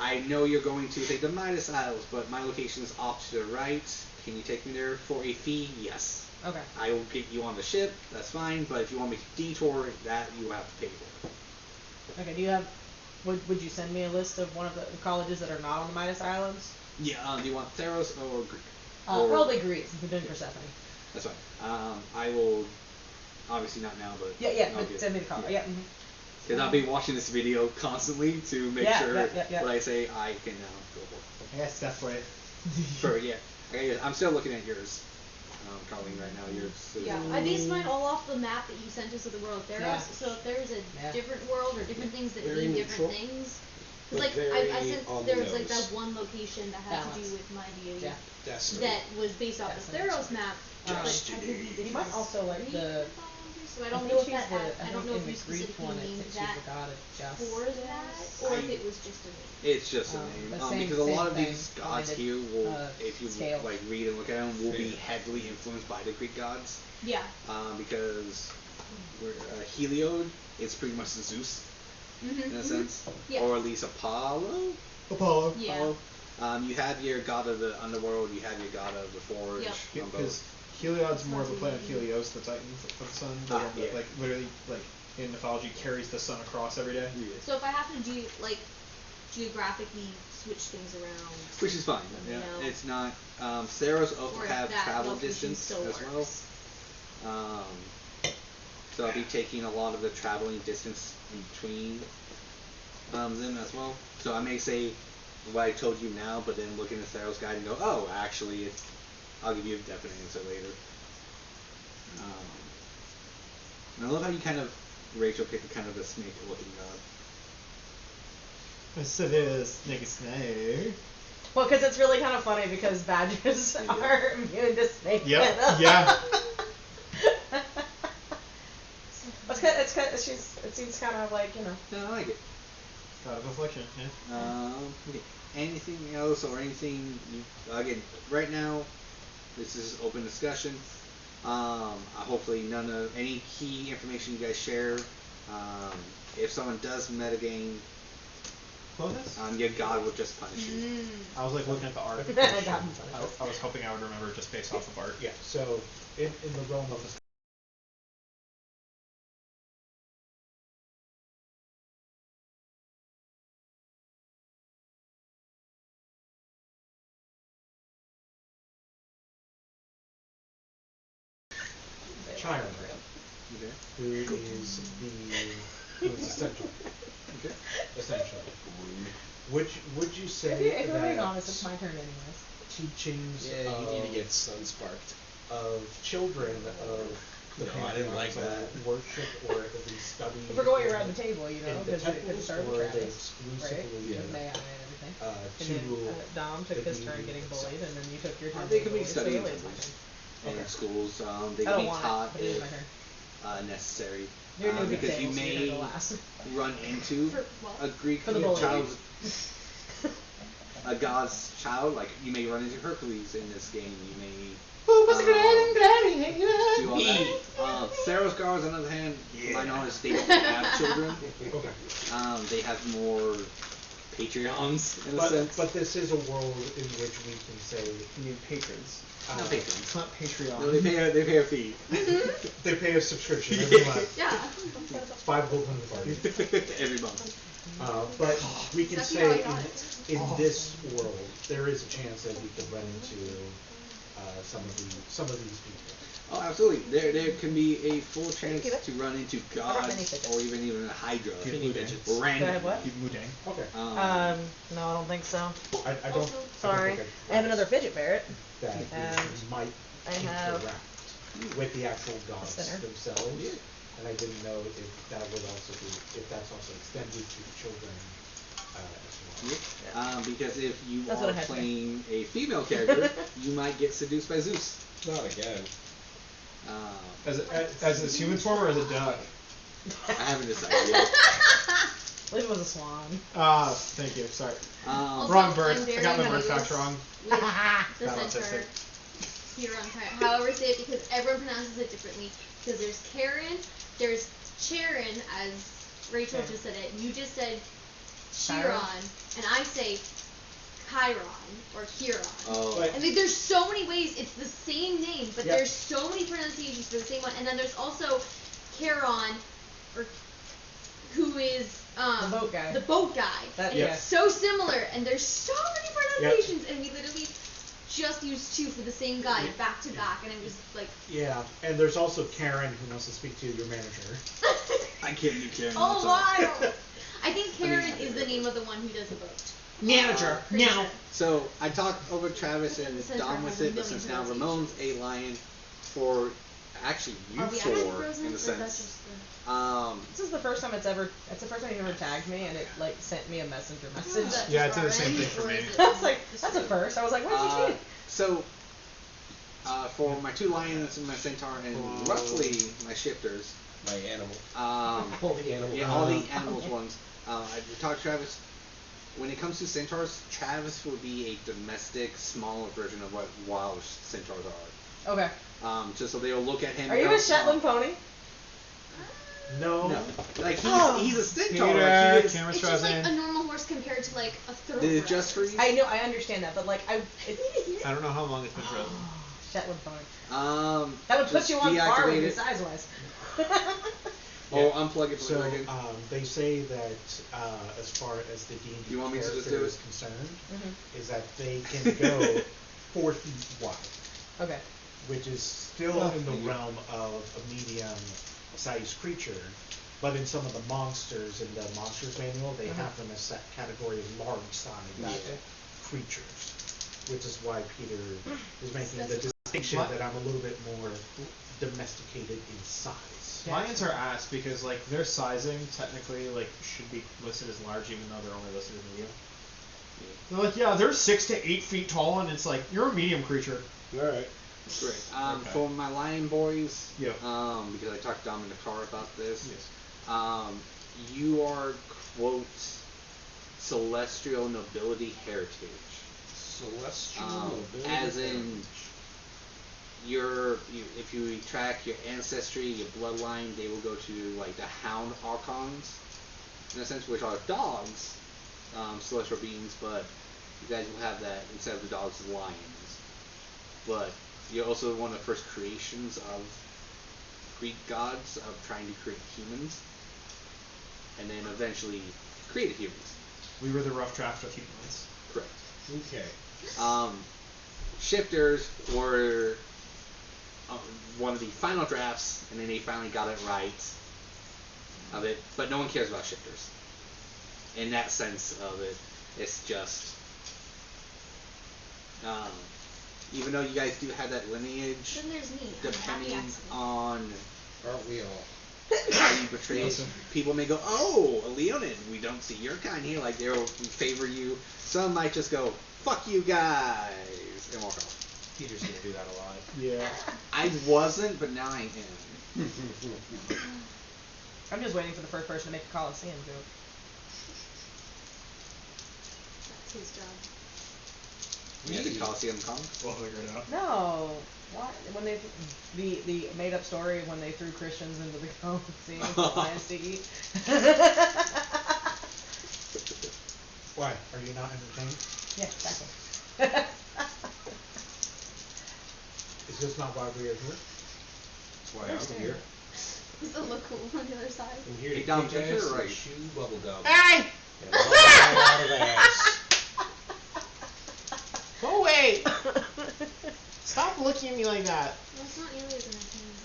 I know you're going to take the Midas Isles, but my location is off to the right. Can you take me there for a fee? Yes. Okay. I will get you on the ship. That's fine. But if you want me to detour, that you have to pay for. Okay. Do you have? Would you send me a list of one of the colleges that are not on the Midas Islands? Yeah. Do you want Theros or Greek? Probably Greek, since we're doing Persephone. That's fine. I will. Obviously not now, but yeah. But send me the copy. Yeah. Because I'll be watching this video constantly to make sure what I say I can now go for. Yes, that's right. Okay, I'm still looking at yours, Colleen, right now. Yours. Yeah, I based mine all off the map that you sent us of the world of Theros. Yeah. So if there's a different world or different things that Very mean neutral. different things, because like Very I sent on there the was like nose. that one location that had to Balance. do with my deity Yeah. that was based off the Theros map. But I You might also like the So I don't think know if she's that. the- I don't know in if the you Greek specifically one, named she's that the god of justice. for that, or if it was just a name. It's just a name. but same- Because a lot of same these thing, gods blinded, here will, if you scale. like read and look at them, will be heavily influenced by the Greek gods. Yeah. Because Heliod is pretty much the Zeus in a sense, Yeah. or at least Apollo. Apollo. Yeah. You have your god of the underworld, you have your god of the forge. Yep. on Because both. Heliod's more of a planet Helios, the Titan of the sun, the one that, yeah. like literally like in mythology carries the sun across every day. Yeah. So if I have to do like geographically switch things around, Which is fine. You Yeah. know. It's not. Theros also or if have that travel location distance still as works. well. So I'll be taking a lot of the traveling distance in between them as well. So I may say what I told you now, but then look in the Theros guide and go, oh, actually, I'll give you a definite answer later. And I love how you kind of, Rachel picked kind of a snake-looking god. I said it is snake. Well, because it's really kind of funny because badgers are immune to snake Yep. venom. Yeah. It seems kind of like, you know. No, I like it. God of affliction. Yeah. Okay. Anything else or anything again, right now, this is open discussion. Hopefully none of any key information you guys share. If someone does metagame, Clovis? your god will just punish you. I was like looking at the art. I got him. I was hoping I would remember just based off of art. Yeah, so in the realm of the child, Okay. who is the centaur, Okay. essentially. Would you say If you're being that honest, it's my turn anyways. teachings Yeah, you need to of, get sun sparked. of children of the No, I didn't like pantheons that. worship or at least study If we're going around the table, you know, in the because it temples, started or with are they Travis, right? exclusively With May and everything. to And then Dom took the his turn deity getting itself? bullied, and then you took your turn They getting could be bullied. So studying really it's my temples turn. and Okay. schools. They I can don't be want taught it, but it is my turn. necessary. You're new to Because the you table, so you're may gonna go last. run into For what? a Greek For the bullying. child, a god's child. Like you may run into Hercules in this game. You may do all that. Theros guards, on the other hand, to my knowledge, they don't have children. Okay. They have more Patreons in a sense. But this is a world in which we can say You need patrons. Not patrons. It's not Patreon. No, they pay a fee. they pay a subscription every month. Yeah. 5 gold from the party. Every month. But we can Exactly how I say got it. in this world, there is a chance that we could run into some of these people. Oh, absolutely. There can be a full chance Keep it. to run into I don't have any gods fidgets. or even a Hydra. Mini midgets. Do I have Random. what? Keep Mudang. Okay. No, I don't think so. I don't. Also- Sorry. I have another fidget ferret. That And might I have interact with the actual gods spinner. themselves. Yeah. And I didn't know if that would also be that's also extended to children as well. Yeah. Because if you That's what are I had to playing a female character, you might get seduced by Zeus. Not again. As its human form or as a duck? I haven't decided yet. Liz was a swan. Ah, thank you. Sorry. Also, Wrong bird. I'm I very got my bird confused facts wrong. With the Not centaur autistic. here on Fire. However, say it because everyone pronounces it differently. Because there's Karen, there's Charon, as Rachel Okay. just said it. You just said Chiron. Chiron, and I say Chiron or Chiron. Oh. But- And like, there's so many ways. It's the same name, but Yep. there's so many pronunciations for the same one. And then there's also Charon, or who is The boat guy. The boat guy. That- and yeah. it's so similar, and there's so many pronunciations, and we literally just used 2 for the same guy back to back, and it was like, Yeah, and there's also Karen who wants to speak to your manager. I can't do Karen. oh that's all. wow! I think Karen is the name of the one who does the boat. Manager. Pretty Now. sure. So I talked over Travis and The centaur Dom with has it, but 1,000,000 since now pronunciations. Ramon's a lion, for actually you Are we actually 4 frozen, in or a is that sense. just the... This is the first time it's the first time you ever tagged me, and it like sent me a messenger message. Is that Yeah, just it did the same RN, thing for or me. is it I was like, just that's a the- first. I was like, what did you do? So, for my 2 lions and my centaur and roughly my shifters, My animal. All the animal. Yeah, all the animals ones. I talked to Travis. When it comes to centaurs, Travis would be a domestic, smaller version of what wild centaurs are. Okay. Just so they'll look at him. Are you a Shetland pony? No. No. Like he's a centaur. Peter, Like, he is, camera It's straps just like in. a normal horse compared to like a thoroughbred. Did it just freeze? I know, I understand that, but like I don't know how long it's been frozen. Shetland pony. That would put just you on par with deactivate me it. size wise. Oh, unplug it for So a second. they say that as far as the D&D You want me to just character do is it? concerned, Mhm. is that they can go 4 feet wide, Okay. which is still in the realm of a medium-sized creature. But in some of the monsters in the monsters manual, they have them as that category of large-sized creatures, which is why Peter is making the distinction that I'm a little bit more domesticated in size. Lions are asked because like their sizing technically like should be listed as large even though they're only listed as medium. They're like, yeah, they're 6 to 8 feet tall, and it's like you're a medium creature. All right. Great. Okay. For my lion boys, Yeah. because I talked to Dom in the car about this. Yes. You are quote celestial nobility heritage. Celestial nobility As in, heritage. if you track your ancestry, your bloodline, they will go to like the Hound Archons, in a sense, which are dogs, celestial beings, but you guys will have that instead of the dogs, lions. But you're also one of the first creations of Greek gods of trying to create humans, and then eventually created humans. We were the rough draft of humans. Correct. Okay. Shifters were one of the final drafts, and then they finally got it right of it. But no one cares about shifters. In that sense of it, it's just even though you guys do have that lineage, Then there's me. I'm a happy depending accident. on Aren't we all? how you portray it, people may go, "Oh, a Leonin, we don't see your kind here." Like they'll favor you. Some might just go, "Fuck you guys," and walk off. Peter's gonna do that a lot. Yeah. I wasn't, but now I am. I'm just waiting for the first person to make a Coliseum joke. That's his job. We had the Coliseum comic. We'll figure it out. No. What? When they the made up story when they threw Christians into the Coliseum for ISDE. Why? Are you not entertained? Yeah, exactly. Is this not why we are here? That's why I'm here. Does it look cool on the other side? I'm here Hey, to Dom, kick check your ass and right. chew bubblegum. Hey! And all that out of ass. Go away! Stop looking at me like that. Well, it's not nearly as entertaining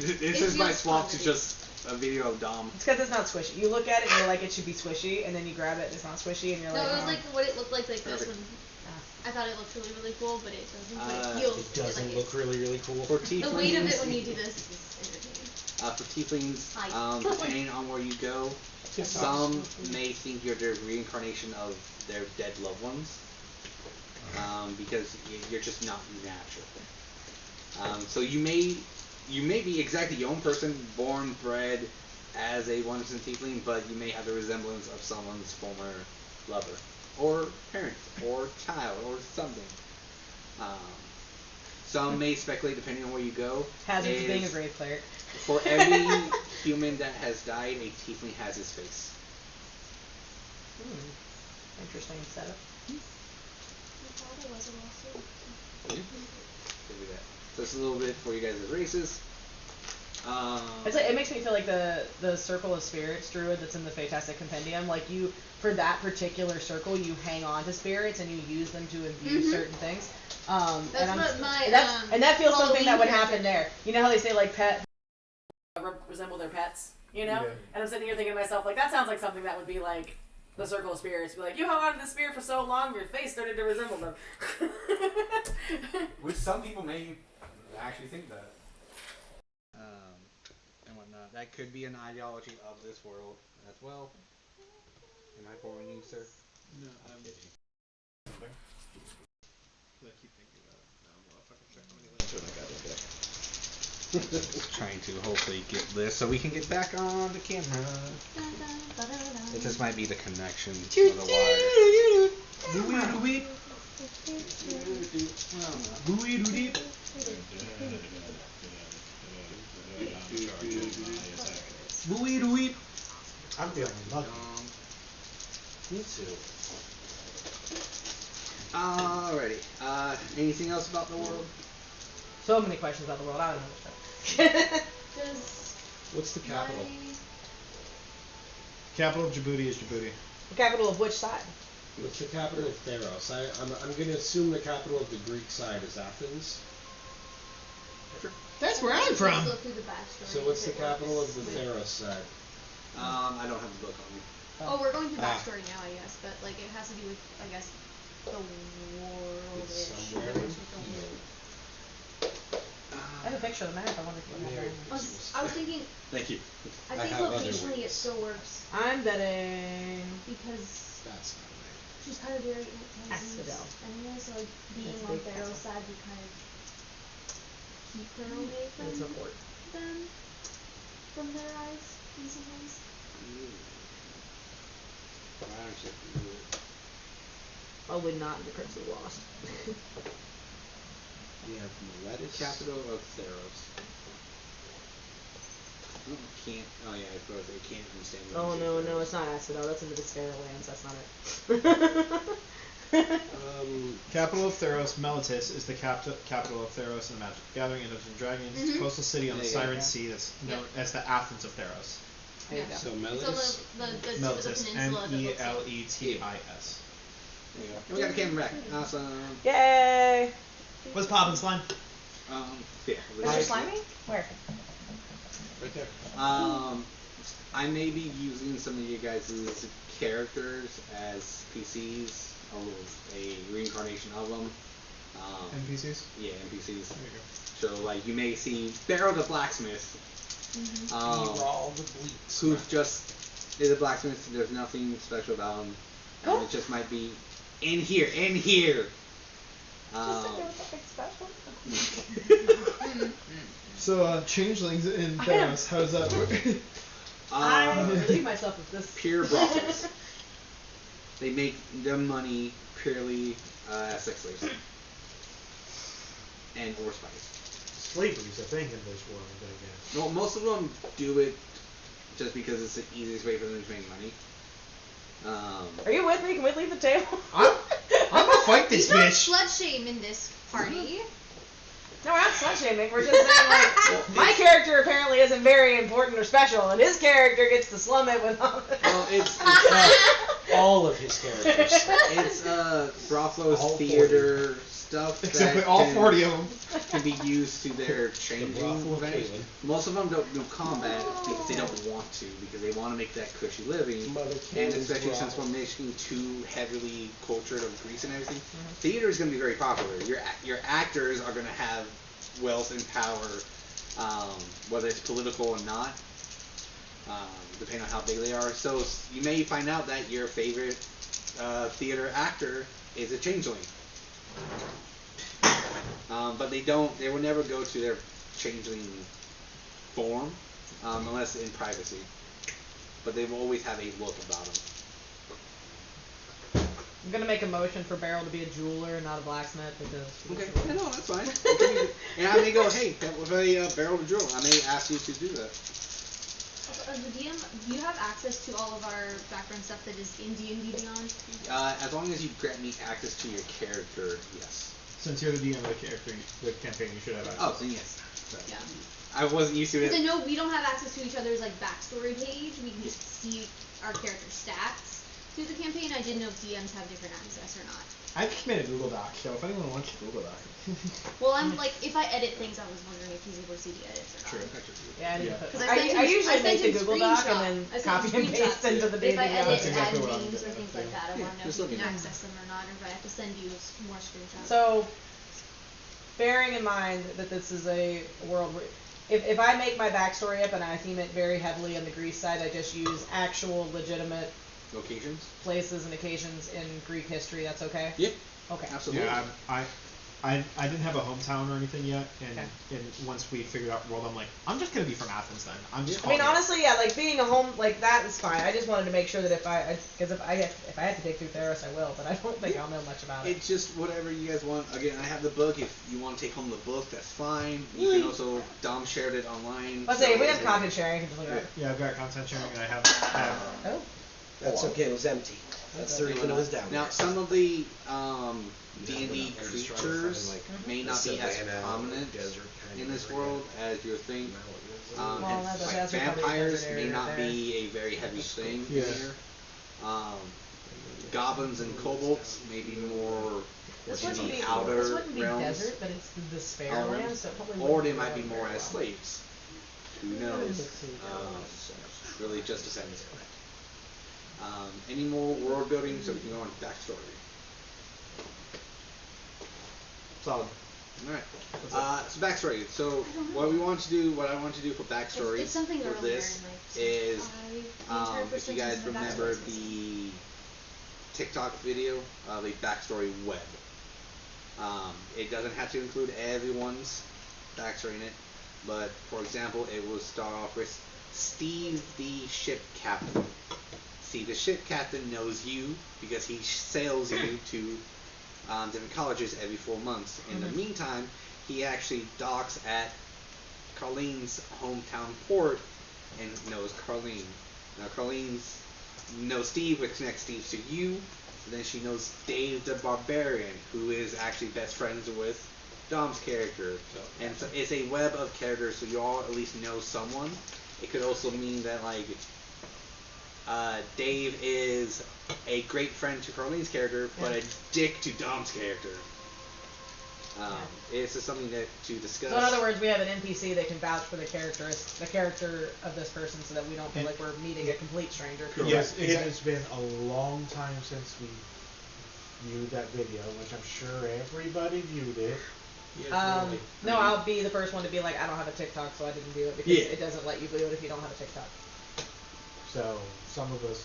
as It says my swap to just a video of Dom. It's because it's not squishy. You look at it and you're like, it should be swishy, and then you grab it and it's not swishy, and you're No, like, it was oh. like what it looked like this Perfect. one. I thought it looked really, really cool, but it doesn't. But Uh, it feels It doesn't like look really, really cool. For The tieflings, weight of it when you do this is entertaining. for tieflings, Hi. depending on where you go, some may think you're the reincarnation of their dead loved ones, because you're just not natural. So you may be exactly your own person, born, bred as a 1% tiefling, but you may have the resemblance of someone's former lover, or parent, or child, or something. Some may speculate, depending on where you go, Hazards of being a is grave cleric. for every human that has died, a tiefling has his face. Interesting setup. My father was a lawsuit. Could be that. So it's a little bit for you guys as races. It's like, it makes me feel like the circle of spirits druid that's in the Fatastic Compendium. Like you, for that particular circle, you hang on to spirits and you use them to imbue certain things. That's and what my and that feels something that would Halloween happen there. You know how they say like pet resemble their pets, you know? Yeah. And I'm sitting here thinking to myself, like that sounds like something that would be like the circle of spirits. Be like, you hung on to the spirit for so long, your face started to resemble them. Which some people may actually think that. And whatnot. That could be an ideology of this world as well. Am I boring you, sir? No, I'm kidding. I keep thinking about it. Now I'm gonna fucking check how many links I got. Trying to hopefully get this so we can get back on the camera. It just might be the connection to the wire. I'm feeling lucky. Me too. Alrighty. Anything else about the world? So many questions about the world. I don't understand. Does What's the capital? Capital of Djibouti is Djibouti. The capital of which side? What's the capital of Theros? I'm going to assume the capital of the Greek side is Athens. That's where I'm from. Go through the backstory So what's the if it capital works of the with- Theros side? I don't have the book on me. Oh, we're going through backstory now, I guess, but like it has to do with, I guess, the world-ish. somewhere. I have a picture of the map. I wonder if you have that. I was thinking, Thank you. I I think have other locationally it ways. still works I'm betting. because That's not right. she's kind of very Asphodel. anyway, so like being That's a on big Theros' castle. side would kind of keep her away Let's from report. them, from their eyes in some ways. Probably not in the Crypts of the Lost. We have Miletus. Capital of Theros. Oh, can't. Oh yeah, I suppose I can't understand. what Oh you no, said. no, it's not Asphodel. That's in the Despair Lands. That's not it. Capital of Theros, Melitus, is the capital of Theros and the Magic the Gathering and Dungeons and Dragons. Mhm. Coastal city on the Yeah, yeah, Siren yeah. Sea that's Yep. known as the Athens of Theros. There you go. So So Miletus. the tip of the Melitus, peninsula that looks like Meletis. There you go. And we got the camera back. Awesome. Yay! What's poppin', slime? Yeah. Is there slimy? Where? Right there. I may be using some of you guys' characters as PCs, or a reincarnation of them. NPCs? Yeah, NPCs. There you go. So, like, you may see Barrow the blacksmith, Brawl the Bleaks. who's just is a blacksmith. There's nothing special about him. Cool. It just might be in here, in here. Just said there was something special. So, changelings in Theros, how does that work? I relieve myself of this. Pure brothels. They make their money purely as sex slaves and or spies. Slavery's a thing in this world, I guess. Well, most of them do it just because it's the easiest way for them to make money. Are you with me? Can we leave the table? I'm gonna fight this He's not bitch. slut shame in this party. No, we're not slut shaming. We're just saying, like, my character apparently isn't very important or special, and his character gets to slum it with all Well, it's All of his characters. Brothel's All 40. theater stuff Exactly, that all can, 40 of them. can be used to their changing brothel of advantage. Cali. Most of them don't do combat because they don't want to, because they want to make that cushy living. Mother And Cali's especially since we're brothel. making too heavily cultured of Greece and everything, theater is going to be very popular. Your actors are going to have wealth and power, whether it's political or not, depending on how big they are. So you may find out that your favorite theater actor is a changeling. But they will never go to their changeling form unless in privacy. But they will always have a look about them. I'm gonna make a motion for Beryl to be a jeweler, not a blacksmith, because. Okay, yeah, no, that's fine. And I may go, hey, that was a barrel to drill. I may ask you to do that. Also, as the DM, do you have access to all of our background stuff that is in D&D Beyond? As long as you grant me access to your character, yes. Since you're the DM of the character, the campaign, you should have access. Oh, then yes. So, Yeah. I wasn't used to Because I it. know we don't have access to each other's like backstory page. We can just see our character stats through the campaign. I didn't know if DMs have different access or not. I just made a Google Doc, so if anyone wants a Google Doc. Well, I'm like, if I edit things, I was wondering if he's able to see the edits or not. True. Yeah, I need Yeah. to put. 'Cause I, sent him- I usually sent make the him Google Doc and screenshot. then I sent copy him and paste screenshots. into the But if I D&D edit, That's add exactly what I'm names or doing, things too. like that, I Yeah, want to know if just you let me can know. access them or not, or if I have to send you more screenshots. So, bearing in mind that this is a world where, if I make my backstory up and I theme it very heavily on the Greece side, I just use actual legitimate Locations? places and occasions in Greek history, that's okay? Yeah, Okay. absolutely. Yeah, I didn't have a hometown or anything yet, and Okay. and once we figured out world, I'm like, I'm just gonna be from Athens then. I'm just. I mean, calling it. honestly, yeah, like being a home like that is fine. I just wanted to make sure that if I had to dig through Theros, I will, but I don't think I'll know much about it. It's just whatever you guys want. Again, I have the book. If you want to take home the book, that's fine. You can also Dom shared it online. Let's say if we have content sharing, I can just look at it. Yeah, I've got content sharing, and I have. Oh. That's okay. It was empty. That's the reason it was down. Now, there. some of the Yeah, D&D we're just trying to creatures find, like, may the not be as savannah, prominent desert kind in of this area. world as you think. Well, And that's- like that's probably a vampires desert may area not right be a very heavy thing Yeah. here. Goblins and kobolds may be more This in wouldn't the be outer this wouldn't be realms, desert, but it's the despair outer land, realms, so it probably or wouldn't they be might be going more very as well. slaves. Who knows? Really just depends. Any more world building so we can go on backstory. Solid. Alright. So backstory. So what I want to do for backstory It's something for earlier this in my is the entire if first you guys sentence of the remember backstory is missing. the TikTok video, the backstory web. It doesn't have to include everyone's backstory in it, but for example, it will start off with Steve the ship captain. See, the ship captain knows you because he sails you to different colleges every 4 months. In the meantime, he actually docks at Carlene's hometown port and knows Carlene. Now, Carlene's knows Steve, which connects Steve to you. And then she knows Dave the Barbarian, who is actually best friends with Dom's character. And so it's a web of characters, so you all at least know someone. It could also mean that, like, Dave is a great friend to Carlene's character, but a dick to Dom's character. It's just something to discuss. So in other words, we have an NPC that can vouch for the character of this person, so that we don't feel like we're meeting a complete stranger. Yes, It exactly. has been a long time since we viewed that video, which I'm sure everybody viewed it. No, I'll be the first one to be like, I don't have a TikTok, so I didn't do it because it doesn't let you do it if you don't have a TikTok. So some of us.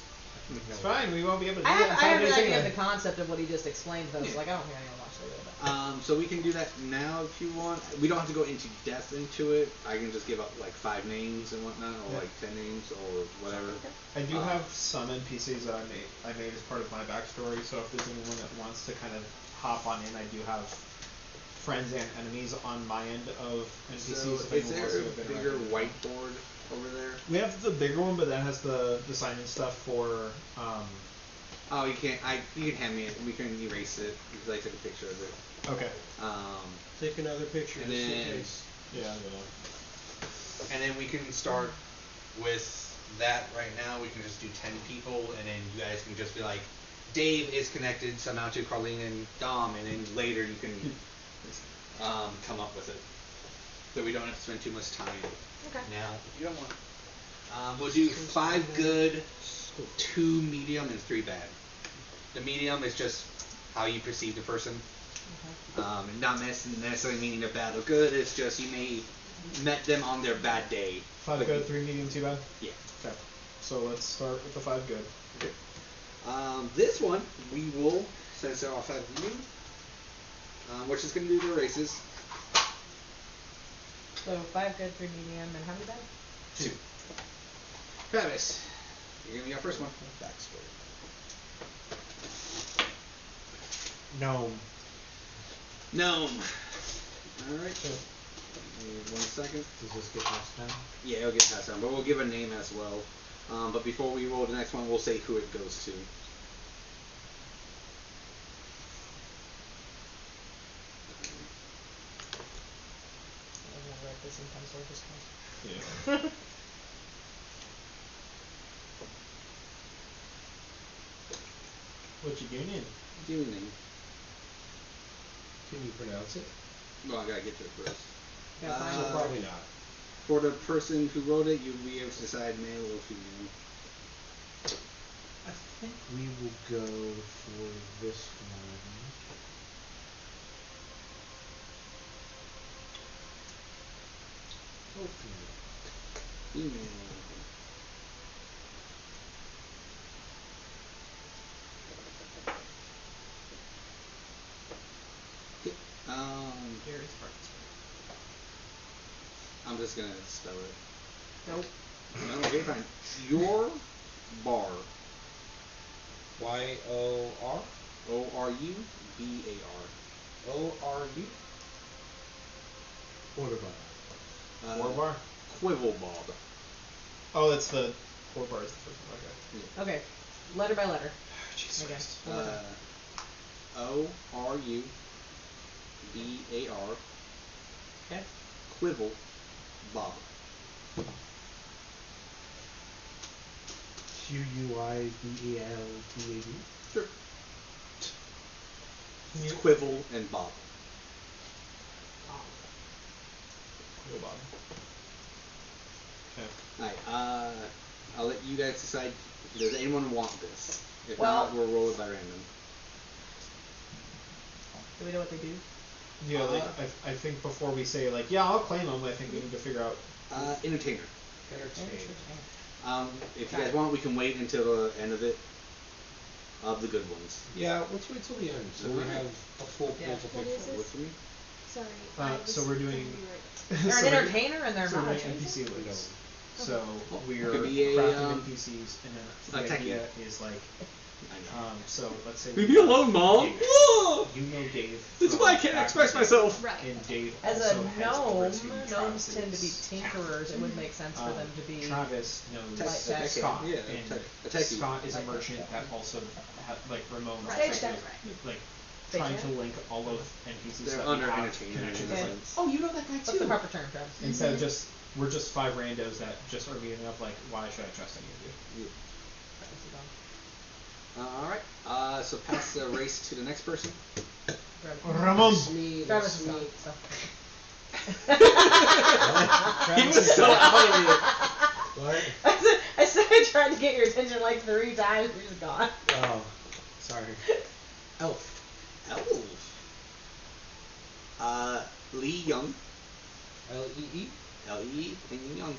It's fine. We won't be able to do I that in have 5 an days idea anyway. of the concept of what he just explained, though. So like, I don't think I'm gonna watch the video. So we can do that now if you want. We don't have to go into depth into it. I can just give up like 5 names and whatnot, or like 10 names or whatever. I do have some NPCs that I made as part of my backstory, so if there's anyone that wants to kind of hop on in, I do have friends and enemies on my end of NPCs. So if is anyone there wants to a interact bigger with them. whiteboard over there? We have the bigger one, but that has the sign-in stuff for. Oh, you can't. You can hand me it. We can erase it because I took a picture of it. Okay. Take another picture And just in then- case. Yeah. And then we can start with that right now. We can just do 10 people, and then you guys can just be like, Dave is connected somehow to Carlene and Dom, and then later you can come up with it. So we don't have to spend too much time now. You don't want. We'll do 5 good, 2 medium, and 3 bad. The medium is just how you perceive the person. Not necessarily meaning they're bad or good. It's just you may met them on their bad day. 5 good, 3 medium, 2 bad? Yeah. Okay. So let's start with the 5 good. Okay. This one we will, since they're all 5 medium, we're just going to do the races. So 5 good, 3 medium, and how many bad? 2. Travis, you're going to be our first one. Backstory. Gnome. Gnome. Alright. 1 second. Does this get passed down? Yeah, it'll get passed down, but we'll give a name as well. But before we roll the next one, we'll say who it goes to. I'm gonna write this in pencil just 'cause. Yeah. What you doing? Give me a name. Can you pronounce it? Well, I gotta get to it first. So probably not. For the person who wrote it, you'll be able to decide male or female. I think we will go for this one. Oh, female. Female. Okay. I'm just gonna spell it. Nope. No, okay, fine. Your bar. Y-O-R? O-R-U-B-A-R. O-R-U? Order bar. Four bar? Quivel Bob. Oh, that's the 4 bars. The first one. Okay. Okay. Letter by letter. Jesus Okay. Christ. O-R-U-B-A-R. Okay. Quivel Bob. Q-U-I-V-E-L-B-A-D. Sure. Quivel and Bob. Cool, Bob. Okay. Alright, I'll let you guys decide. Does anyone want this? If Well- not, we'll roll it by random. Do we know what they do? Yeah, like I think before we say like, yeah, I'll claim them, I think we need to figure out. Entertainer. Entertain. If you guys want, we can wait until the end of it. Of the good ones. Yeah, let's wait till the end so we have a full pool Yeah. to What pick is from. this? What's for me? Sorry. So I was we're doing- trying to rewrite. They're So an we're- entertainer and they're So not we're a doing chaser? NPC leads. So Oh, we're could be a, crafting NPCs, and then the a techie. idea is like, I know. so let's say Leave we me have alone, Mom! Dave. Whoa! You know Dave. This is from why I can't express Acme, myself. Right. And Dave As also a heads gnome, over to gnomes Travis's tend to be tinkerers. It would make sense for them to be. Travis knows Tech. Scott, Yeah, and a techie. Scott is a Like merchant that also like Ramon Right. also Stage is, like Stage trying to hand? link all of NPCs They're that under we have entertainers connections in a Okay. with. sense. Oh, you know that guy What's too. the proper term, Travis? Instead of just we're just 5 randos that just are meeting up. Like, why should I trust any of you? Alright, so pass the race to the next person. Ramon. That's me. Travis That's is me. gone. So. He was so out of it. What? I said I tried to get your attention like 3 times. You're just gone. Oh, sorry. Elf. Elf. Lee Young. L-E-E? L-E, Lee Young.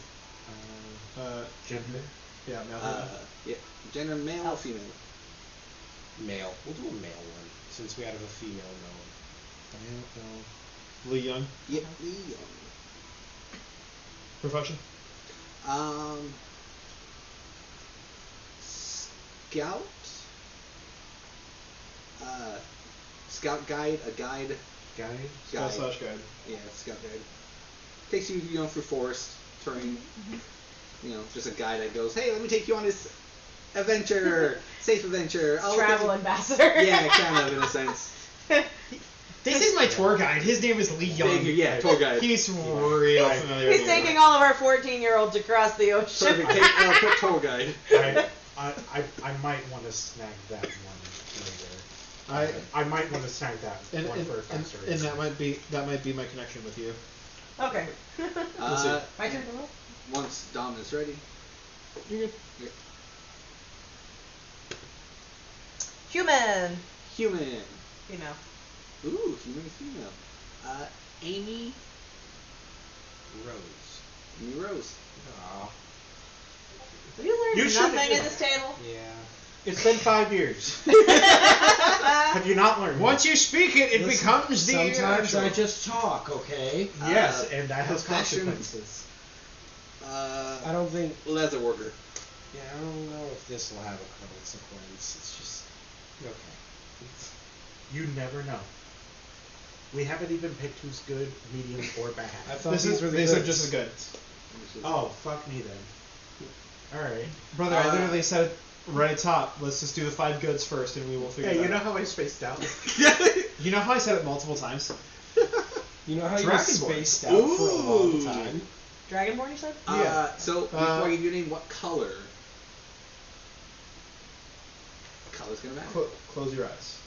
Gender. Yeah, male. Yeah, gender male or female? Male. We'll do a male one since we have a female gnome. Lee Young. Yeah, Lee Young. Profession. Scout. Scout guide, a guide. Guy. Scout slash guide. Yeah, scout guide. Takes you, through forest, terrain. Just a guy that goes, hey, let me take you on this adventure, safe adventure. I'll Travel ambassador. Yeah, kind of in a sense. This is my tour guide. His name is Lee Young. Thank you, yeah, tour guide. He's real familiar. He's with taking all of our 14-year-olds across the ocean. Perfect. Put tour guide. I might want to snag that one later. I might want to snag that one for a faster race. And that might be my connection with you. Okay. My turn to roll? Once Dom is ready. You're good. Yeah. Human. Human. Female. Ooh, human female. Amy. Rose. Amy Rose. Aw. You learned You shouldn't nothing do at this table. Yeah. It's been 5 years. Have you not learned? Once you speak it, it Listen, becomes the sometimes actual. I just talk, okay? Yes, and that has profession. consequences. I don't think. Leather worker. Yeah, I don't know if this will have a consequence. It's just. Okay. You never know. We haven't even picked who's good, medium, or bad. I thought This these is were the these are goods. just as good. Oh, fuck me then. Alright. Brother, I literally said right at top, let's just do the 5 goods first and we will figure Hey, it you know out. how I spaced out? You know how I said it multiple times? You know how you Dragonborn. spaced out for a long Ooh. time? Dragonborn, you said? Yeah. So, before I give you a name, what color? What color's gonna matter? Close your eyes.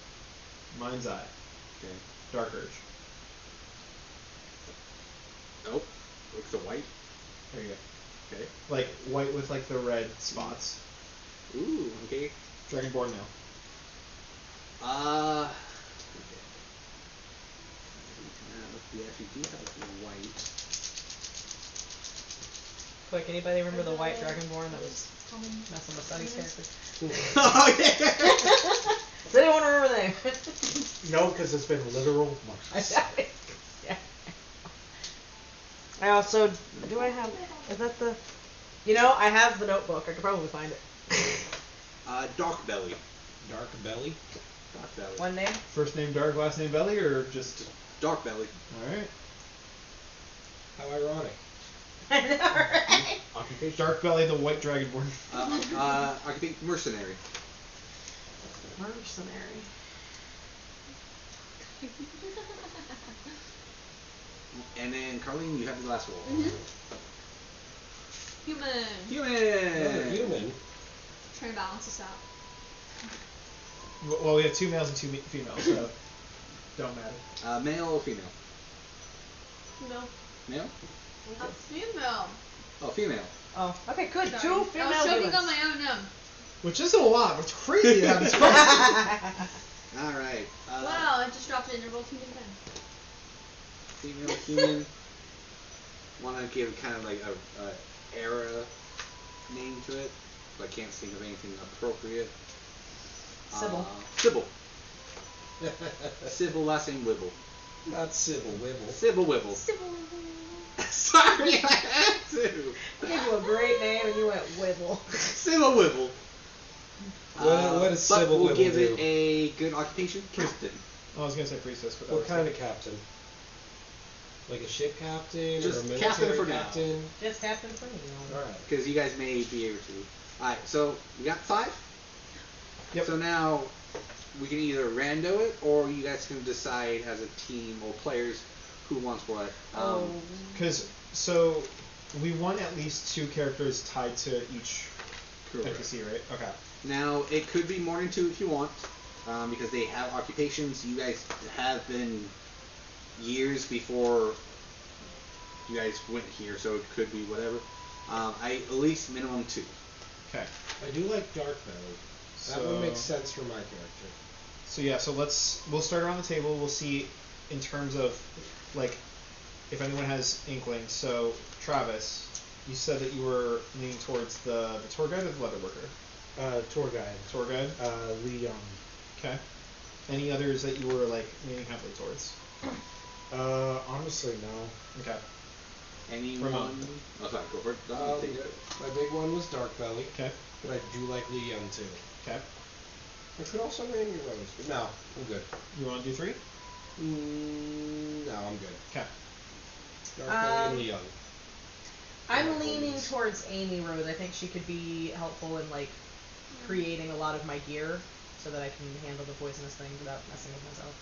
Mind's eye. Okay. Dark urge. Nope. Looks a white. There you go. Okay. Like white with like the red spots. Ooh, okay. Dragonborn male. Okay. We actually do have white. Quick, anybody remember the white Dragonborn that was messing with Sunny's character? Oh, yeah! Does anyone remember the name? No, because it's been literal months. Yeah. I I also do I have is that the you know, I have the notebook. I could probably find it. Dark Belly. Dark Belly. Dark Belly. One name? First name Dark, last name Belly, or just... Dark Belly. Alright. How ironic. I know, right? Occupation. Dark Belly, the white dragonborn. Occupation. Mercenary. Mercenary. And then Carlene, you have the last roll. Human. Another Human. human. Trying to balance this out. Well, we have 2 males and 2 females, so don't matter. Male or female? No. Male? A female. Oh, female. Oh, okay, good. Sorry. 2 female I was choking humans. on my own. Which isn't a lot, but it's crazy to have this problem. All right. Wow, I just dropped it and it rolled 2 again. Female human. Want to give kind of like a era name to it, but I can't think of anything appropriate. Sybil. Sybil. Sybil, last name Wibble. Not Sybil, Wibble. Sybil Wibble. Sybil. Sorry, I had to. I gave you a great name and you went Wibble. Sybil Wibble. What does but Sybil we'll Wibble give do? it a good occupation, captain. I was gonna say priestess, but that What was kind of captain? Like a ship captain Just or a captain military for now. captain? Just captain for me. Alright. Because you guys may be able to. Alright, so we got 5. Yep. So now we can either rando it, or you guys can decide as a team or players who wants what. Because, so, we want at least 2 characters tied to each Correct. NPC, right? Okay. Now, it could be more than 2 if you want, because they have occupations. You guys have been years before you guys went here, so it could be whatever. At least minimum 2. Okay. I do like Dark Belly. That So- would make sense for my character. So yeah, so we'll start around the table. We'll see in terms of, like, if anyone has inkling. So, Travis, you said that you were leaning towards the tour guide or the leather worker? Tour guide. Tour guide? Lee Young. Okay. Any others that you were, like, leaning heavily towards? Honestly, no. Okay. Anyone? Ramon. Oh, sorry, go for it. No, take it. My big one was Dark Belly, Okay. but I do like Lee Young too. Okay. I could also name you Rose, but no, I'm good. You want to do 3? No, I'm good. Okay. Dark Belly and Lee Young. I'm leaning towards Amy Rose. I think she could be helpful in like creating a lot of my gear so that I can handle the poisonous thing without messing with myself.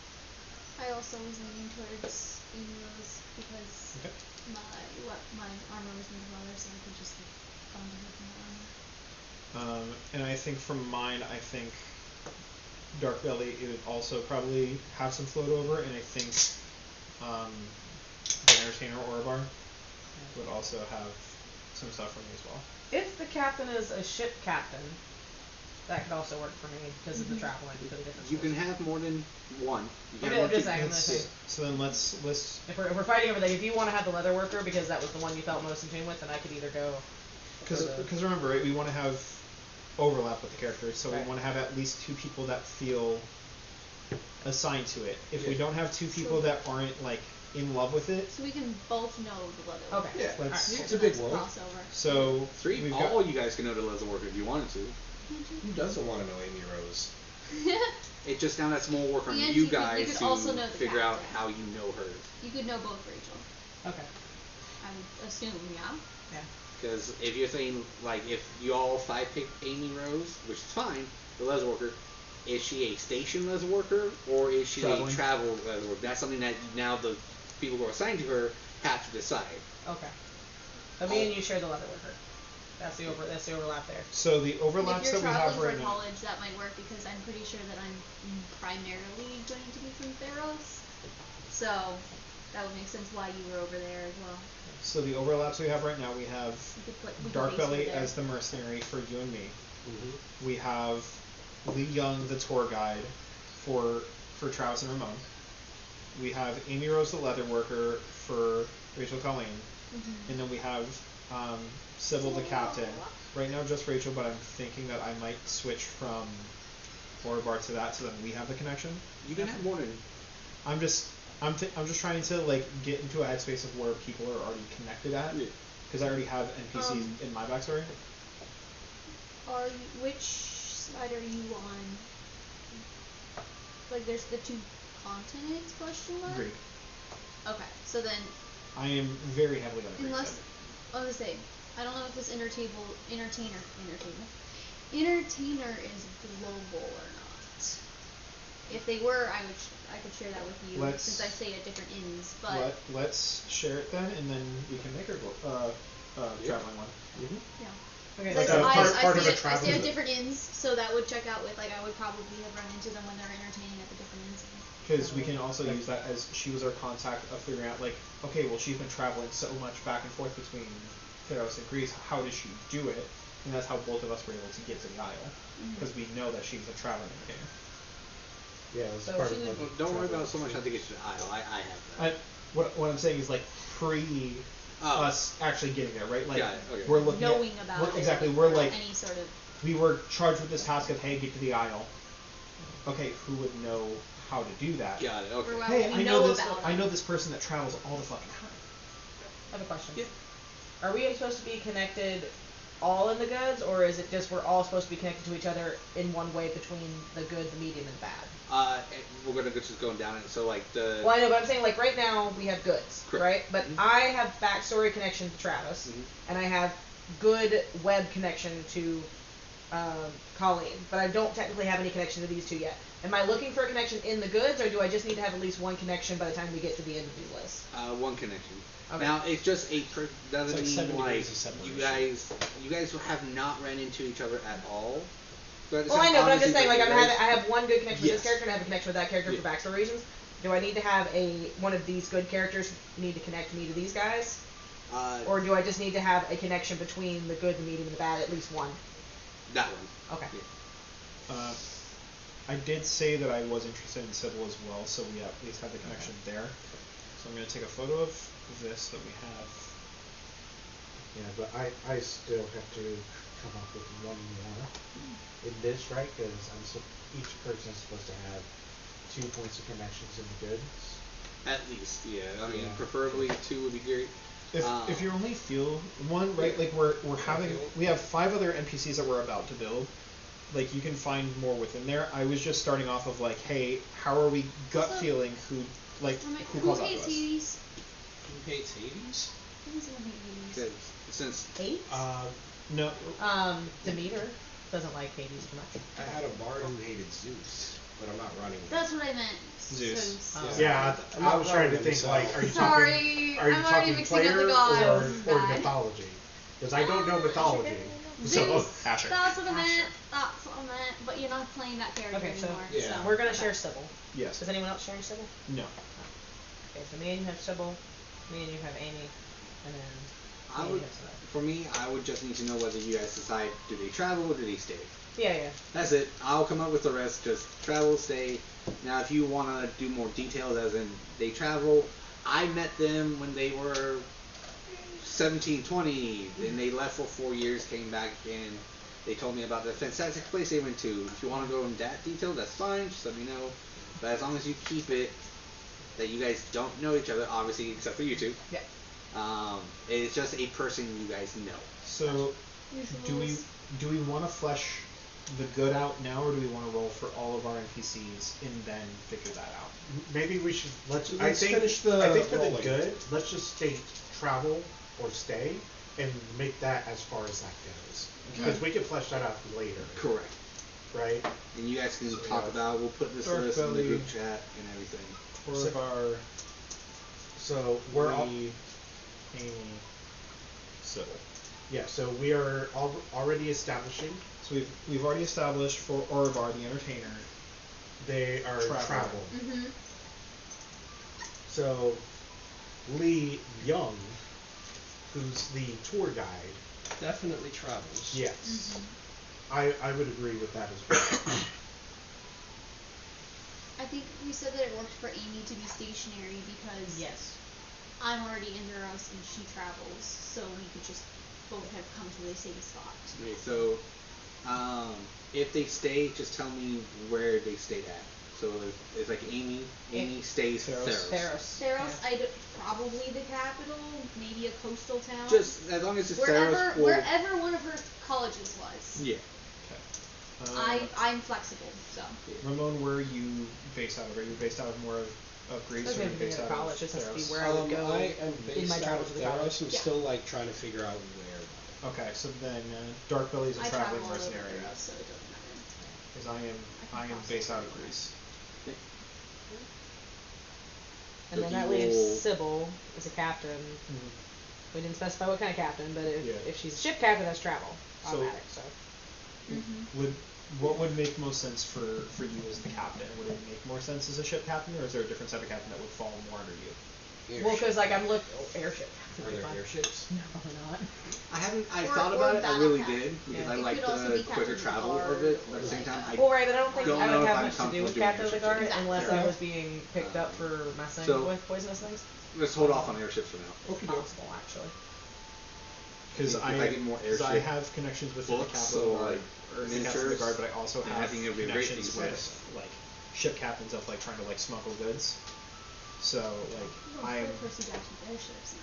I also was leaning towards Rose because Okay. my armor was made of leather, so I could just like bond her from my armor. And I think from mine, I think Dark Belly it would also probably have some float over, and I think the Entertainer Owlbear would also have some stuff for me as well. If the captain is a ship captain, that could also work for me because of the traveling to the different You can schools. have more than 1. You can Okay, have I'm just more saying, I'm people. gonna say- So then let's If we're fighting over that, if you want to have the leather worker because that was the one you felt most in tune with, then I could either go. because remember, right, we want to have overlap with the characters, so Right. we want to have at least 2 people that feel assigned to it. If we Yeah. don't have 2 people that aren't like in love with it, So we can both know the leather. Okay. Yeah, let's. Alright. it's a big Nice world. crossover. So 3. we've All got. you guys can know the leather worker if you wanted to. Who doesn't want to know Amy Rose? It just now that's more work on And you you could- guys you could to also know the figure out captain. how you know her. You could know both Rachel. Okay. I would assume, yeah. Yeah. Because if you're saying, like, if you all 5 pick Amy Rose, which is fine, the leather worker, is she a station leather worker or is she Traveling. a travel leather worker? That's something that now the people who are assigned to her have to decide. Okay. But me and you share the leather worker. That's the overlap there. So the And overlaps if you're that we have traveling right for now. college, that might work because I'm pretty sure that I'm primarily going to be from Theros. So that would make sense why you were over there as well. So the overlaps we have right now, we have We could Dark base her Belly there. as the mercenary for you and me. Mm-hmm. We have Lee Young, the tour guide, for Travis and Ramon. We have Amy Rose, the leather worker, for Rachel Colleen. And then we have Sybil, the captain. Right now, just Rachel, but I'm thinking that I might switch from Owlbear to that, so that we have the connection. You can have more than. I'm just I'm just trying to like get into a headspace of where people are already connected at, because I already have NPCs in my backstory. Which side are you on? Like, there's the 2 continents, question mark? Greek. Okay, so then, I am very heavily on the Greek unless, side. I was gonna say, I don't know if this entertainer is global or not. If they were, I could share that with you, since I stay at different inns, but... Let's share it then, and then we can make our traveling one. Mm-hmm. Yeah. Okay. Like so I stay at different inns, so that would check out with, like, I would probably have run into them when they're entertaining at the different inns. Because we can also use that as she was our contact of figuring out, like, okay, well, she's been traveling so much back and forth between Theros and Greece, how does she do it? And that's how both of us were able to get to the Isle, because we know that she's a traveling entertainer. Yeah, it's So part she of would- like Don't worry about so travel much how to get to the Isle. I have that. What I'm saying is, like, pre us actually getting there, right? Like, Got it, okay. we're looking Knowing at, about it. exactly, we're like, any sort of... we were charged with this task of, hey, get to the Isle. Okay, who would know how to do that? Got it. Okay. Or what Hey, we I know this. about I them. know this person that travels all the fucking time. I have a question. Yeah. Are we supposed to be connected all in the goods, or is it just we're all supposed to be connected to each other in one way between the good, the medium, and the bad? We're gonna just going down it. So like the. Well, I know, but I'm saying, like, right now we have goods, Correct. right? But I have backstory connection to Travis, and I have good web connection to Colleen, but I don't technically have any connection to these 2 yet. Am I looking for a connection in the goods, or do I just need to have at least one connection by the time we get to the end of the list? One connection. Okay. Now it's just doesn't It's like 7 mean like degrees of you separation. guys have not ran into each other at all. But Well, I know, but I'm just saying, like, I guys- have one good connection with Yes. this character, and I have a connection with that character for backstory reasons. Do I need to have one of these good characters need to connect me to these guys? Or do I just need to have a connection between the good, the medium, and the bad, at least one? that one. Okay. Yeah. I did say that I was interested in Sybil as well, so we at least have the connection there. So I'm going to take a photo of this that we have. Yeah, but I still have to come up with one more in this, right? Because each person is supposed to have 2 points of connections in the goods. At least, yeah. I mean, Yeah. preferably 2 would be great. If you only feel one, right? Like we have 5 other NPCs that we're about to build. Like, you can find more within there. I was just starting off of like, hey, how are we gut feeling who calls out to pays us? Hades? Who hates Hades? Who doesn't hate Hades? Because since Eight? No, Demeter doesn't like Hades too much. I had a bard who hated Zeus, but I'm not running with That's what I meant. Zeus. Yeah, I was trying to think, like, are you talking I'm already player mixing up the or gods. Bad. mythology? Because I don't know mythology. So Zeus. Asher. That's what I meant. That's what I meant. But you're not playing that character Okay, so anymore. Yeah. we're gonna share Sybil. Yes. Is anyone else sharing Sybil? No. Okay, so me and you have Sybil, me and you have Amy, and then I me and would, you have Sybil. for me, I would just need to know whether you guys decide, do they travel or do they stay? Yeah. That's it. I'll come up with the rest. Just travel, stay. Now, if you want to do more details, as in they travel, I met them when they were 17, 20, and they left for 4 years, came back, and they told me about the fantastic place they went to. If you want to go in that detail, that's fine. Just let me know. But as long as you keep it that you guys don't know each other, obviously, except for you two. Yeah. It's just a person you guys know. So, do we want to flesh the good out now, or do we want to roll for all of our NPCs and then figure that out? maybe we should I Let's think finish the I think for the rolling. good, let's just state travel or stay and make that as far as that goes. Because we can flesh that out later. Correct. Right? And you guys can So, talk yeah. about. We'll put this Dark list in the Belly. group chat and everything. For our So we're all Amy, Sybil. yeah, so we are already establishing So we've already established for Orvar the entertainer. they are Travel. travel. Mm-hmm. So Lee Young, who's the tour guide, Definitely travels. yes. I would agree with that as well. I think we said that it worked for Amy to be stationary because Yes. I'm already in Theros and she travels, so we could just both have come to the same spot. Okay, so if they stay, just tell me where they stayed at. So it's like Amy stays Theros. Theros. Theros, probably the capital, maybe a coastal town. Just as long as it's wherever, Theros or... wherever one of her colleges was. Yeah. I'm flexible, so. Ramon, where are you based out of? Are you based out of more of Greece, or are you based out college? of Just has to be Theros? where I would go I am in my based out travels of to the college. Theros. I'm Yeah. still like trying to figure out where. Okay, so then Dark Belly's a I traveling travel all over mercenary, Europe, so it doesn't matter. because I am cross based out over. of Greece. And So then he that leaves will- Sybil as a captain. Mm-hmm. We didn't specify what kind of captain, but Yeah. if she's a ship captain, that's travel. So- Automatic, so. What would make most sense for you as the captain? Would it make more sense as a ship captain, or is there a different type of captain that would fall more under you? Well, because like I'm airship. Are there airships? No, probably not. I Or- thought or about it. I battle really captain. did because Yeah. I It like could also the be quicker captain travel guard of it, or but at the same like time, that. I Well, right, but I don't think Don't I know would if have I'm much to do comfortable with doing captain of the airships. guard Exactly. unless Yeah. I was being picked up for messing So- with poisonous things. let's hold off on airships for now. Okay, Possible, actually. Because If I get more because I airship have connections with books the capital or, guard, or the captain of the miniatures, guard, but I also then have I think it would be a great connections thing to with like ship captains of like trying to like smuggle goods. So like I am Percy Jackson's airships.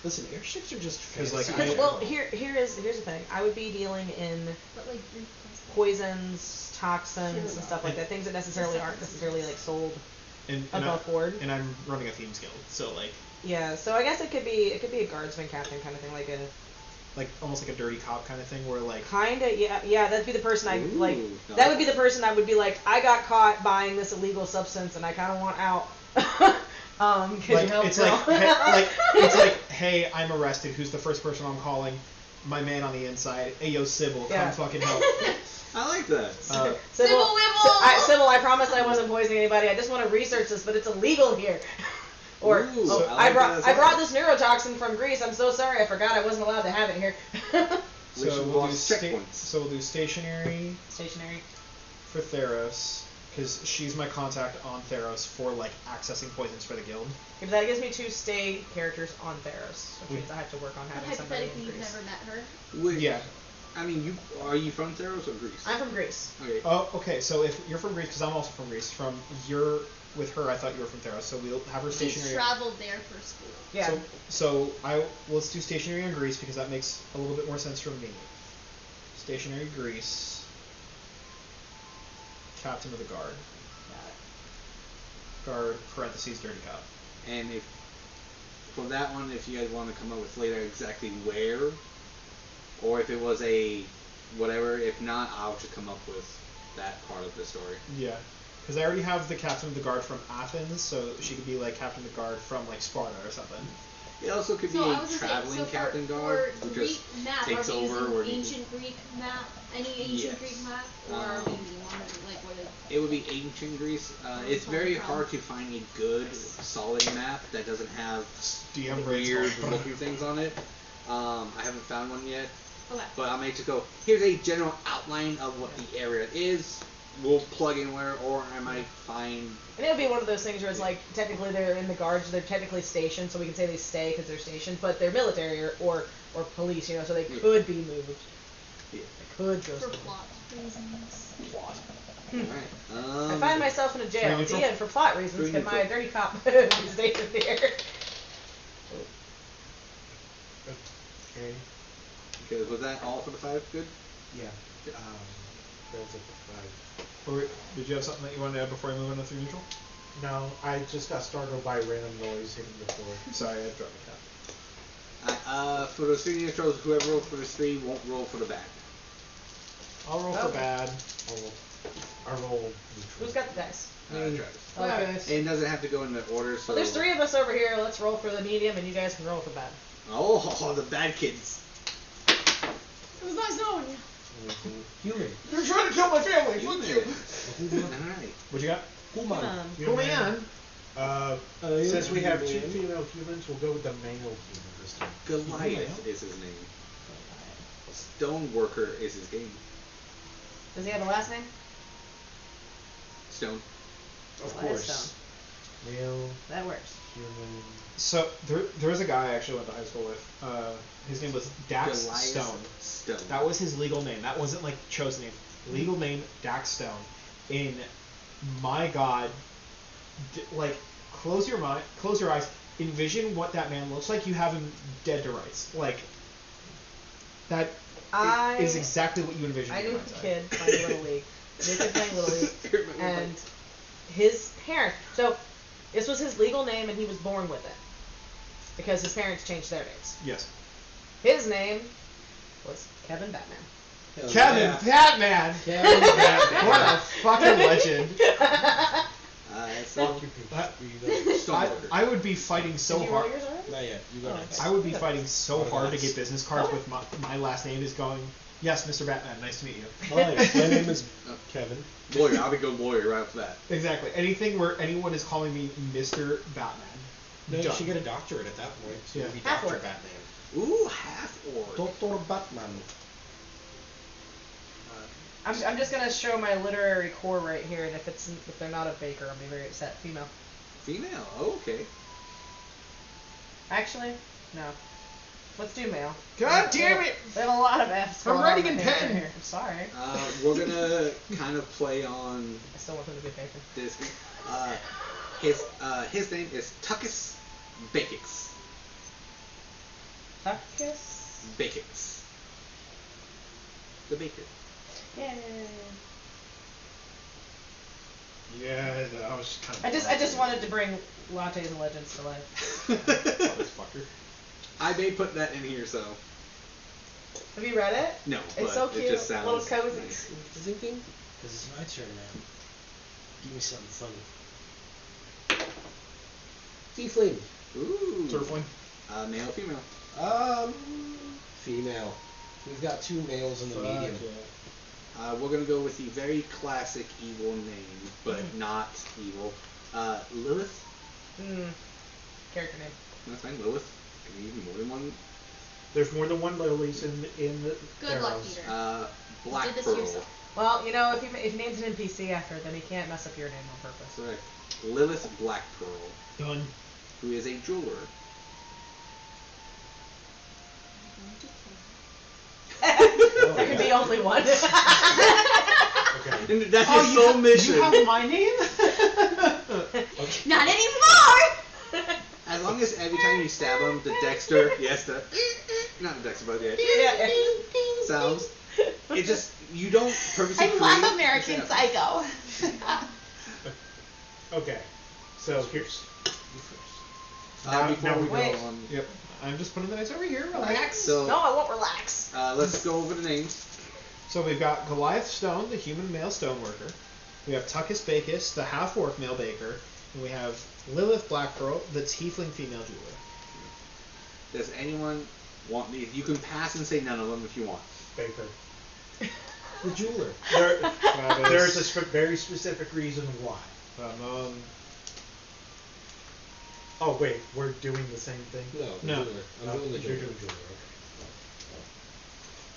Listen, airships are just 'Cause, like, fancy. I- Well, here's the thing. I would be dealing in But like Greek plus poisons, toxins, Sure. and stuff like that. Things that necessarily aren't necessarily like sold and above board. and I'm running a themes guild, so like Yeah, so I guess it could be a guardsman captain kind of thing, like almost like a dirty cop kind of thing, where like kinda yeah. That'd be the person I Ooh, like. no. That would be the person I would be like, I got caught buying this illegal substance and I kind of want out. Could you help? it's girl? like it's like, hey, I'm arrested. Who's the first person I'm calling? My man on the inside. Hey, yo, Sybil, Yeah. come fucking help. I like that. Sybil, Sybil Wibble! Sybil, I promised I wasn't poisoning anybody. I just want to research this, but it's illegal here. Or Ooh, so I like that as I brought well. this neurotoxin from Greece. I'm so sorry. I forgot I wasn't allowed to have it here. We should we'll watch do checkpoints. so we'll do stationary Stationary. for Theros, because she's my contact on Theros for like accessing poisons for the guild. Okay, but that gives me 2 stay characters on Theros, which means I have to work on But having somebody in hypothetically, you've Greece. never met her. Wait, Yeah. I mean, are you from Theros or Greece? I'm from Greece. Okay. Oh, okay. So if you're from Greece, because I'm also from Greece, you're with her, I thought you were from Theros, so we'll have her She stationary. traveled there for school. Yeah. So let's do stationary on Greece because that makes a little bit more sense for me. Stationary Greece. Captain of the guard. Guard parentheses dirty cop. And if for that one, if you guys want to come up with later exactly where, or if it was a whatever, if not, I'll just come up with that part of the story. Yeah. Because I already have the captain of the guard from Athens, so she could be like captain of the guard from like Sparta or something. It also could be So I a was gonna say, traveling so captain for guard who Greek just map, takes are we over using where he- ancient Greek map? Any ancient Yes. Greek map? Or are we using one like what is It would be ancient Greece. It's very hard to find a good, solid map that doesn't have DM weird brainstorm. looking things on it. I haven't found one yet, okay. but I may just go, here's a general outline of what the area is. We'll plug in where, or I might find... And it would be one of those things where it's like, technically they're in the guards, they're technically stationed, so we can say they stay because they're stationed, but they're military or police, you know, so they could be moved. Yeah. They could go For somewhere. plot reasons. Plot. Alright. I find myself in a jail. neutral? Yeah, for plot reasons, Pretty because my neutral. dirty cop is stationed here. Okay. Okay, was that all for the 5? Good? Yeah. That's it for 5. Or did you have something that you wanted to add before I move on to 3 neutral? No, I just got startled by random noise hitting the floor. Sorry, I dropped my cap. For those 3 intros, whoever rolls for this 3 won't roll for the bad. I'll roll for Okay. bad. I roll neutral. Who's got the dice? Travis. Okay. And it doesn't have to go in the order, so... Well, there's 3 of us over here. Let's roll for the medium, and you guys can roll for bad. Oh, the bad kids. It was nice knowing you. Human. You're trying to kill my family! Fuck you. Alright. What you got? Human. Human. Since we have 2 human. female humans, we'll go with the male human this time. Goliath is his name. Stoneworker is his game. Does he have a last name? Stone. Of Well, that's course. Male, That works. human. So there was a guy I actually went to high school with. His name was Dax Goliath Stone. Stone. That was his legal name. That wasn't like chosen name. Legal name Dax Stone. In my God, like close your eyes, envision what that man looks like. You have him dead to rights. Like that is exactly what you envision. I in knew your a mind's eye. kid playing Little League. I knew a kid playing Little League, and his parents. So this was his legal name, and he was born with it because his parents changed their names. Yes. His name was Kevin Batman. Hell Kevin yeah. Batman. Kevin Batman. What a fucking legend. Fuck you, people. I would be fighting so Did you roll hard. yours already? Not yet. You go Oh, next. okay. I would be fighting so hard to Nice. get business cards Okay. with my last name is going. Yes, Mr. Batman. Nice to meet you. Hi, my name is Kevin. Lawyer. I'll be good lawyer right after that. Exactly. Anything where anyone is calling me Mr. Batman. No, you Done. should get a doctorate at that point. So Yeah. you'd be Half Dr. orc. Batman. Ooh, half orc. Dr. Batman. I'm just gonna show my literary core right here, and if they're not a baker, I'll be very upset. Female. Female. Oh, okay. Actually, no. Let's do male. God damn it! They have a lot of F's. I'm going writing on in right here. pen. I'm sorry. We're gonna kind of play on I still want them to be baker. this. His name is Tuckus Bakix. Tuckus. Bakix. The baker. Yay. Yeah, I was kind of. I just wanted to bring lattes and legends to life. Motherfucker. I may put that in here, so Have you read it? no. It's but so cute. It just sounds Little cozy. nice. Zing ding. This is my turn now. Give me something funny. Tiefling. Ooh. Turfling. Male, female. Female. We've got 2 males in the medium. We're gonna go with the very classic evil name, but not evil. Lilith. Character name. That's fine. Lilith. Can you even more than one? There's more than one Lilies in the Good luck, Theros. Peter. Black did this Pearl. yourself. Well, you know, if he names an NPC after it, then he can't mess up your name on purpose. Correct. Lilith Black Pearl, Done. who is a jeweler. There can be only one. Okay. And that's his sole mission. You have my name? Not anymore! As long as every time you stab him, the Dexter, yes, not the Dexter, but the Yeah. sounds. It just, you don't purposely I create. love American Yeah. Psycho. Okay. So here's. You first. Before now we we go wait. on, Yep. I'm just putting the dice over here. Relax. so No, I won't relax. let's go over the names. So we've got Goliath Stone, the human male stoneworker. We have Tuckus Bakis, the half-orc male baker. And we have Lilith Blackpearl, the tiefling female jeweler. Does anyone want these? You can pass and say none of them if you want. Baker. The jeweler. There's a very specific reason why. Ramon. Oh wait, we're doing the same thing. No, the No. jeweler. I'm No, doing the you're jeweler. doing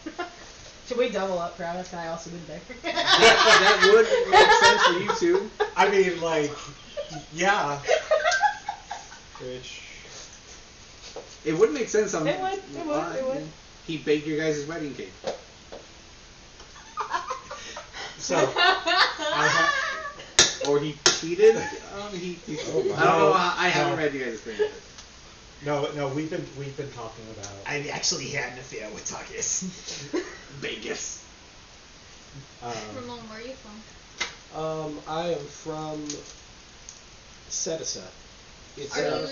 jeweler. Should we double up, Travis? Can I also be the baker? That would make sense for you two. I mean, like, yeah. Which. It would make sense on. It would. He baked your guys' wedding cake. So I ha- Or he cheated. He Oh, wow. I don't know. I No. haven't read you guys' thing yet. no, we've been talking about. I actually had an affair with Tuckus. Vegas. Ramon, where are you from? I am from Cetissa. It's Are you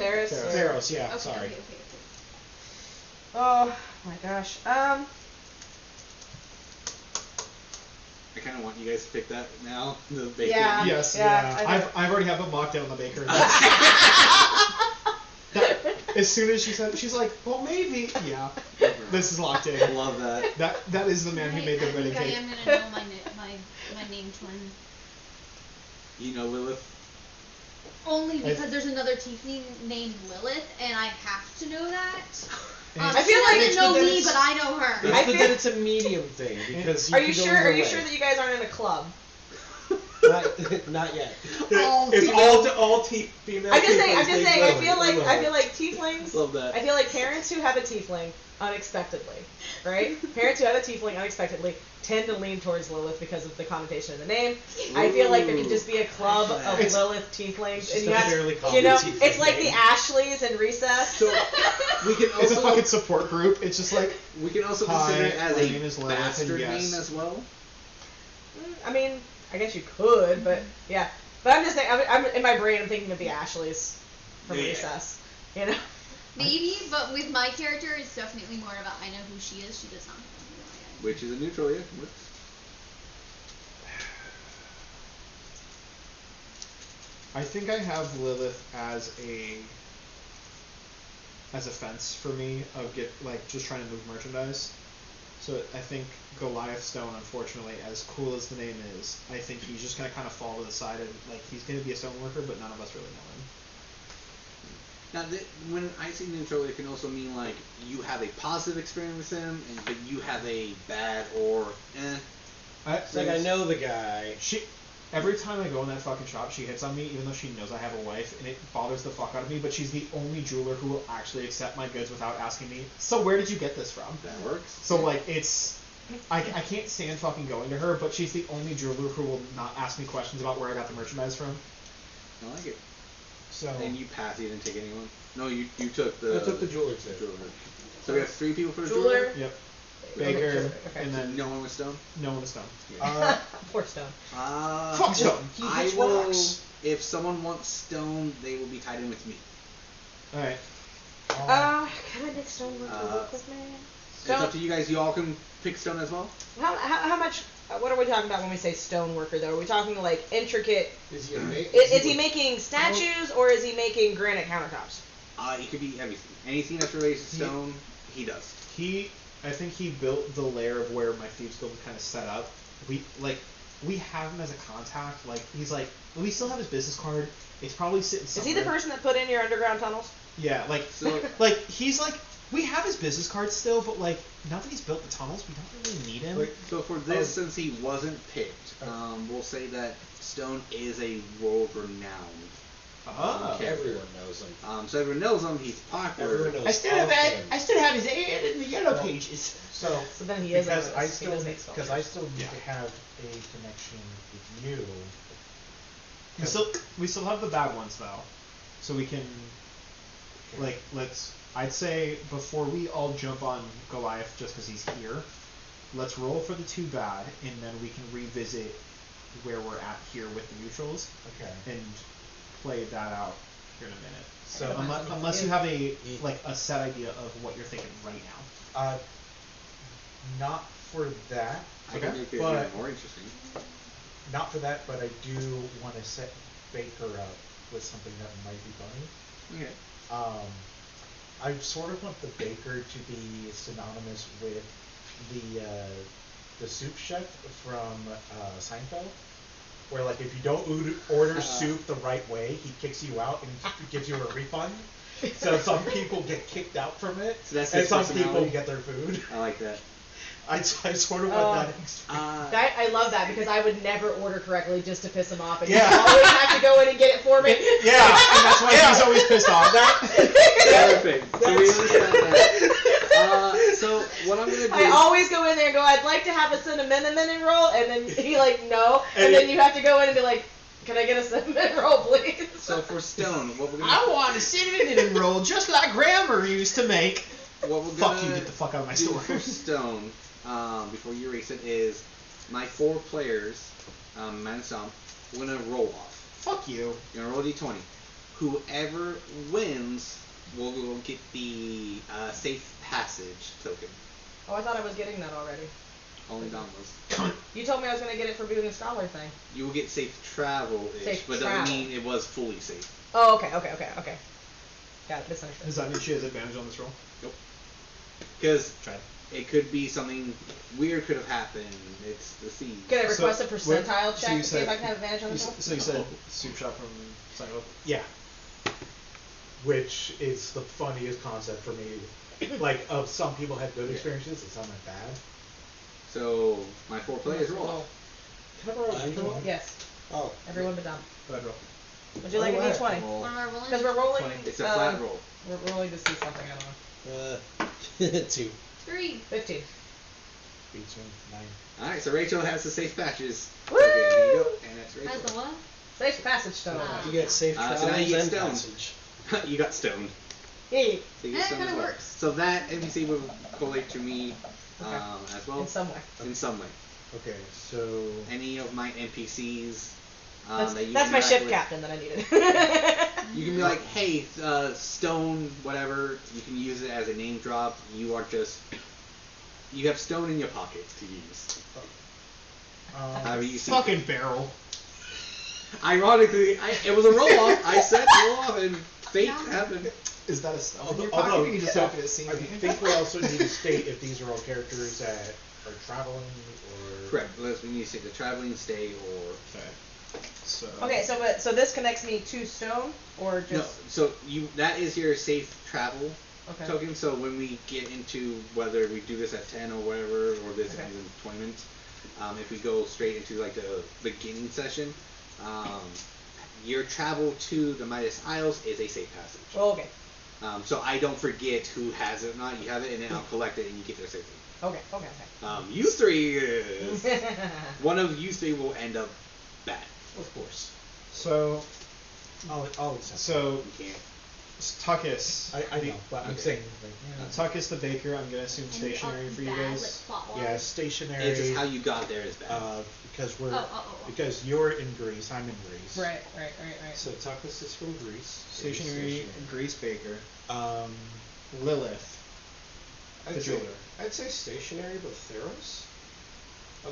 Theris. Theros, yeah, Okay, sorry. okay. Oh my gosh. I kind of want you guys to pick that now. The bacon. Yeah. Yes. Yeah. I I've already have it locked down the baker. As soon as she said, she's like, well, maybe. Yeah. This is locked in. Love that. That is the man who made the I wedding think I cake. am gonna know my name twin. You know Lilith. Only because there's another tiefling named Lilith, and I have to know that. I She feel like doesn't it's know good that me, it's- but I know her. It's I good feel- that it's a medium thing because Are you can go sure? either Are you way. sure that you guys aren't in a club? Not yet. All It's female. all female. I'm just saying. tieflings named I Lily. feel like Lily. tieflings. Love that. I feel like parents who have a tiefling unexpectedly, right? Parents who have a tiefling unexpectedly tend to lean towards Lilith because of the connotation of the name. I feel like there could just be a club of Lilith tieflings, and you have, it's like the Ashleys in Recess. So we can also It's a fucking support group. It's just like we can also Hi, consider it as my name is a Lilith, bastard and yes. name as well. I mean, I guess you could, but yeah. But I'm just saying, I'm in my brain, I'm thinking of the Ashleys from Yeah. Recess. You know? Maybe, but with my character, it's definitely more about I know who she is. She does not know who I am. Which is a neutral, yeah. Works. I think I have Lilith as a fence for me of just trying to move merchandise. So I think Goliath Stone, unfortunately, as cool as the name is, I think he's just gonna kind of fall to the side and like he's gonna be a stoneworker, but none of us really know him. Now, when I say neutral, it can also mean like you have a positive experience with him, but you have a bad or It's like I know the guy. Every time I go in that fucking shop, she hits on me, even though she knows I have a wife, and it bothers the fuck out of me, but she's the only jeweler who will actually accept my goods without asking me, so where did you get this from? That works. So, like, I can't stand fucking going to her, but she's the only jeweler who will not ask me questions about where I got the merchandise from. I like it. So And you passed, you didn't take anyone? No, you took the... I took the jeweler too. So we have 3 people for the Jeweler. Yep. Baker, Okay. and then No one with stone? no one is stone. Poor Stone. Fuck Stone! I hits will... rocks. If someone wants stone, they will be tied in with me. Alright. Can I make Stone work with me? It's up to you guys. You all can pick stone as well? How much, what are we talking about when we say stone worker, though? Are we talking, like, intricate... Is he Is he making statues, or is he making granite countertops? It could be everything. Anything that's related to stone, he does. I think he built the layer of where my Thieves Guild was kind of set up. We have him as a contact. Like, he's like, we still have his business card. It's probably sitting Is somewhere. he the person that put in your underground tunnels? Yeah, like, So- like, he's like, we have his business card still, but like, now that he's built the tunnels, we don't really need him. So for this, since he wasn't picked, we'll say that stone is a world-renowned. Everyone knows him. So everyone knows him. He's popular. Everyone knows I still have his ad in the yellow Well, pages. So, So then he is a because list. I He still does make spell because I check. still need Yeah. to have a connection with you. We still have the bad ones though, so we can, like, I'd say before we all jump on Goliath just because he's here, let's roll for the 2 bad, and then we can revisit where we're at here with the neutrals Okay. and play that out here in a minute. So Unless you have a set idea of what you're thinking right now. Not for that. I can make it But- even more interesting. Not for that, but I do want to set Baker up with something that might be funny. Okay. I sort of want the baker to be synonymous with the soup chef from Seinfeld, where like if you don't order soup the right way, he kicks you out and gives you a refund. So some people get kicked out from it, So that's and his some people personality? get their food. I like that. I sort of want that. I love that because I would never order correctly just to piss him off, and Yeah. you always have to go in and get it for me. Yeah, and that's why he's always pissed off. Perfect. So we understand that. So what I'm gonna do? I always go in there and go, I'd like to have a cinnamon roll, and then he like, no, and then you have to go in and be like, can I get a cinnamon roll, please? So for stone, what we're gonna I want a cinnamon roll just like Grandma used to make. what we're Fuck gonna you, get the fuck out of my do store. for stone, before you erase it, is my 4 players, minus some, we're gonna roll off. Fuck you. You're gonna roll a d20. Whoever wins will go get the safe passage token. Oh, I thought I was getting that already. Only Dom was. You told me I was going to get it for doing the scholar thing. You will get safe travel-ish, Safe but travel. doesn't mean it was fully safe. Oh, okay. Got it, misunderstood. Does that mean she has advantage on this roll? Nope. Because Try it. it could be something weird could have happened. It's the siege. Can I request a So, percentile so check you to see said- if I can have advantage on this one? So you said soup shop from Seinfeld? Yeah. Which is the funniest concept for me. Like, some people had good experiences, and some had bad. So my 4 players roll off. Can I borrow a D20? Yes, Oh, everyone but Dom. Bad roll. Would you like a Alright. D20? Roll. When we're rolling, Because we're rolling. 20. It's a flat roll. We're rolling to see something. I don't know. 2. 3. 15. Beats me. 9. Alright, so Rachel has the safe patches. Woo! Okay, here you go. And that's Rachel. Has the what? Safe passage stone. You get safe So travels now you get and stoned. passage. You got stoned. Yay. So you Yeah, get it stoned kinda as well. works. So that NPC will correlate to me as well. In some way. In some way. Okay, so Any of my NPCs That's, that you that's my interact ship with, captain that I needed. You can be like, hey, stone, whatever. You can use it as a name drop. You are just, you have stone in your pocket to use. However you see. Fucking barrel. Ironically, it was a roll off. I said roll off, and fate happened. Is that a stone? Although- in your pocket? although- You can just open it, see I me. think we also need to state if these are all characters that are traveling or. Correct. Unless we need to say the traveling, stay, or. Okay. So. Okay, so this connects me to stone, or just No, so that is your safe travel okay. token. So when we get into whether we do this at 10 or whatever, or this Okay. ends in 20 minutes, if we go straight into like the beginning session, your travel to the Midas Isles is a safe passage. Oh, okay. So I don't forget who has it or not. You have it, and then I'll collect it, and you get there safely. Okay. You three is one of you three will end up bad. Of course. So. I'll accept. So. You can't. Tuckus. I know, but I'm Okay. saying like Tuckus the baker. I'm gonna assume stationary for you guys. yeah, stationary. It's just how you got there is bad. Because we're Oh. because you're in Greece, I'm in Greece. Right. So Tuckus is from Greece. Stationary Grease baker. Um, Lilith. The I'd say, jeweler. I'd say stationary, but Theros.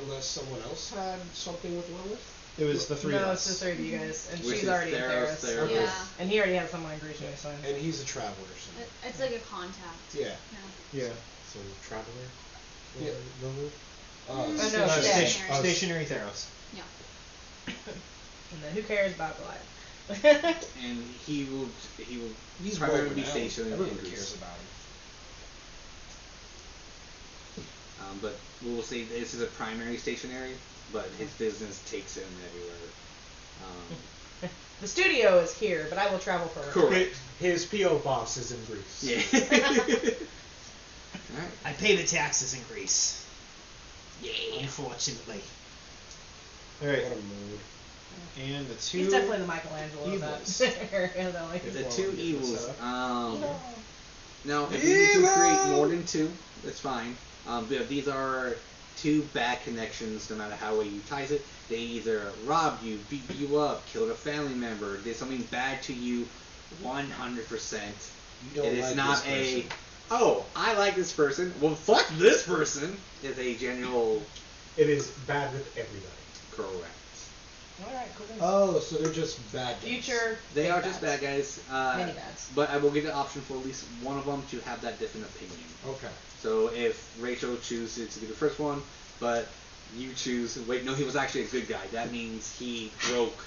Unless someone else had something with Lilith. It was the three No, of it's the us. three of you guys, and Which she's is already in Theros, Theros. Yeah. And he already has someone in Greece, so. And he's a traveler, so. It's like a contact. Yeah. Yeah. so traveler. Yeah. Lilith. no, No, stay. stationary Theros. Yeah. And then who cares about Goliath? And he will He's primarily woven be out. stationed in Everyone Greece. cares about him. But we'll say this is a primary stationary, but his business takes him everywhere. The studio is here, but I will travel for Correct. His PO box is in Greece. Yeah. Alright. I pay the taxes in Greece. Yeah. Unfortunately. Alright. What a mood. And the two. He's definitely the Michelangelo of evils. that area, though. Like, The Before two we get this evils. set Now, if you need to create more than two, that's fine. But if these are two bad connections, no matter how well you ties it, they either robbed you, beat you up, killed a family member, did something bad to you, 100%. You don't It is like not this a, person. oh, I like this person, well, fuck this person, is a general It is bad with everybody. correct. Alright, cool. Oh, so they're just bad guys. Future. They big are just bads. bad guys, Mini bads. but I will give the option for at least one of them to have that different opinion. Okay. So if Rachel chooses to be the first one, but you choose, wait, no, he was actually a good guy. That means he broke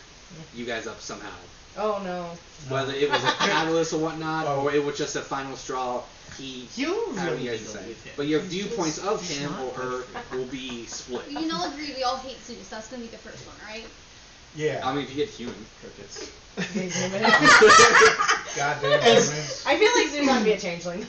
you guys up somehow. Oh no. Whether it was a catalyst or whatnot, Oh. or it was just a final straw, You however really you guys don't decide. with him. But your He's viewpoints just- of he's him not or her like- will be split. We can all agree we all hate Zeus. That's gonna be the first one, right? Yeah. I mean, if you get human. Crickets. Goddamn As- humans. I feel like Zeus ought to be a changeling.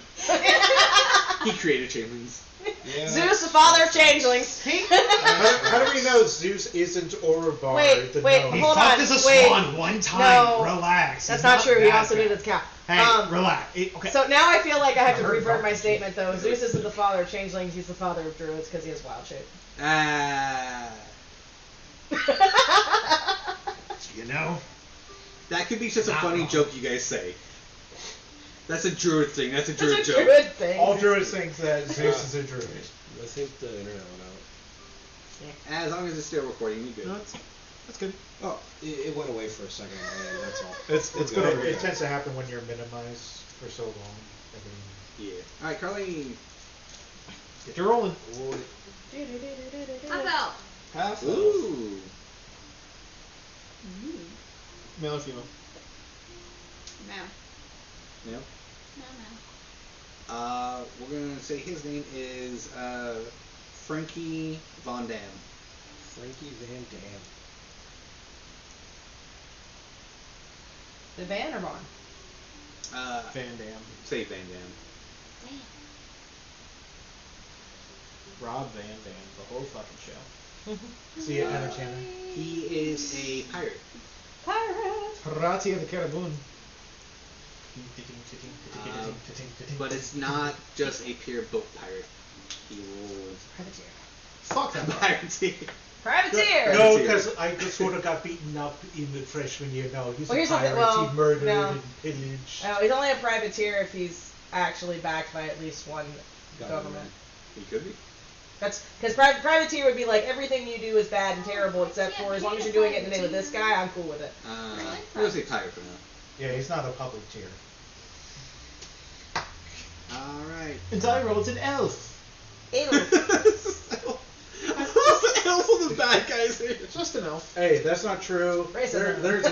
He created changelings. Yeah. Zeus, the father of changelings. How do we know Zeus isn't Ouroboros? Wait, the wait, gnome? He hold fucked on, as a wait. swan one time. No. Relax. That's He's not true. He that also bad. did his cow. Hey, relax. Okay. So now I feel like I have to I heard revert about my this. statement though. Zeus isn't the father of changelings. He's the father of druids because he has wild shape. You know. That could be just a Not funny wrong. joke you guys say. That's a druid thing. That's a druid That's a joke. druid thing. All druids think that Zeus is a druid. I think the internet went out. As long as it's still recording, you good. No, that's good. Oh, it went away for a second, and that's all. It's We're good. good. It tends to happen when you're minimized for so long. Yeah. Alright, Carly. Get you rolling. How about? Half Ooh. Male or female? No. Yeah. No. We're gonna say his name is Frankie Von Dam. Frankie Van Dam. The Van or Vaughn? Van Van Dam. Say Van Dam. Rob Van Dam, the whole fucking show. Is he an entertainer? He is a pirate. Pirate. Pirati of the Caribbean. But it's not just a pure boat pirate. He will Privateer. Fuck that. pirateer. Privateer. No, because I sort of got beaten up in the freshman year. No, he's Well, a here's something- pirate. well, he murdered no. and pillaged. No, he's only a privateer if he's actually backed by at least one government. He could be. That's because privateer would be like everything you do is bad and terrible except for as long as you're doing it in the name of this guy, I'm cool with it. We'll say pirate for now. Yeah, he's not a public tier. Alright. And I rolled an elf. The elf of the bad guys here. Just an elf. Hey, that's not true. Racism. There's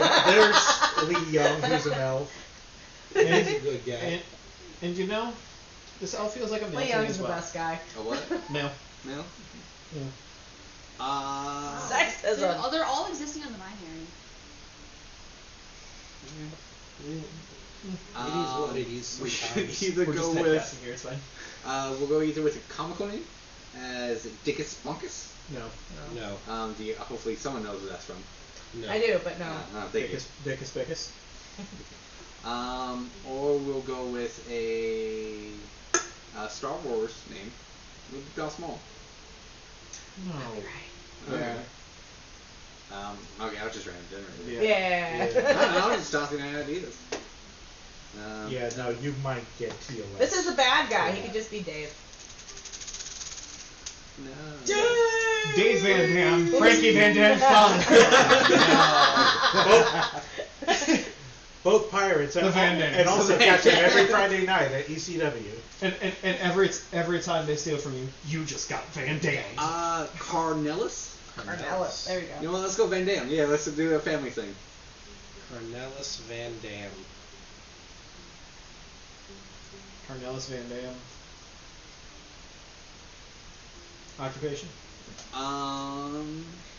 Lee Young, who's an elf. And, He's a good guy. and you know, this elf feels like a male Lee to Young me is as the well. best guy. A what? Male. Male? Yeah. Sexism. They're all existing on the binary. It is what it is We sometimes. could either We're just go typecasting here, it's fine. we'll go either with a comical name as Dickus Bunkus. No. No. Hopefully someone knows where that's from. No. I do, but no. Thank you. Dickus Bickus. Or we'll go with a Star Wars name with Darth Maul. No. Okay. Yeah. Okay, I was just random, didn't I? Yeah. I don't know, I was just tossing ideas. Yeah, no, you might get TOS. This is a bad guy. He could just be Dave. No. Dave Van Dam. Frankie Van Dam's father. Both pirates The Van Dams. and also catch him every Friday night at ECW. And every time they steal from you, you just got Van Dam. Carnellus? Carnellus. There you go. You know what, let's go Van Dam. Yeah, let's do a family thing. Cornelis Van Dam. Carnellus Van Dam. Occupation?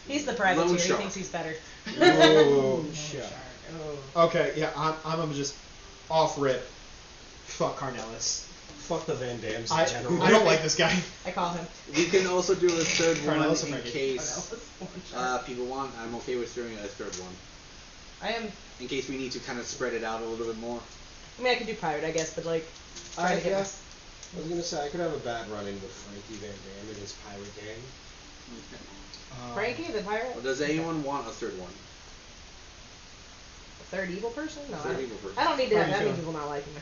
He's the privateer. Lone He shark. thinks he's better. Oh, Shark. Oh. Okay, yeah, I'm just off rip. Fuck Carnellus. Fuck the Van Dams in I general. don't like this guy. I call him. We can also do a third one Carnellus or in Frankie? case people want. I'm okay with doing a third one. I am. In case we need to kind of spread it out a little bit more. I mean, I could do pirate, I guess, but like, try to get yeah. this. I was gonna say I could have a bad run-in with Frankie Van Dam and his pirate gang. Frankie, the pirate. Well, does anyone want a third one? A third evil person? No, Third I don't. evil person. I don't need to How have do that you many feel? people not liking me.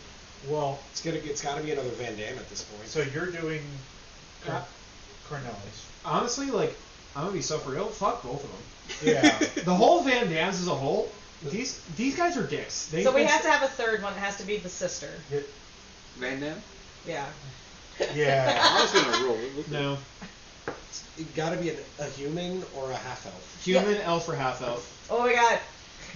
Well, It's gotta be another Van Dam at this point. so you're doing Yeah. Cornelis. Honestly, like, I'm gonna be so for real. Fuck both of them. Yeah. The whole Van Dams as a whole, these guys are dicks. They So we think- have to have a third one. It has to be the sister. Van Dam? Yeah. Yeah. I was gonna roll. No. It gotta be a human or a half-elf. Human, elf, or half elf. Oh my god.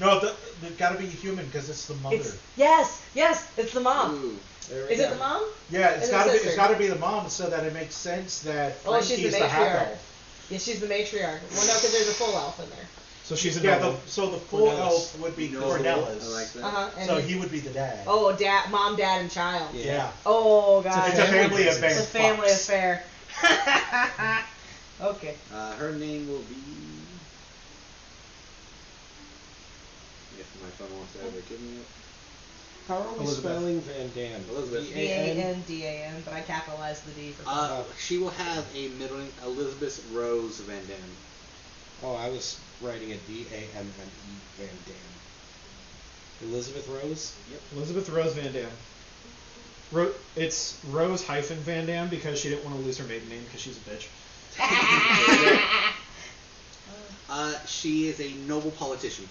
No, they've got to be human because it's the mother. Yes, it's the mom. Ooh. There we Is go. it the mom? Yeah, it's And the got to be. sister. It's got to be the mom, so that it makes sense that Oh, she's Frankie's the the half matriarch. elf. Yeah, she's the matriarch. Well, no, because there's a full elf in there. So she's a Yeah, noble. so the full Cornelis. elf would be Noble. Cornelis. I like that. And So he's- he would be the dad. Oh, mom, dad, and child. Yeah. Oh god. It's a family business. event. It's a family Fox. affair. Okay. Her name will be. If my phone wants to ever give me it. How are we Elizabeth. spelling Van Dam? Elizabeth. D-A-N-D-A-N, but I capitalized the D for She will have a middle name, Elizabeth Rose Van Dam. Oh, I was writing it D-A-M-M-E Van Dam. Elizabeth Rose? Elizabeth Rose Van Dam. It's Rose hyphen Van Dam because she didn't want to lose her maiden name because she's a bitch. She is a noble politician.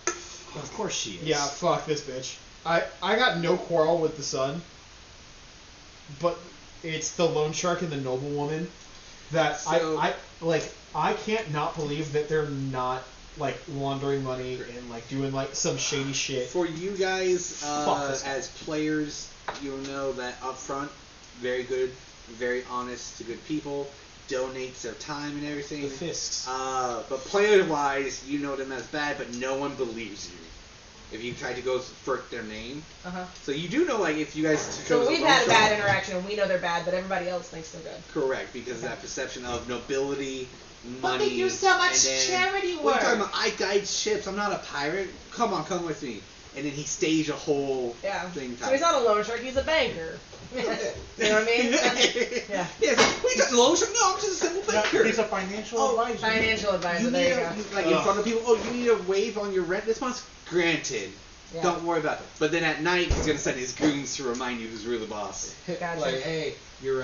Of course she is. Yeah, fuck this bitch. I got no quarrel with the son, but it's the loan shark and the noble woman that So- I can't not believe that they're not like laundering money and like doing like some shady shit. For you guys, Fuck this guy. as players, you'll know that up front, very good, very honest to good people, donates their time and everything. The Fisks. But player-wise, you know them as bad, but no one believes you. if you tried to go for their name. Uh-huh. So you do know, like, if you guys So chose we've a had a lone bad star- interaction, and we know they're bad, but everybody else thinks they're good. Correct, because of that perception of nobility, money. But they do so much and then, charity What are you talking work. about? I guide ships. I'm not a pirate. Come on, come with me. And then he staged a whole Yeah. thing. So he's not a loan shark, he's a banker. You know what I mean? Yeah. Yeah. We just a loan shark? No, I'm just a simple No, banker. he's a financial advisor. Financial advisor, You there need you a, go. like in front of people. Oh, you need a waive on your rent this month? Granted. Yeah. Don't worry about it. But then at night he's gonna send his goons to remind you who's really the boss. Gotcha. Like, hey, your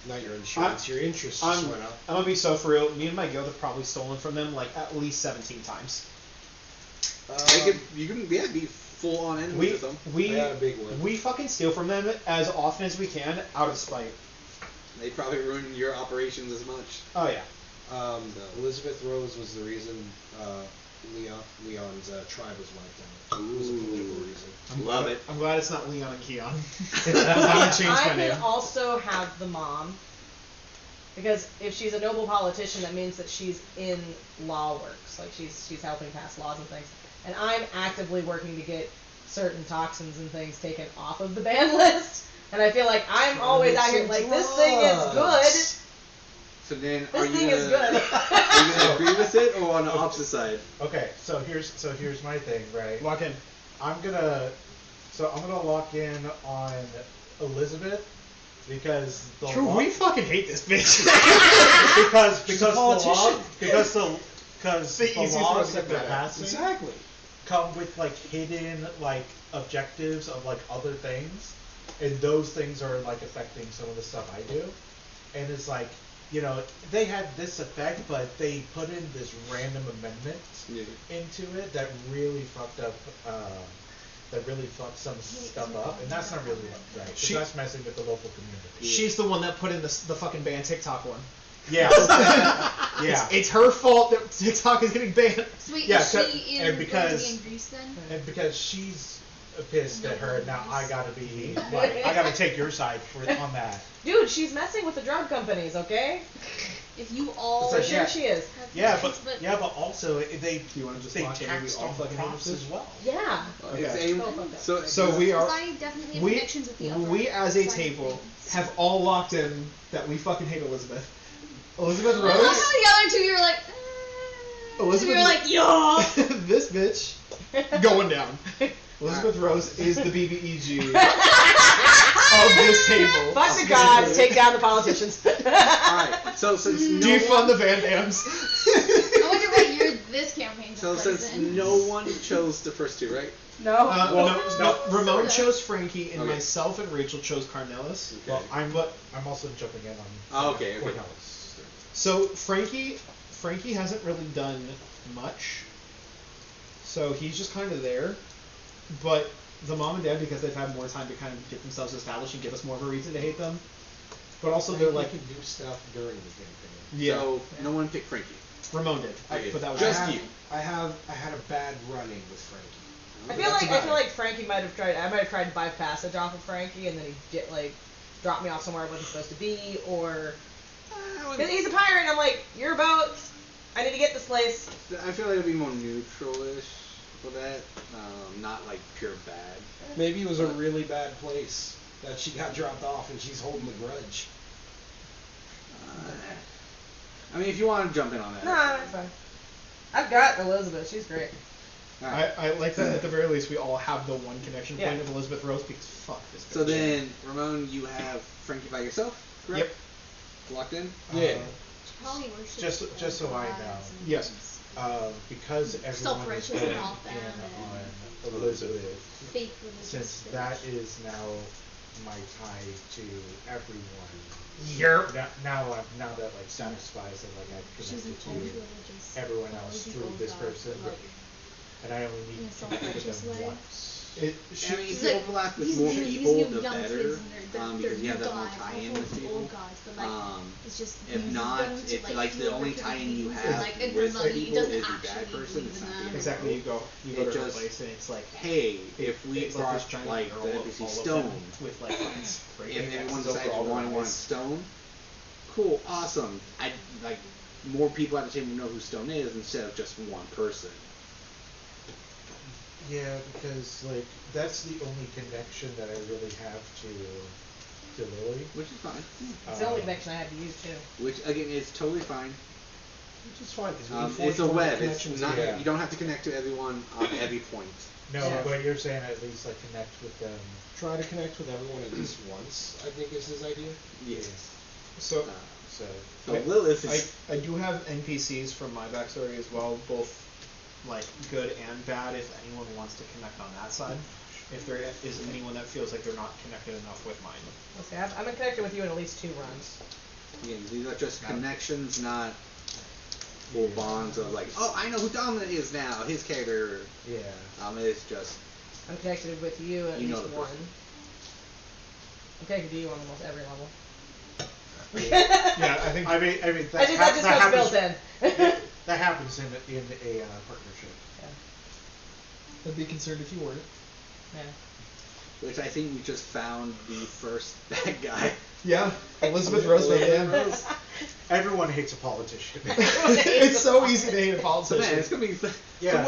not your insurance, your interest just went up. I'm gonna be so for real. Me and my guild have probably stolen from them like at least 17 times. You can be full on enemies We with them. we I got a big one. we fucking steal from them as often as we can out of spite. They probably ruin your operations as much. Oh yeah. Elizabeth Rose was the reason Leon's tribe was wiped out. It was a political reason. Love it. I'm glad it's not Leon and Keon. I'm gonna change I my name. can also have the mom, because if she's a noble politician, that means that she's in law works, like she's helping pass laws and things. And I'm actively working to get certain toxins and things taken off of the ban list. And I feel like I'm always out here like, this thing is good. So then, This are you thing is gonna, good. are you gonna agree with it or on the opposite side? Okay, so here's my thing, right? Lock in. I'm gonna lock in on Elizabeth because the True, law, we fucking hate this bitch. because She's a the law, politician. because the easiest way to laws get that they're that. passing Exactly. come with like hidden like objectives of like other things, and those things are like affecting some of the stuff I do, and it's like, you know, they had this effect, but they put in this random amendment into it that really fucked up. That really fucked some stuff up, and that's not really right. 'Cause She- that's messing with the local community. She's the one that put in the fucking ban TikTok one. Yeah. Yeah. It's her fault that TikTok is getting banned. So wait, Yeah, is she and in because- Italy and Greece then? And because she's pissed at her, now I gotta be like, I gotta take your side on that. Dude, she's messing with the drug companies, okay? If you all For It's like, sure yeah. she is. Yeah, But- but also they You wanna just they lock in taxed we all on fucking crops hate as well. Yeah. Okay. It's aim- Oh, fuck that. So we are. I definitely have We connections with the upper we as a side of table things. have all locked in that we fucking hate Elizabeth. Elizabeth I love Rose. how the other two, you're like, Elizabeth. you're like, yeah. This bitch going down. Elizabeth Rose is the BBEG of this table. Fuck the gods, take down the politicians. Alright, so since no Defund one, the Van Dams. I wonder what year this campaign so plays since in. no one chose the first two, right? No. No, Ramon chose Frankie, and Okay. myself and Rachel chose Carnelis. Okay. Well, I'm also jumping in on. Oh, okay, okay. Cornelius. So Frankie hasn't really done much. So he's just kind of there. But the mom and dad, because they've had more time to kind of get themselves established and give us more of a reason to hate them. But also they're like, can do stuff during the campaign. yeah, So no one picked Frankie. Ramon did. Okay, But that was just I you. had a bad run-in with Frankie. I feel like Frankie might have tried. I might have tried to buy passage off of Frankie, and then he dropped me off somewhere I wasn't supposed to be, or because he's a pirate. And I'm like, you're a boat. I need to get this place. I feel like it'd be more neutral-ish for that, not like pure bad. Maybe it was a really bad place that she got dropped off and she's holding the grudge. I mean, if you want to jump in on that. Nah, that's fine. I've got Elizabeth. She's great. Alright. I like that at the very least we all have the one connection point Yeah. of Elizabeth Rose because fuck this bitch. So then, Ramon, you have Frankie by yourself, correct? Yep. Locked in? Yeah. Probably worships just so I gods know. and Yes. Because everyone is Self-righteous voting and all that, in on Elizabeth, fake religious since spirit. that is now my tie to everyone. Yerp. Now that like satisfies that like I've She's an connected to religious. everyone else through this person, and I only In need a to connect with self-righteous them way. once. It, I mean, if She's you like, overlap with these more new- people, these the new young better, kids and they're because you have new that more gods, tie-in all with sorts of people. old gods, but like it's just If uses not, them to, if like the fuel only their tie-in you communities, have like, and with money, people doesn't is the actually bad person, believe it's in not them. the exactly. You go It to her just- place and it's like, Hey, if we it's like brought this giant like girl the of NPC all of stone, them with like fucking breaking if everyone X's over decides all their one eyes. stone, cool, awesome. I like more people at the table know who stone is instead of just one person. Yeah, because like that's the only connection that I really have to Lili. Which is fine. It's the only connection I have to use too. Which again is totally fine. Which is fine because It's a web. It's not. Yeah. You don't have to connect to everyone on every point. No, Yeah. but you're saying at least like connect with them. Try to connect with everyone at least once, I think is his idea. Yes. So So So Lilith I, is. I do have NPCs from my backstory as well, both like good and bad. If anyone wants to connect on that side, if there is anyone that feels like they're not connected enough with mine. Let's see, I've been connected with you in at least 2 runs. Again, these are just connections, not full bonds of like, oh, I know who Dominic is now. His character. yeah. It's just. I'm connected with you at You know least the 1. person. I'm connected to you on almost every level. Yeah, I think. I mean I just that goes built in. That happens in a partnership. I'd be concerned if you weren't. Yeah. Which I think we just found the first bad guy. Yeah, Elizabeth Roosevelt. Yeah. Everyone hates a politician. It's so easy to hate a So politician. man, it's gonna be. Yeah.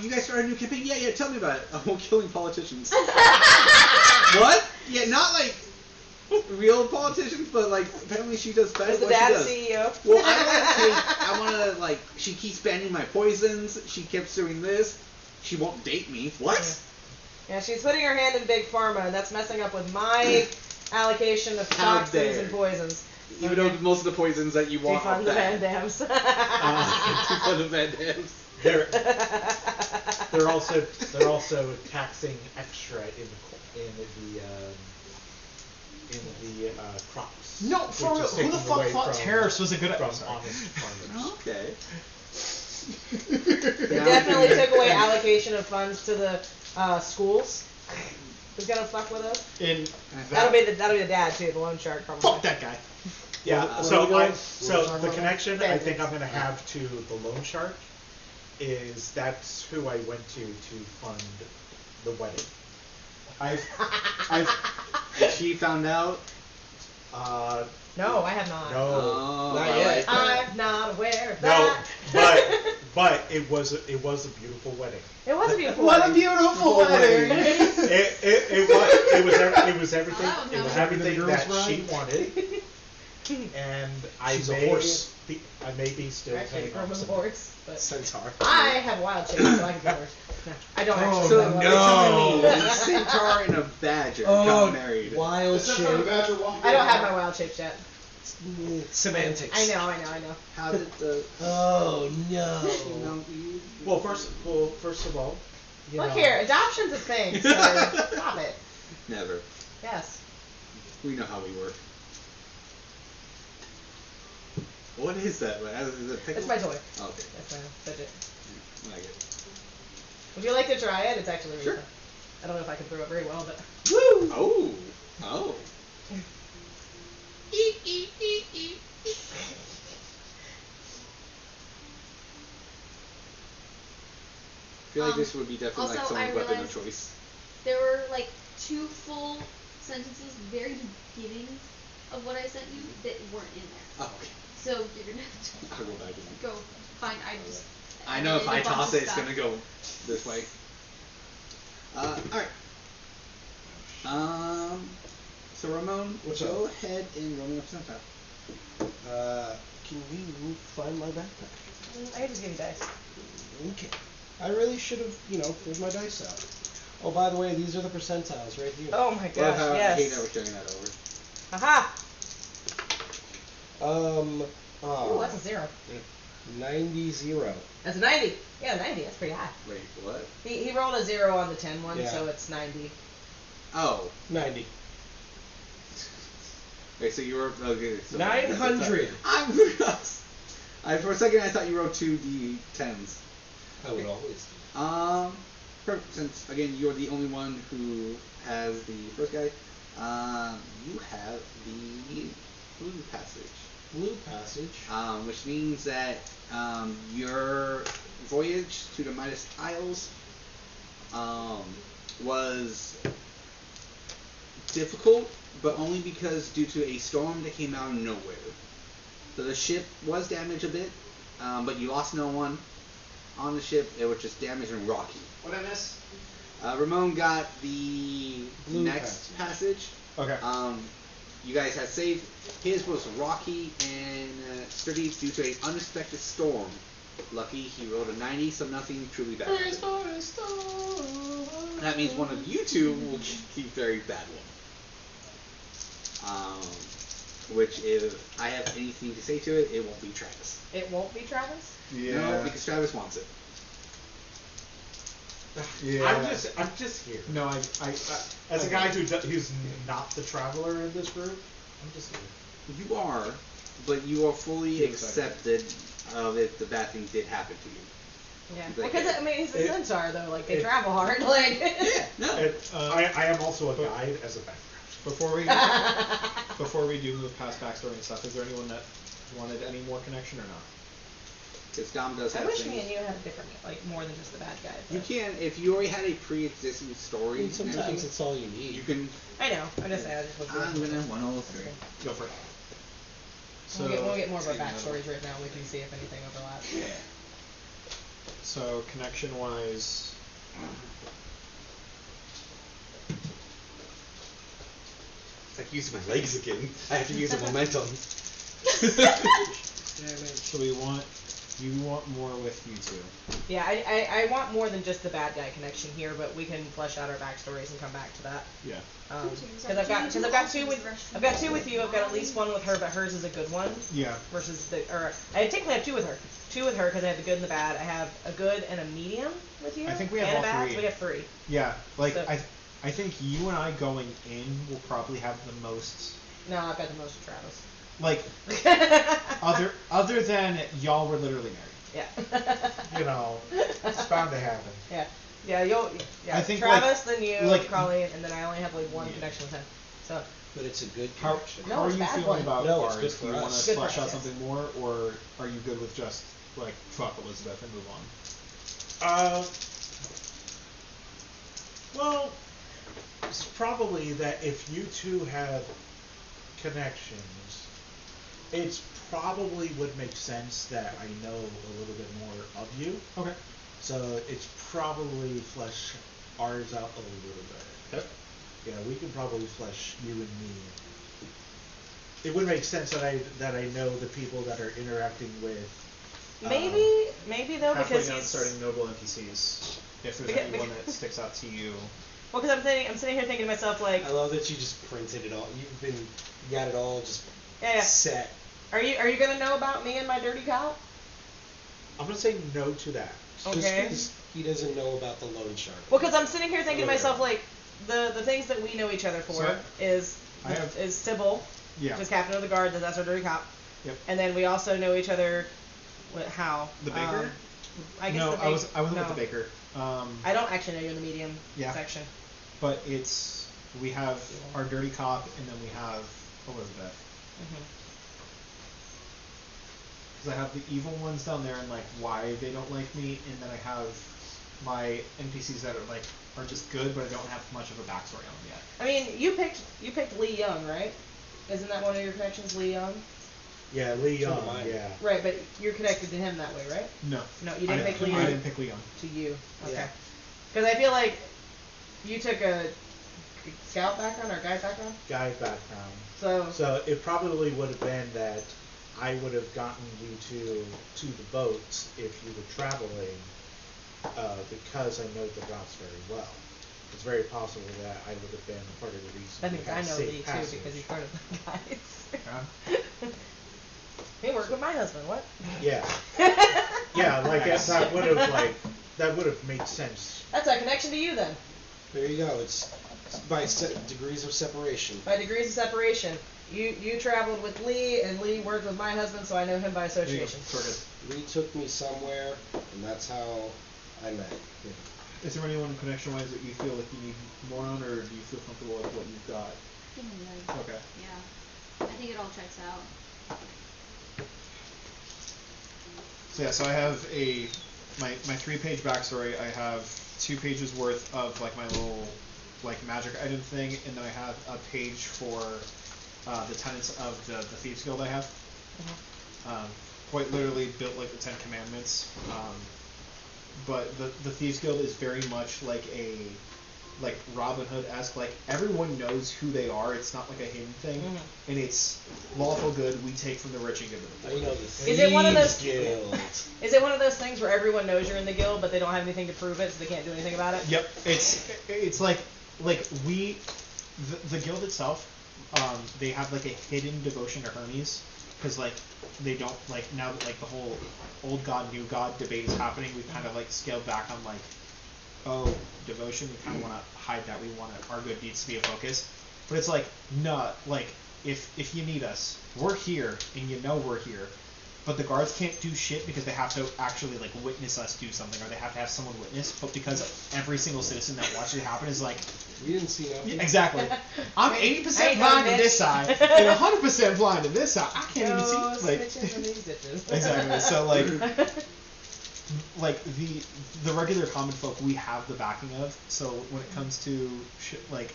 You guys started a new campaign? Yeah. Tell me about it. Oh, killing politicians. What? Yeah, not like real politicians, but like apparently she does best. Is the what dad she does. CEO? Well, I wanna like. She keeps banning my poisons. She keeps doing this. She won't date me. What? Yeah, she's putting her hand in big pharma, and that's messing up with my allocation of How toxins dare. and poisons. Even though most of the poisons that you want are Defund the Van bad. Dams. Defund the Van Dams. They're also taxing extra in the crops. No, for which real. is Who the taking fuck away thought from- Teris was a good from episode? honest farmers. Okay. It definitely took away allocation of funds to the schools. Who's gonna fuck with us? In That'll be the dad too, the loan shark probably. fuck that guy. Yeah. What So are we doing? the connection I Bandits. think I'm gonna have to the loan shark is that's who I went to fund the wedding. And she found out. No, I have not. No. Oh, Not I yet. like that. I'm not aware of No, that. but it was a beautiful wedding. It was a beautiful What a wedding. beautiful wedding! It was everything. Oh, no. It was Having the everything girls that she ride? wanted, and She's a horse. I may be still Actually, hanging from on the some. horse, but Centaur. I have wild chase, so I can cover. No, I don't actually. So have you're wild telling me a centaur and a badger got married. Wild shape. I don't have my wild shapes yet. Semantics. I know. How did the? Oh no. You know, you- Well, first of all, you Look know, here, adoption's a thing, so stop it. Never. Yes. We know how we work. What is that? Is it pickle? It's my toy. Oh, okay. That's my budget. I like it. Would you like to try it? It's actually really Sure. fun. I don't know if I can throw it very well, but. Woo! Oh. I feel like this would be definitely like also, someone's I weapon of realized- choice. There were like 2 full sentences very beginning of what I sent you that weren't in there. Oh, okay. So you're gonna have to I'll go back and go find items. I know if I edited a bunch toss of it, it's stuff. gonna go this way. Alright. So Ramon, What's go up? ahead and roll me a percentile. Can we find my backpack? I can just give you dice. Okay. I really should have, pulled my dice out. Oh, by the way, these are the percentiles right here. Oh my Love gosh, how I hate yes. never showing that over. Aha! Oh, Ooh, that's a 0. 90-0. That's a 90. Yeah, 90. That's pretty high. Wait, what? He rolled a 0 on the 10 one, Yeah. so it's 90. Oh. 90. Wait, so you were okay. So 900. I'm for a second I thought you wrote 2 D10s. I would always Perfect. Since again you're the only one who has the first guy, you have the blue passage. Blue passage. Which means that your voyage to the Midas Isles was difficult, but only because due to a storm that came out of nowhere. So the ship was damaged a bit, but you lost no one. on the ship, it was just damaged and rocky. What I miss? Ramon got the Blue next passage. Okay. You guys had saved. His was rocky and sturdy due to an unexpected storm. Lucky he rolled a 90, so nothing truly bad happened. That means one of you two will get the very bad one. Which, if I have anything to say to it, it won't be Travis. It won't be Travis? Yeah. No, because Travis wants it. Yeah. I'm just here. No, I As a guy who's not the traveler in this group, I'm just here. You are, but you are fully accepted of if the bad thing did happen to you. Yeah. Like, Because, I mean, he's a it- centaur, though. Like, they it- travel hard. Like, Yeah, no. I am also a guide as a background. Before we do move past backstory and stuff, is there anyone that wanted any more connection or not? Because Dom does I have wish things. me and you had a different, like, more than just the bad guy. You but- can, if you already had a pre-existing I story, mean, and sometimes everything, it's all you need. you can. I know. I'm just saying. I just was I'm gonna 103. Go for it. So we'll get more of our backstories right now. We can see if anything overlaps. Yeah. So connection wise, It's like using my legs again. I have to use a momentum. so you want more with you two. Yeah, I want more than just the bad guy connection here, but we can flesh out our backstories and come back to that. Yeah. Because I've got two with you. I've got at least one with her, but hers is a good one. Yeah. Versus I technically have two with her. Two with her because I have the good and the bad. I have a good and a medium with you. I think we have and all a bad, three. So we have three. Yeah. Like So- I think you and I going in will probably have the most. No, I've got the most with Travis. Like other than y'all were literally married. Yeah. You know, it's bound to happen. Yeah. Yeah, yeah. I think, Travis, then you, like- Carly, and then I only have like one Yeah. connection with him. So But it's a good How, connection. No, how are it's you a bad feeling one. about No, it's ours? good for Do you want us. to Good for flesh us, out yes. something more, or are you good with just like fuck Elizabeth and move on? Well, it's probably that if you two have connections, it's probably would make sense that I know a little bit more of you. Okay. So it's probably flesh ours out a little bit. Yep. Yeah, we can probably flesh you and me. It would make sense that I know the people that are interacting with. maybe though Halfway because down he's starting noble NPCs. If there's Because- anyone that sticks out to you. well, because I'm sitting here thinking to myself like, I love that you just printed it all. You got it all just yeah. set. Are you gonna know about me and my dirty cow? I'm gonna say no to that. Just Okay. 'cause he doesn't know about the loan shark. Well, because I'm sitting here thinking to Okay. myself like, the things that we know each other for So, is I have- Sybil, Yeah. which is captain of the guard. That's our dirty cop. Yep. And then we also know each other. How? The baker? I guess No, the I wasn't no. with the baker. I don't actually know you in the medium Yeah. section. But we have our dirty cop, and then we have Elizabeth. Mm-hmm. Because I have the evil ones down there and like why they don't like me, and then I have my NPCs that are just good, but I don't have much of a backstory on them yet. I mean, you picked Lee Young, right? Isn't that one of your connections, Lee Young? Yeah, Lee So Young, am I. yeah. Right, but you're connected to him that way, right? No. No, you didn't pick Lee I Young. didn't pick Leon. To you, okay. Yeah. Because I feel like you took a scout background or guide background, Guy background. so So it probably would have been that I would have gotten you to the boats if you were traveling, because I know the routes very well. It's very possible that I would have been part of the reason. that you means had I know safe Lee too passage. because he's part of the guides. Yeah. He worked with my husband. What? Yeah. Yeah, like that would have made sense. That's our connection to you then. There you go. It's by degrees of separation. By degrees of separation. You traveled with Lee, and Lee worked with my husband, so I know him by There you go. association. Sorted. Lee took me somewhere, and that's how I met him. Is there anyone connection-wise that you feel like you need more on, or do you feel comfortable with what you've got? I think I'm good. Okay. Yeah. I think it all checks out. So yeah, so I have my 3-page backstory. I have 2 pages worth of like my little like magic item thing, and then I have a page for the tenets of the Thieves Guild I have. Quite literally built like the 10 Commandments. but the Thieves Guild is very much like a like Robin Hood-esque. Like everyone knows who they are. It's not like a hidden thing, and it's lawful good. We take from the rich and give to the poor. You know, the Is it one of those- Guild. Is it one of those things where everyone knows you're in the guild, but they don't have anything to prove it, so they can't do anything about it? Yep, it's like we, the guild itself, they have like a hidden devotion to Hermes, because like they don't like now that like the whole old god new god debate is happening, we've kind of like scaled back on like, oh, devotion. We kind of want to hide that. We want our good deeds to be a focus, but it's like nah, like if you need us, we're here, and you know we're here. But the guards can't do shit because they have to actually like witness us do something, or they have to have someone witness. But because every single citizen that watches it happen is like, We didn't see nothing. yeah, exactly. I'm 80% Hey, blind no, in this bitch. side and 100% blind in this side. I can't No even see. Like, snitches in these ditches. exactly. So like the regular common folk we have the backing of. So when it comes to shit, like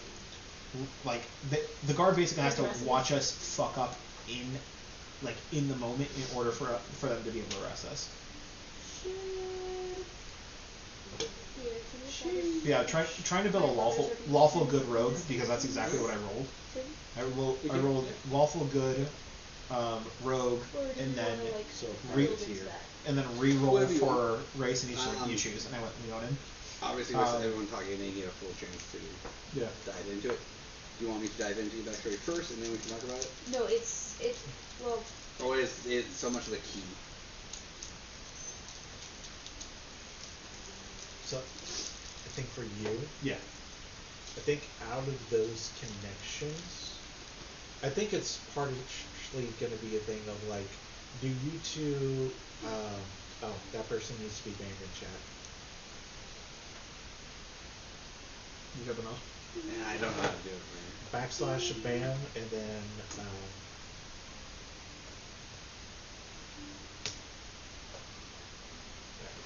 the guard basically has to watch us fuck up in the moment in order for them to be able to arrest us. Yeah, trying to build a lawful good rogue, because that's exactly what I rolled. I rolled lawful good rogue, and then So re- it's here. and then re-roll Whatever you for race, and each like you choose, and I went Leonin. Obviously, with everyone talking, they get a full chance to Yeah. dive into it. Do you want me to dive into the backstory first, and then we can talk about it? No, well, Or is it so much of the key? So, I think for you, Yeah. I think out of those connections, I think it's partially going to be a thing of like, do you two, oh, that person needs to be banned in chat. You have enough? And I don't know how to do it, man. / ban, and then,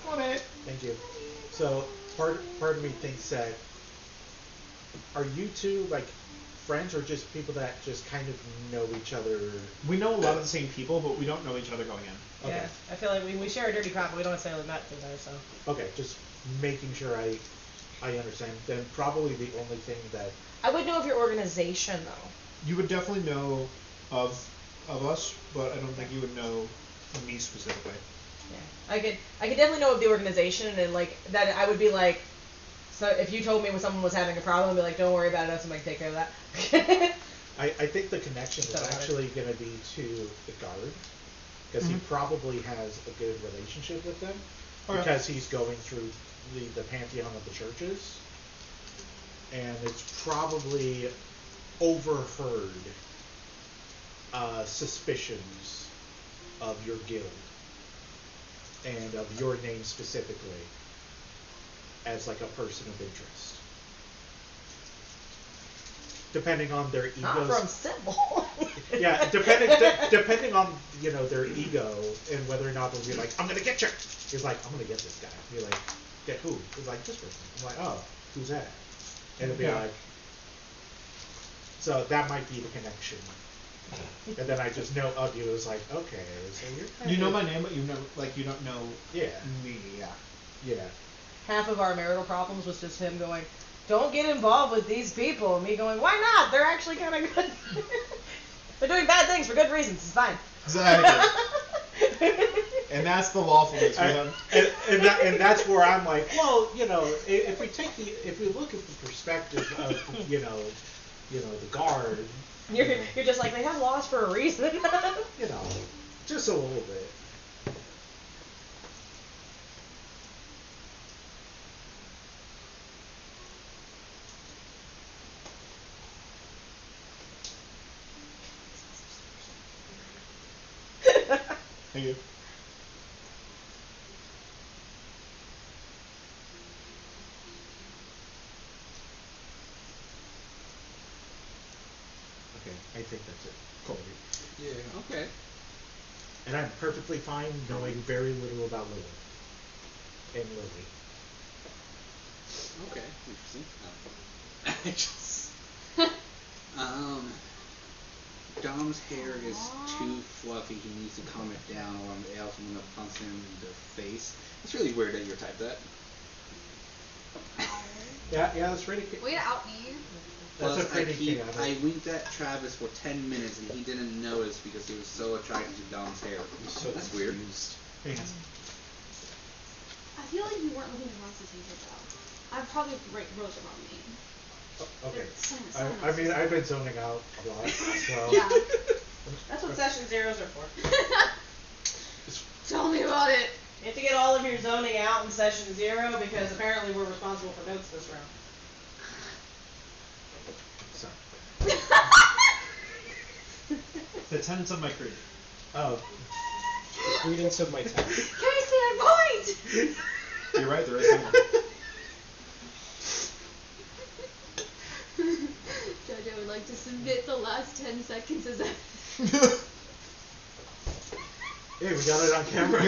On it. thank you. So, part of me thinks that, are you two, like, friends, or just people that just kind of know each other? We know a lot of the same people, but we don't know each other going in. Okay. Yeah, I feel like we share a dirty cop, but we don't necessarily met together, so. Okay, just making sure I understand. Then probably the only thing that, I would know of your organization, though. You would definitely know of us, but I don't think you would know me specifically. Yeah, I could definitely know of the organization, and like that I would be like, so if you told me when someone was having a problem, I'd be like, don't worry about it, have somebody take care of that. I think the connection is Don't matter. actually going to be to the guard, because he probably has a good relationship with them, Okay. because he's going through the pantheon of the churches, and it's probably overheard suspicions of your guild and of your name specifically as like a person of interest, depending on their egos. Not from Sybil. Yeah, depending on their ego and whether or not they'll be like, I'm gonna get you. He's like, I'm gonna get this guy. Be like, get who? He's like, this person. I'm like, oh, who's that? And it'll be like, so that might be the connection. And then I just know of you as like, okay, so you're kind You of, know my name, but you don't know Yeah, me. Yeah. yeah. Half of our marital problems was just him going, don't get involved with these people, and me going, why not? They're actually kind of good. They're doing bad things for good reasons. It's fine. Exactly. And that's the lawfulness. And that's where I'm like, well, if we look at the perspective of the guard, You're just like, they have laws for a reason. just a little bit. Thank you. Okay, I think that's it. Cool. Yeah, okay. And I'm perfectly fine knowing very little about Lili. And Lily. Okay, interesting. I just, Dom's hair is too fluffy. He needs to calm it down, or else I'm gonna punch him in the face. It's really weird that you're type that. Yeah, that's pretty good. Way to out me. That's Plus, a pretty I winked at Travis for 10 minutes and he didn't notice because he was so attracted to Dom's hair. So That's weird. Yeah. I feel like you weren't looking across the table though. I probably wrote the wrong name. Okay. Someone I mean, I've been zoning out a lot, so. Yeah. That's what session zeros are for. Tell me about it. You have to get all of your zoning out in session 0 because apparently we're responsible for notes this round. Sorry. The tenets of my creed. Oh. The credence of my time. Can I say my point? You're right, there is someone. Judge, I would like to submit the last 10 seconds as Hey, we got it on camera.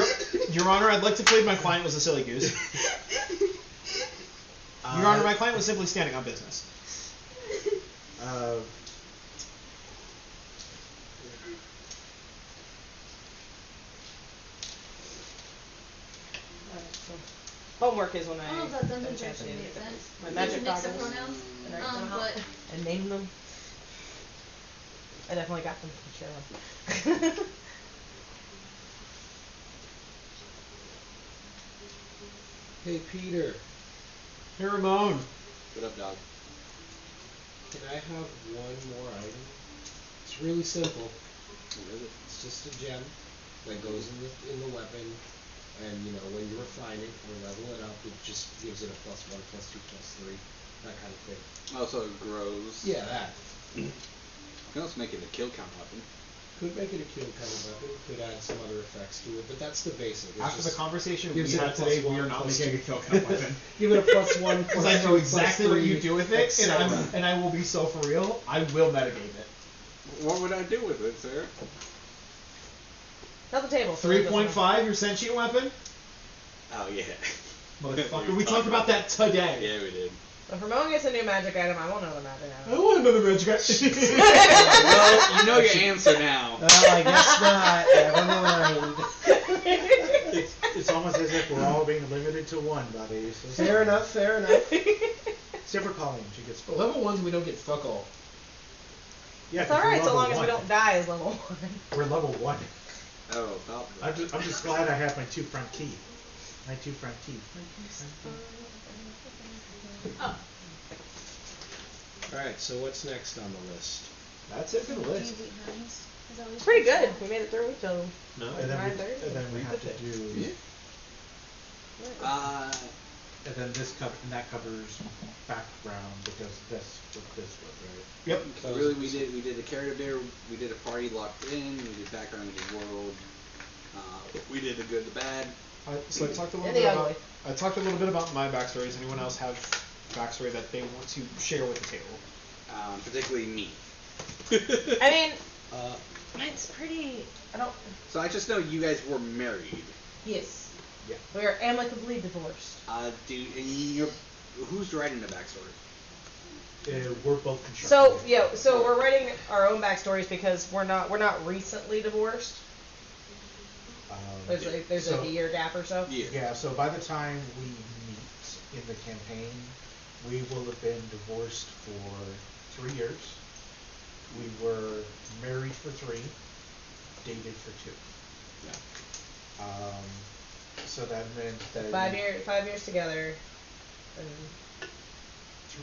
Your Honor, I'd like to plead my client was a silly goose. Your Honor, my client was simply standing on business. Alright, so homework is when I I don't know if that get a sentence chance to actually do made sense. my It's magic a mix of goggles pronouns. and write them out But and name them. I definitely got them from Cheryl. Hey Peter, Hey, Ramon. What up, dog? can I have one more item? It's really simple. What is it? It's just a gem that goes in the weapon, and you know when you refine it or level it up, it just gives it a +1, +2, +3, that kind of thing. Oh, so it grows. Yeah, that. You can also make it a kill count weapon. Could make it a kill kind of weapon. Could add some other effects to it, but that's the basic. It's After the just conversation we gives it a had today, we +1, are not +2. making a kill count weapon. Give it a +1, Because I know exactly what you do with it, etc. and I will be so for real, I will metagame it. What would I do with it, sir? Not the table. so it doesn't 3.5, your sentient weapon? Oh, yeah. Motherfucker, we talked about that today. Yeah, we did. If Ramon gets a new magic item, I want another magic I item. want another magic item. Well, you know your answer now. Well, I guess not. Never mind. It's almost as if we're all being limited to one, buddy. So Fair enough. Fair enough. Except for Colleen, she gets For full. level 1s, we don't get fuck all. Yeah, It's 'cause we're alright so level long as we 1. don't die as level 1. We're level 1. Oh, about I'm just glad I have my 2 front teeth. My 2 front teeth. oh, All right. So what's next on the list? That's it for the do you list. eat honey's? Is that what It's pretty good. We made it through till No. And then 9:30. we have to do. And then that covers background because that's what this was, right? Yep. So really, we did the character bear, we did a party locked in, we did background, we did world, we did the good, the bad. So I talked a little And the bit ugly. about. I talked a little bit about my backstory. Does anyone else have backstory that they want to share with the table? Particularly me. I mean, Uh, mine's pretty. I don't. So I just know you guys were married. Yes. Yeah. We're amicably divorced. Who's writing the backstory? We're both constructed. So yeah, so we're writing our own backstories because we're not recently divorced. There's like a year gap or so. Yeah, so by the time we meet in the campaign, we will have been divorced for 3 years. We were married for 3, dated for 2. Yeah. So that meant that 5 years together, and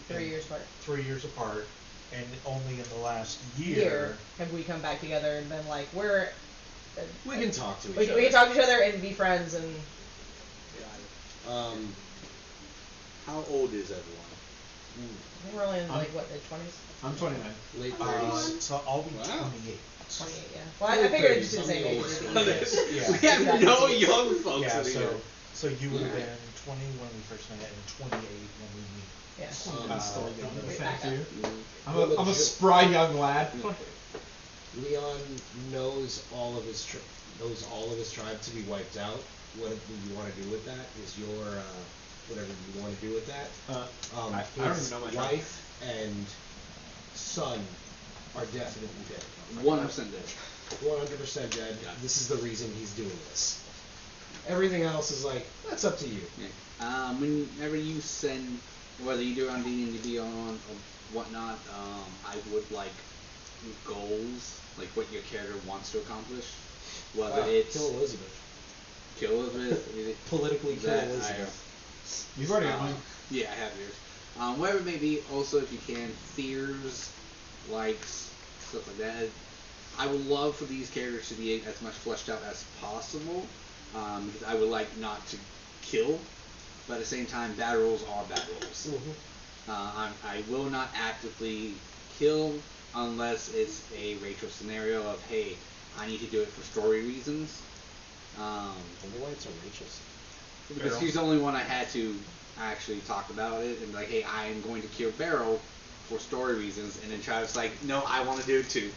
3 years apart. 3 years apart, and only in the last Year have we come back together and been like we're. we can talk to each We other. can talk to each other and be friends and. How old is everyone? I think we're only in like what, the 20s? I'm 29. Late 30s. So I'll be Wow. 28. 28, yeah. Well, I figured it'd just be the same age. Yeah. We have Exactly. no young folks Yeah, in here. so you would have been 20 when we first met and 28 when we meet. Yeah. I'm still young. Wait, Thank back up. you. I'm a spry young lad. Leon knows all of his tribe to be wiped out. What you want to do with that is your whatever you want to do with that. I don't His even know my tribe. wife and son are definitely dead. 100% dead. 100% dead. This is the reason he's doing this. Everything else is like, that's up to you. Yeah. Whenever you send, whether you do it on D&D or whatnot, I would like goals, like what your character wants to accomplish. Whether it's kill Elizabeth. Kill Elizabeth. Politically kill that Elizabeth. You've already got mine. Yeah, I have yours. Whatever it may be, also if you can, fears, likes, stuff like that. I would love for these characters to be as much fleshed out as possible. Because I would like not to kill, but at the same time, bad rolls are bad rolls. I will not actively kill unless it's a Rachel scenario of, hey, I need to do it for story reasons. Why it's a Rachel Because she's the only one I had to actually talk about it and be like, hey, I am going to kill Barrel for story reasons, and then Travis like, no, I want to do it too.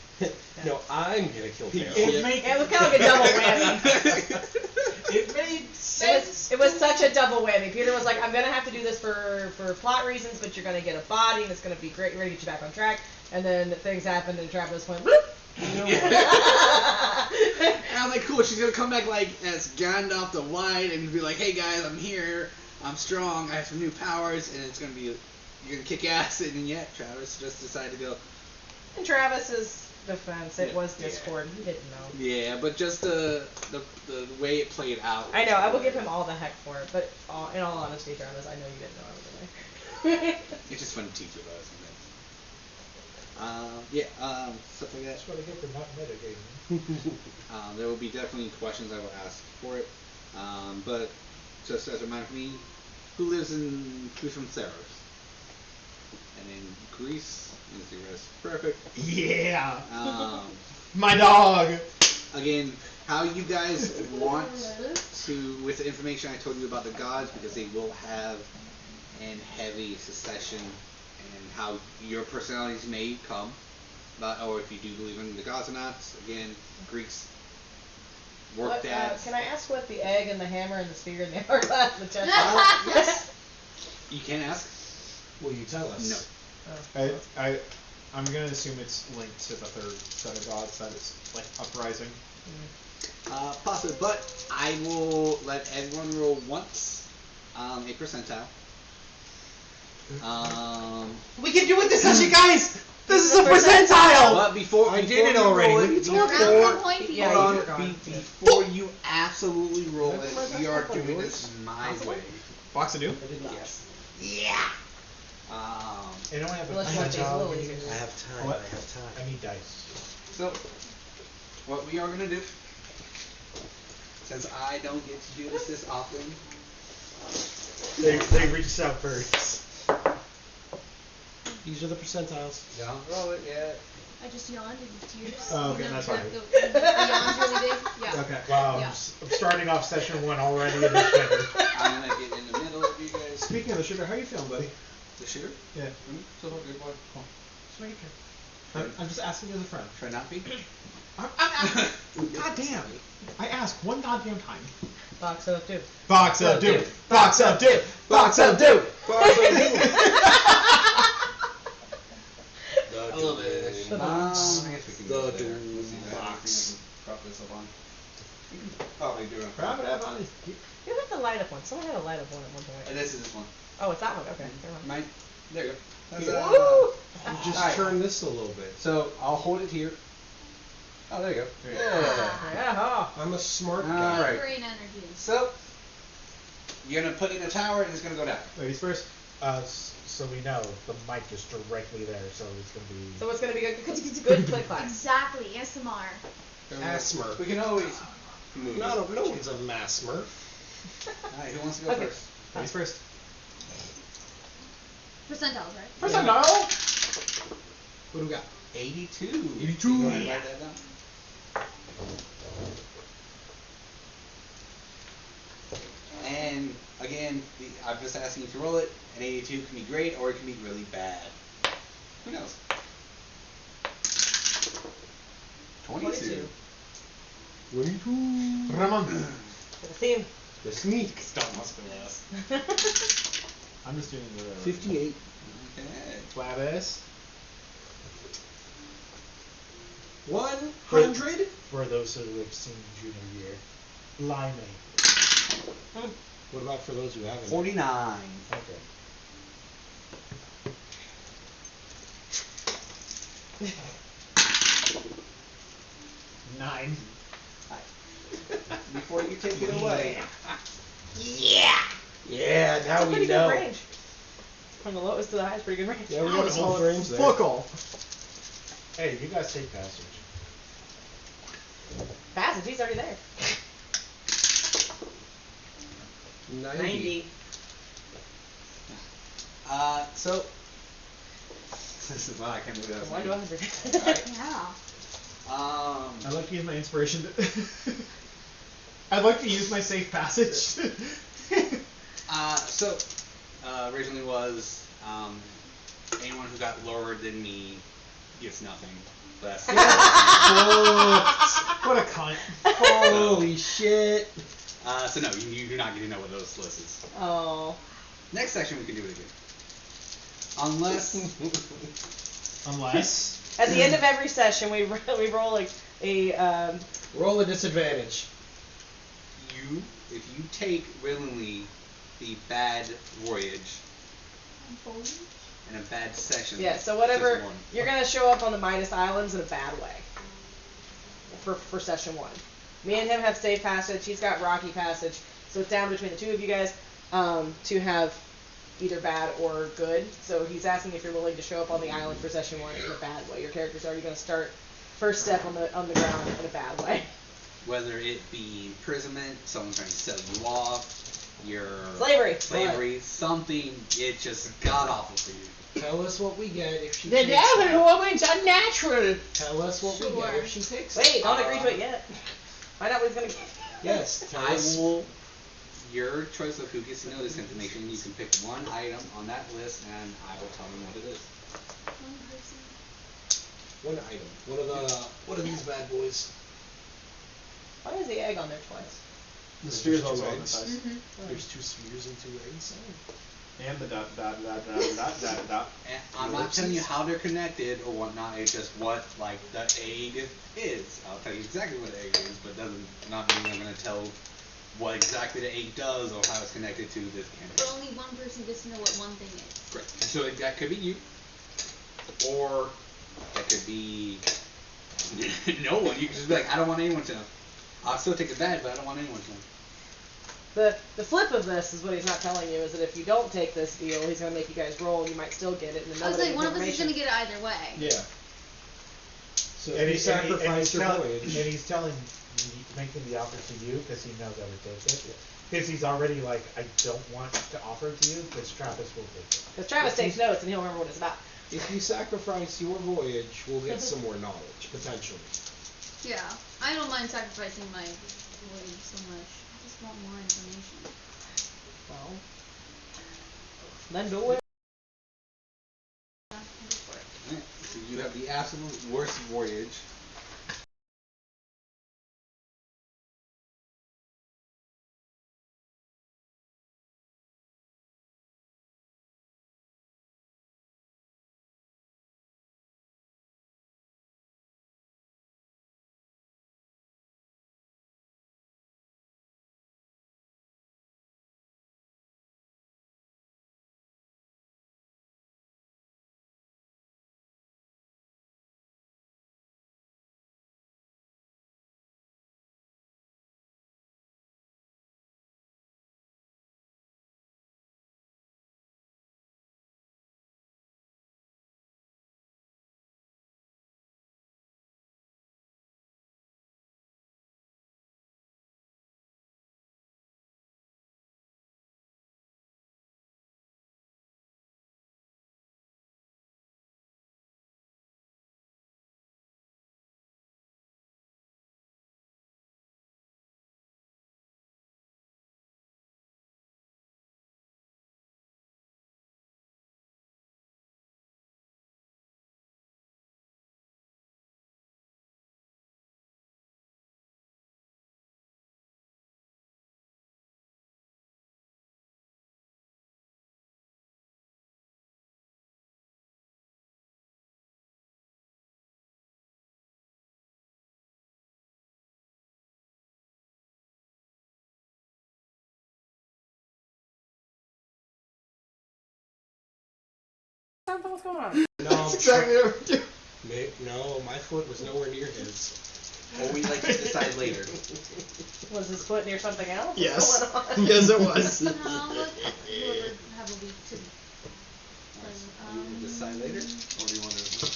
No, I'm gonna kill Barrel. It was kind of like a double whammy. It made sense. It was such a double whammy. Peter was like, I'm gonna have to do this for plot reasons, but you're gonna get a body and it's gonna be great. We're gonna get you back on track. And then things happened and Travis went, bloop. And I was like, cool, she's gonna come back like as Gandalf the White and be like, hey guys, I'm here, I'm strong, I have some new powers, and it's gonna be, you're gonna kick ass, and then yeah, Travis just decided to go. In Travis's defense, it was Discord. He didn't know. Yeah, but just the way it played out. I know. I will give him all the heck for it, but in all honesty, Travis, I know you didn't know I was in there. It's just fun to teach about it sometimes. Stuff like that. That's what I get for not mitigating. There will be definitely questions I will ask for it. But just as a reminder for me, who's from Theros? And in Greece is the rest. Perfect. Yeah. My dog. Again, how you guys want to, with the information I told you about the gods, because they will have an heavy succession, and how your personalities may come, or if you do believe in the gods or not. Again, Greeks work that. Can I ask what the egg and the hammer and the spear and the hourglass and the chest? Yes. You can ask. Will you tell us? No. I'm gonna assume it's linked to the third set of gods, that it's like uprising. Possibly, but I will let everyone roll once a percentile. We can do it this time, you guys! This is a percentile! But before I did it already. What are you talking about? Yeah, Hold you're on. gone. Before you absolutely roll it, we are doing this my way. Box of Doom? I did not. Yes. Yeah. I don't have a Unless you want these percentile. little easier. I have time. What? I have time. I need dice. So, what we are gonna do, since I don't get to do this often, They reached out first. These are the percentiles. don't roll it yet. I just yawned in tears. Oh, okay, You know, that's the- fine. The yawn's really big. Yeah. Okay. Wow, Yeah. I'm starting off session 1 already in the shitter. I'm gonna get in the middle of you guys. Speaking of the sugar, how you feeling, buddy? The sugar? Yeah. So good boy. Cool. Sweet. I'm just asking you as a friend. Try not be. I'm asking. God damn. I ask one goddamn time. Box of two. Box of Doom. Box of Doom. Box of Doom. I love it. The box. I guess we can The go there. Doom Let's see that. box. Prop this up on. We can probably do it. Grab it up on his. You have the light up one. Someone had a light up one at one point. And this is this one. Oh, it's that one. Okay. Never mind. Mine. There you go. That's, Woo! You just Alright. turn this a little bit. So I'll hold it here. Oh, there you go. Yeah. Oh. I'm a smart All guy. right. Brain energy. So you're gonna put it in a tower, and it's gonna go down. Ladies first. So we know the mic is directly there, so it's gonna be. So it's gonna be good click class. Exactly. ASMR. Asmr. We can always move. No one's a mass smurf. All right, who wants to go Okay. first? Ladies first. Percentiles, right? Percentile. What do we got? 82. 82. You wanna write that down? And again, I'm just asking you to roll it. An 82 can be great, or it can be really bad. Who knows? 22. 22. Ramon. The theme. The sneak. Stop must be less. I'm just doing the. 58. Okay. Flavis. 100. For those who have seen junior year. Limey. What about for those who haven't? 49. Okay. Nine. Before you take it away. Yeah, now That's a we pretty know. good range. From the lowest to the highest, pretty good range. Yeah, we got a small range there. Fuck off. Hey, you guys take passage. Passage, he's already there. 90. So. This is why I can't believe that was From 1 to 100. Yeah. I'd like to use my inspiration. I'd like to use my safe passage. So, originally was, anyone who got lower than me gets nothing. But What a cunt. Holy shit. so no, you do not get to know what those list is. Oh. Next section we can do it again. Unless, At the end of every session, we roll a Roll a disadvantage. if you take willingly the bad voyage and a bad session. yeah. So whatever session one. you're gonna show up on the Midas Islands in a bad way. For session 1, me and him have safe passage. He's got rocky passage. So it's down between the two of you guys to have either bad or good. So he's asking if you're willing to show up on the island for session 1 in a bad way. Your character's already going to start first step on the ground in a bad way. Whether it be imprisonment, someone trying to sell you off, your Slavery. something, it just got awful for you. Tell us what we get if she The takes devil it. woman's unnatural. Tell us what we get if she takes it. Wait, don't agree to it yet. Find out what he's going to get. Yes, tell us. Your choice of who gets to know this information, you can pick one item on that list and I will tell them what it is. One person. One item. What are these bad boys? Why is the egg on there twice? The There's spheres two also on the eggs. size. There's 2 spheres and 2 eggs. And the dot. And I'm not telling you how they're connected or whatnot, it's just what like the egg is. I'll tell you exactly what the egg is, but doesn't not mean I'm gonna tell what exactly the egg does or how it's connected to this But campaign. only one person gets to know what one thing is. Correct. So that could be you. Or that could be no one. You could just be like, I don't want anyone to know. I'll still take the bad, but I don't want anyone to know. The flip of this is what he's not telling you is that if you don't take this deal, he's going to make you guys roll and you might still get it. And I was like, one of us is going to get it either way. Yeah. So And if you sacrifice your voyage. and he's making the offer to you because he knows I would take it. Because he's already like, I don't want to offer it to you because Travis will take it. Because Travis takes notes and he'll remember what it's about. If you sacrifice your voyage, we'll get some more knowledge, potentially. Yeah. I don't mind sacrificing my voyage so much. I just want more information. Well, then do it. Yeah, I'll go for it. Alright, so you have the absolute worst voyage. what the hell's going on? No, That's exactly what we're doing. No, my foot was nowhere near his. Or we like to decide later. Was his foot near something else? Yes. What's going on? Yes, it was. No, let whoever have a week to play. You decide later, or do you want to?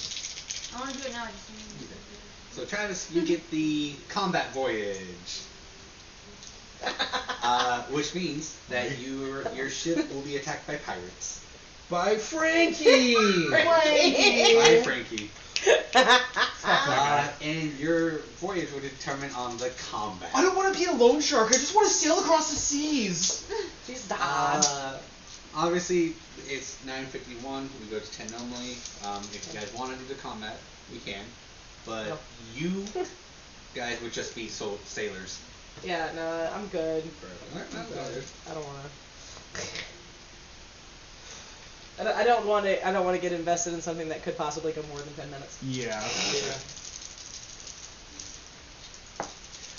I want to do it now. I just want to do it. So Travis, you get the combat voyage, which means that your ship will be attacked by pirates. By Frankie! By Frankie. And your voyage will determine on the combat. I don't want to be a loan shark. I just want to sail across the seas. She's done. Obviously, it's 9:51. We go to 10 normally. If you guys want to do the combat, we can. But No. you guys would just be sailors. Yeah, no, I'm good. Alright, I'm no, good. I don't want to. I don't want to. I don't want to get invested in something that could possibly go more than 10 minutes. Yeah.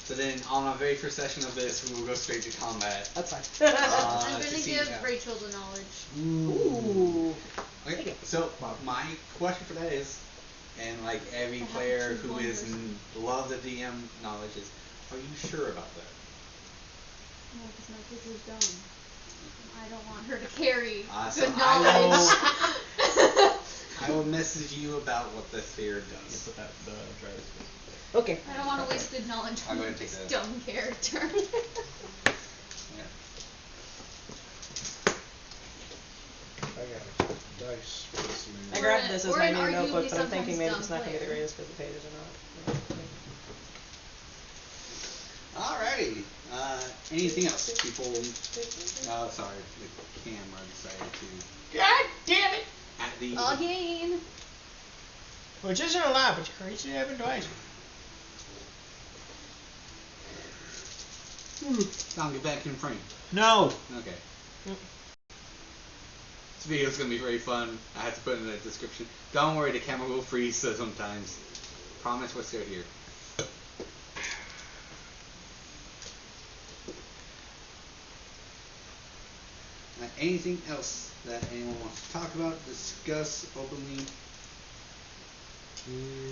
So then, on our very first session of this, we will go straight to combat. That's fine. I'm to gonna see give how- Rachel the knowledge. Ooh. Okay, so my question for that is, and like every I have to player choose who one is person. love the DM knowledge is, are you sure about that? No, because my sister's dumb. I don't want her to carry So good knowledge. I will message you about what the sphere does. Put that the driver's face. Okay. I don't want to waste good knowledge I'll on go ahead and this take that. dumb character. Yeah. I got dice. for this I evening. grabbed this as or my an new arguably notebook, but I'm thinking sometimes maybe dumb it's not going to be the player. greatest because the pages are not. Alrighty. Anything else before we? Sorry, the camera decided to. God damn it! At the. Again. Which isn't a lot, but you crazy to happen twice. Dom, get back in frame. No. Okay. This video is gonna be very fun. I have to put in the description. Don't worry, the camera will freeze sometimes. Promise we're still here. Anything else that anyone wants to talk about, discuss openly?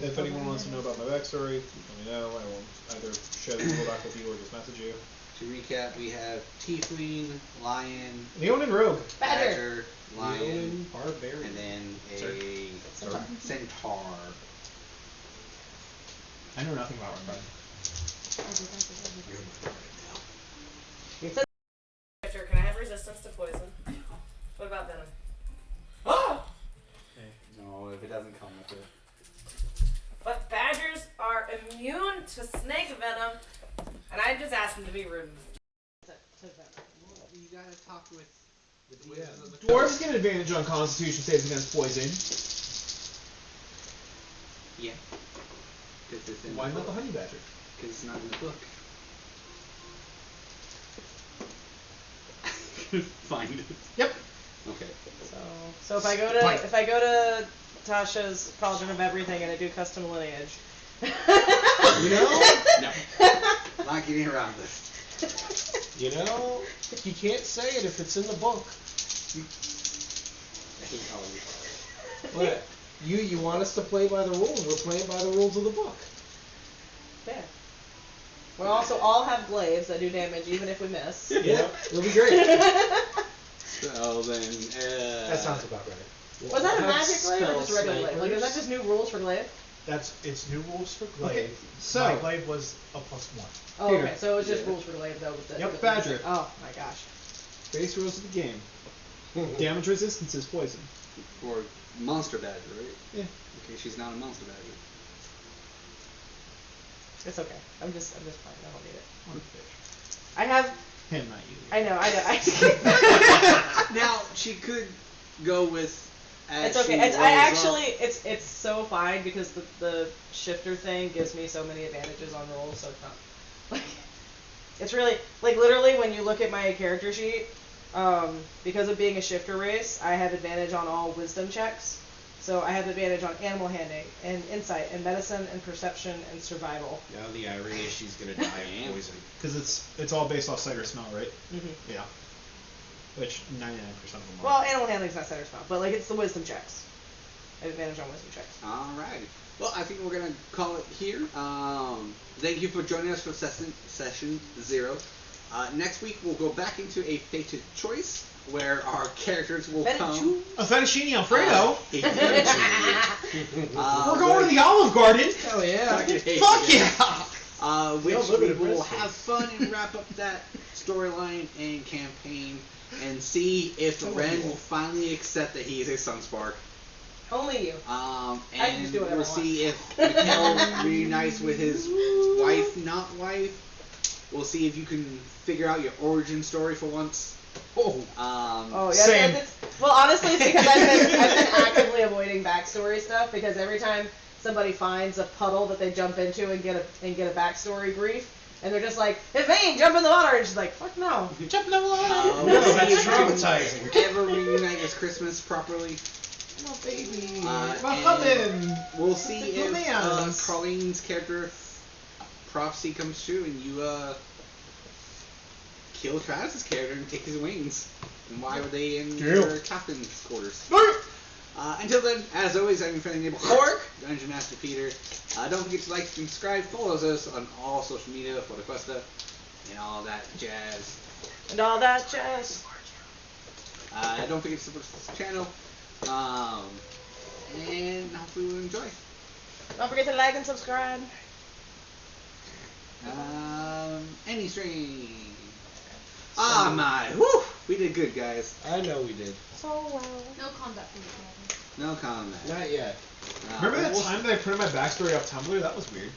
If anyone wants to know about my backstory, let me know. I will either share the Google Doc with you or just message you. To recap, we have Tiefling, Lion, Leon and Rogue. Badger. Lion, Barbarian. and then a Centaur. I know nothing about Red. Can I have resistance to poison? What about venom? Oh! No, if it doesn't come with it. But badgers are immune to snake venom, and I just asked them to be rude. You gotta talk with the wizards of the Dwarves get advantage on Constitution saves against poison. Yeah. Because it's in Why the not the book. honey badger? Because it's not in the book. Find it. Yep. Okay. So if I go to Tasha's Cauldron of Everything and I do custom lineage. You know? No. Not getting around this. You know? You can't say it if it's in the book. I hate all of you. What? You want us to play by the rules. We're playing by the rules of the book. Yeah. We'll also all have glaives that do damage even if we miss. Yeah, it'll be great. So then, That sounds about right. Was that a We'll have magic glaive or just a spell regular glaive? Like, is that snipers. just new rules for glaive? It's new rules for glaive. Okay, so- my glaive was a +1. Oh, Here. okay. So it was just Yeah. rules for glaive though. With the, Yep, with badger. Oh my gosh. Base rules of the game. Damage resistance is poison. for monster badger, right? Yeah. Okay, she's not a monster badger. It's okay. I'm just fine. I don't need it. One fish. I have. Him, not you. I know. Now she could go with. It's okay. It's so fine because the shifter thing gives me so many advantages on rolls, so it's not like it's really like literally when you look at my character sheet, because of being a shifter race, I have advantage on all wisdom checks. So I have advantage on animal handling and insight and medicine and perception and survival. Now the irony is she's gonna die of poison. Because it's all based off sight or smell, right? Mm-hmm. Yeah. Which 99% of them are. Well, animal handling's not sight or smell, but like it's the wisdom checks. have advantage on wisdom checks. Alright. Well, I think we're gonna call it here. Thank you for joining us for session 0. Next week we'll go back into a fated choice where our characters will come. A fettuccine Alfredo. We're We're going to the Olive Garden. Hell yeah. Fuck yeah. Which we limited will Christmas. have fun and wrap up that storyline and campaign and see if Ren will finally accept that he is a Sunspark. Only you. And can just do whatever we'll I see if Mikhail reunites with his wife, not wife. We'll see if you can figure out your origin story for once. Oh yeah. Same. Well, honestly, it's because I've been actively avoiding backstory stuff because every time somebody finds a puddle that they jump into and get a backstory brief, and they're just like, Yvain, jump in the water, and she's like, fuck no. Jump in the water. We'll see that's if you can traumatizing. ever reunite this Christmas properly. Oh, baby. And we'll see if Carlene's character prophecy comes true and you kill Travis's character and take his wings. And why were they in your captain's quarters? Until then, as always, I'm your friendly neighbor Hork, Dungeon Master Peter. Don't forget to like, subscribe, follow us on all social media for the Questa and all that jazz. And all that jazz. Don't forget to support this channel. And hopefully we'll enjoy. Don't forget to like and subscribe. Any string. Ah, my. Whew! We did good, guys. I know we did. So well. No combat for you, Travis. No comment. Not yet. Remember that time that I printed my backstory off Tumblr? That was weird.